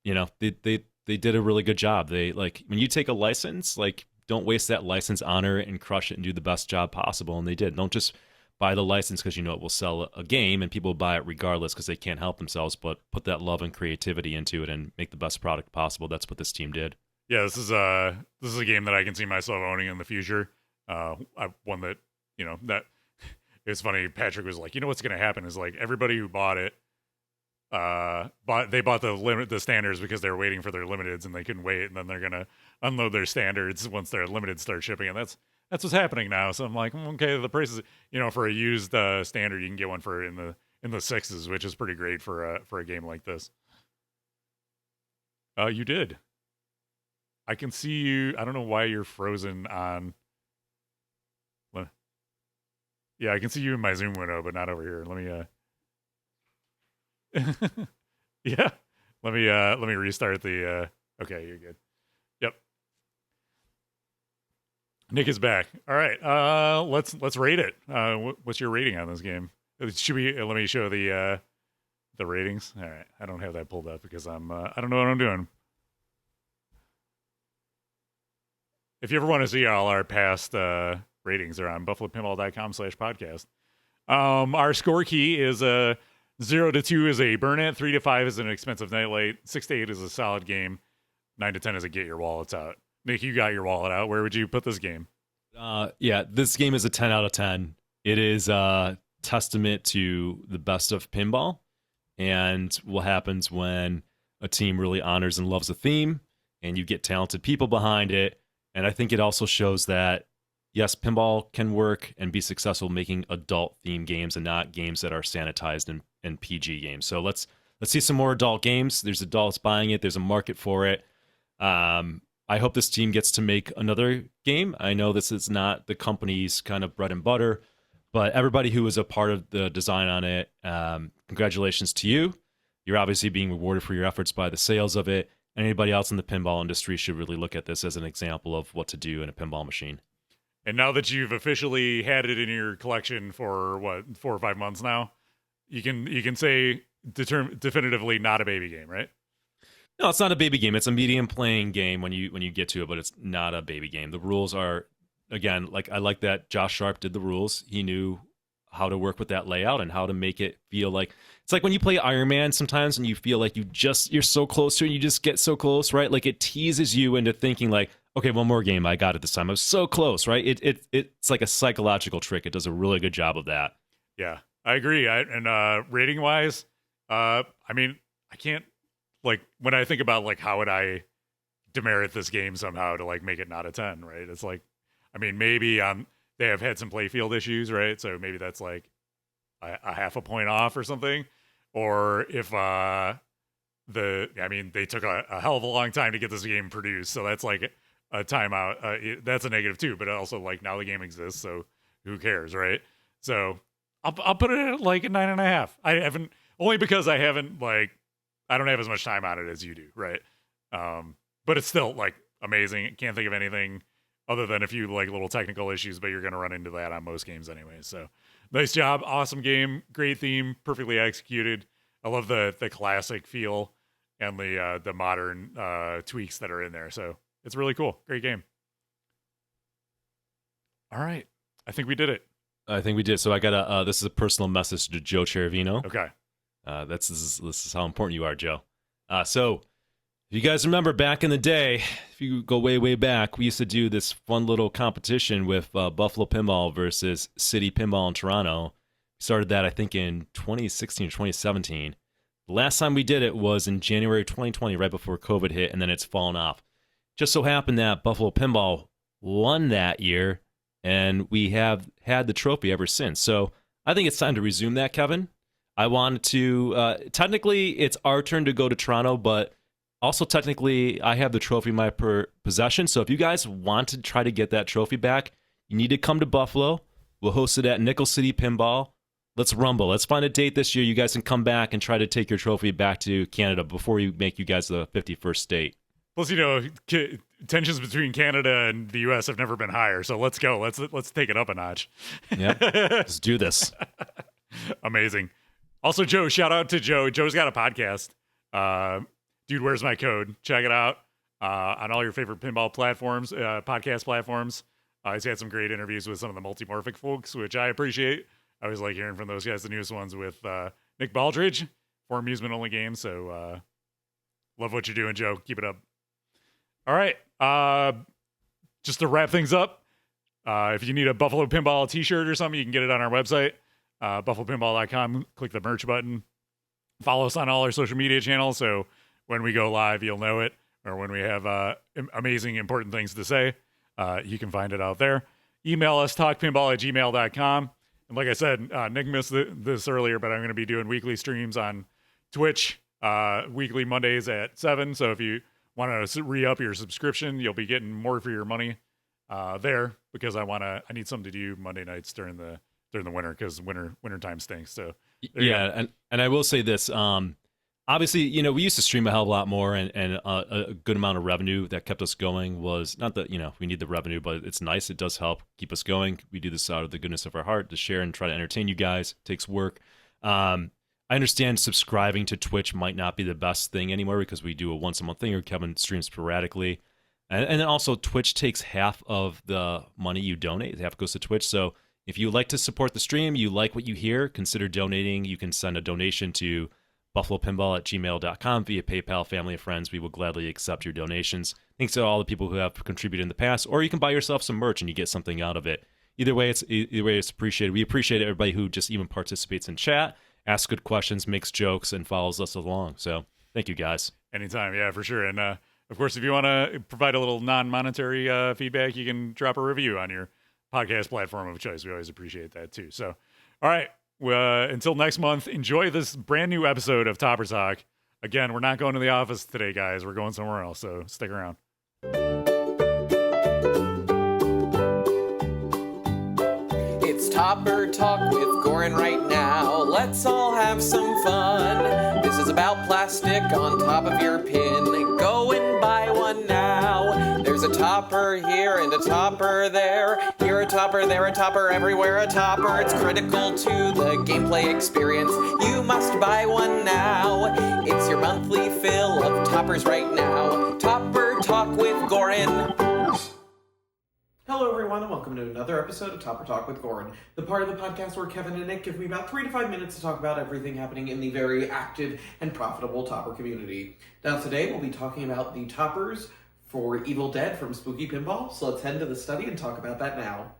they did a really good job. They, like, when you take a license, like, don't waste that license, honor it and crush it and do the best job possible, and they did. Don't just buy the license because it will sell a game and people buy it regardless because they can't help themselves, but put that love and creativity into it and make the best product possible. That's what this team did. Yeah, this is a game that I can see myself owning in the future. One that that it's funny. Patrick was like, what's going to happen is like everybody who bought it, they bought the standards because they were waiting for their limiteds and they couldn't wait, and then they're gonna unload their standards once their limited start shipping, and that's what's happening now. So I'm like, okay, the prices, for a used standard, you can get one for in the sixes, which is pretty great for a game like this. You did. I can see you. I don't know why you're frozen on. Yeah, I can see you in my Zoom window, but not over here. Let me. Yeah. Let me restart the. Okay, you're good. Yep. Nick is back. All right. Let's rate it. What's your rating on this game? Should we? Let me show the ratings. All right. I don't have that pulled up because I don't know what I'm doing. If you ever want to see all our past ratings, they're on buffalopinball.com/podcast. Our score key is 0 to 2 is a burn it, 3 to 5 is an expensive nightlight, 6 to 8 is a solid game, 9 to 10 is a get your wallets out. Nick, you got your wallet out. Where would you put this game? Yeah, this game is a 10 out of 10. It is a testament to the best of pinball and what happens when a team really honors and loves a theme and you get talented people behind it. And I think it also shows that, yes, pinball can work and be successful making adult theme games and not games that are sanitized and PG games. So let's let's see some more adult games. There's adults buying it. There's a market for it. I hope this team gets to make another game. I know this is not the company's kind of bread and butter, but everybody who was a part of the design on it, congratulations to you. You're obviously being rewarded for your efforts by the sales of it. Anybody else in the pinball industry should really look at this as an example of what to do in a pinball machine. And now that you've officially had it in your collection for 4 or 5 months now, you can say definitively not a baby game, right? No, it's not a baby game. It's a medium playing game when you get to it, but it's not a baby game. The rules are, again, like I like that Josh Sharp did the rules. He knew how to work with that layout and how to make it feel like it's like when you play Iron Man sometimes and you feel like you're so close to it and you just get so close, right? Like it teases you into thinking like, okay, one more game, I got it this time. I was so close, right? It's like a psychological trick. It does a really good job of that. Yeah, I agree. And rating wise, I mean, I can't, like, when I think about like how would I demerit this game somehow to like make it not a 10, right? It's like, I mean, maybe they have had some playfield issues, right? So maybe that's like a half a point off or something. Or if they took a hell of a long time to get this game produced, so that's like a timeout. That's a negative too. But also like now the game exists, so who cares, right? So I'll put it at like a 9.5. I haven't, only because I haven't like, I don't have as much time on it as you do, right? But it's still like amazing. Can't think of anything other than a few like little technical issues, but you're going to run into that on most games anyway. So nice job. Awesome game. Great theme. Perfectly executed. I love the classic feel and the modern tweaks that are in there. So it's really cool. Great game. All right. I think we did it. I think we did. So I got this is a personal message to Joe Cherovino. Okay. This is how important you are, Joe. So if you guys remember back in the day, if you go way, way back, we used to do this fun little competition with Buffalo Pinball versus City Pinball in Toronto. We started that, I think, in 2016 or 2017. The last time we did it was in January 2020, right before COVID hit, and then it's fallen off. Just so happened that Buffalo Pinball won that year, and we have had the trophy ever since. So I think it's time to resume that, Kevin. I wanted to, technically, it's our turn to go to Toronto, but also technically, I have the trophy in my possession. So if you guys want to try to get that trophy back, you need to come to Buffalo. We'll host it at Nickel City Pinball. Let's rumble. Let's find a date this year. You guys can come back and try to take your trophy back to Canada before we make you guys the 51st state. Plus, tensions between Canada and the U.S. have never been higher. So let's go. Let's take it up a notch. Yeah, let's do this. Amazing. Also, Joe, shout out to Joe. Joe's got a podcast. Dude, where's my code? Check it out on all your favorite pinball platforms, podcast platforms. He's had some great interviews with some of the multimorphic folks, which I appreciate. I always like hearing from those guys. The newest ones with Nick Baldridge for amusement only games. So love what you're doing, Joe. Keep it up. All right. Just to wrap things up, if you need a Buffalo Pinball t-shirt or something, you can get it on our website. BuffaloPinball.com. Click the merch button. Follow us on all our social media channels, so when we go live, you'll know it, or when we have amazing, important things to say, you can find it out there. Email us, talkpinball@gmail.com. And like I said, Nick missed this earlier, but I'm going to be doing weekly streams on Twitch, weekly Mondays at 7. So if you want to re-up your subscription, you'll be getting more for your money there, because I need something to do Monday nights during the winter, because winter time stinks. So yeah, and I will say this, obviously, we used to stream a hell of a lot more, and a good amount of revenue that kept us going was not that, we need the revenue, but it's nice. It does help keep us going. We do this out of the goodness of our heart to share and try to entertain you guys. It takes work. I understand subscribing to Twitch might not be the best thing anymore, because we do a once a month thing, or Kevin streams sporadically. And then also Twitch takes half of the money you donate. Half goes to Twitch. So if you like to support the stream, you like what you hear, consider donating. You can send a donation to buffalopinball@gmail.com via PayPal, family and friends. We will gladly accept your donations. Thanks to all the people who have contributed in the past, or you can buy yourself some merch and you get something out of it. Either way, it's appreciated. We appreciate everybody who just even participates in chat, asks good questions, makes jokes, and follows us along. So thank you, guys. Anytime, yeah, for sure. And of course, if you want to provide a little non-monetary feedback, you can drop a review on your podcast platform of choice. We always appreciate that too. So, all right, Until next month, enjoy this brand new episode of Topper Talk. Again, we're not going to the office today, guys. We're going somewhere else, so stick around. It's Topper Talk with Goran right now. Let's all have some fun. This is about plastic on top of your pin. Go and buy one now. There's a topper here and a topper there. Here a topper, there a topper, everywhere a topper. It's critical to the gameplay experience. You must buy one now. It's your monthly fill of toppers right now. Topper Talk with Goran. Hello everyone and welcome to another episode of Topper Talk with Goran, the part of the podcast where Kevin and Nick give me about 3 to 5 minutes to talk about everything happening in the very active and profitable Topper community. Now today we'll be talking about the toppers for Evil Dead from Spooky Pinball, so let's head into the study and talk about that now.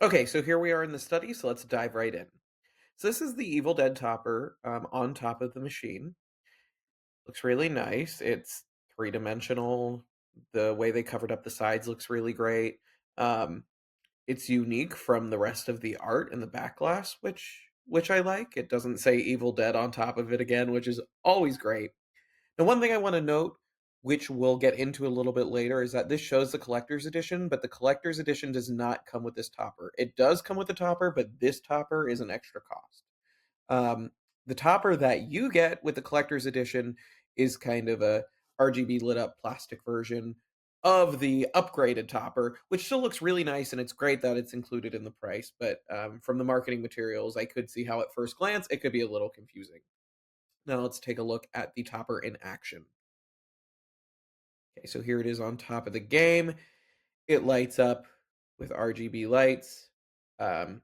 Okay, so here we are in the study, so let's dive right in. So this is the Evil Dead topper on top of the machine. Looks really nice. It's three-dimensional. The way they covered up the sides looks really great. It's unique from the rest of the art and the back glass, which I like. It doesn't say Evil Dead on top of it again, which is always great. Now, one thing I want to note, which we'll get into a little bit later, is that this shows the collector's edition, but the collector's edition does not come with this topper. It does come with the topper, but this topper is an extra cost. The topper that you get with the collector's edition is kind of a RGB lit up plastic version of the upgraded topper, which still looks really nice, and it's great that it's included in the price, but from the marketing materials, I could see how at first glance it could be a little confusing. Now let's take a look at the topper in action. Okay, so here it is on top of the game. It lights up with RGB lights. The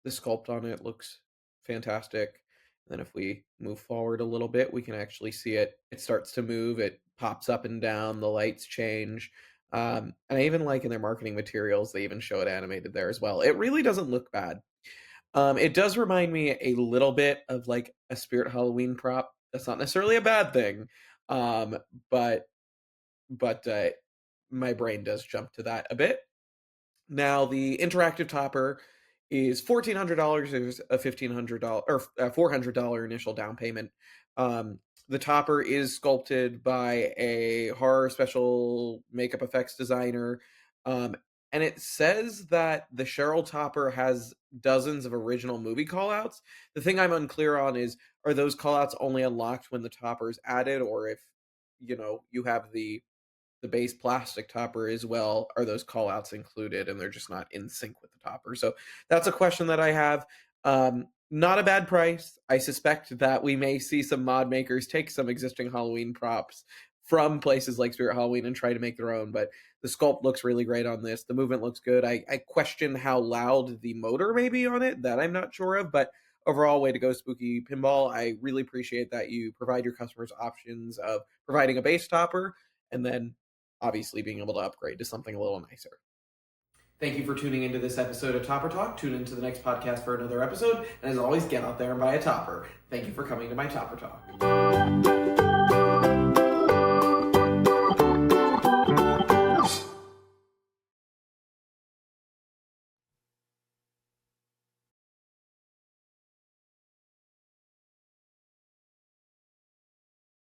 sculpt on it looks fantastic. And then if we move forward a little bit, we can actually see it. It starts to move. It pops up and down. The lights change. And I even like in their marketing materials, they even show it animated there as well. It really doesn't look bad. It does remind me a little bit of like a Spirit Halloween prop. That's not necessarily a bad thing. But my brain does jump to that a bit. Now, the interactive topper is $1,400. There's a $1,500 or $400 initial down payment. The topper is sculpted by a horror special makeup effects designer. And it says that the Cheryl topper has dozens of original movie callouts. The thing I'm unclear on is, are those callouts only unlocked when the topper is added, or if, you have the base plastic topper as well, are those callouts included and they're just not in sync with the topper? So that's a question that I have. Not a bad price. I suspect that we may see some mod makers take some existing Halloween props from places like Spirit Halloween and try to make their own, but the sculpt looks really great on this. The movement looks good. I question how loud the motor may be on it. That I'm not sure of, but overall, way to go, Spooky Pinball. I really appreciate that you provide your customers options of providing a base topper and then obviously being able to upgrade to something a little nicer. Thank you for tuning into this episode of Topper Talk. Tune into the next podcast for another episode. And as always, get out there and buy a topper. Thank you for coming to my Topper Talk.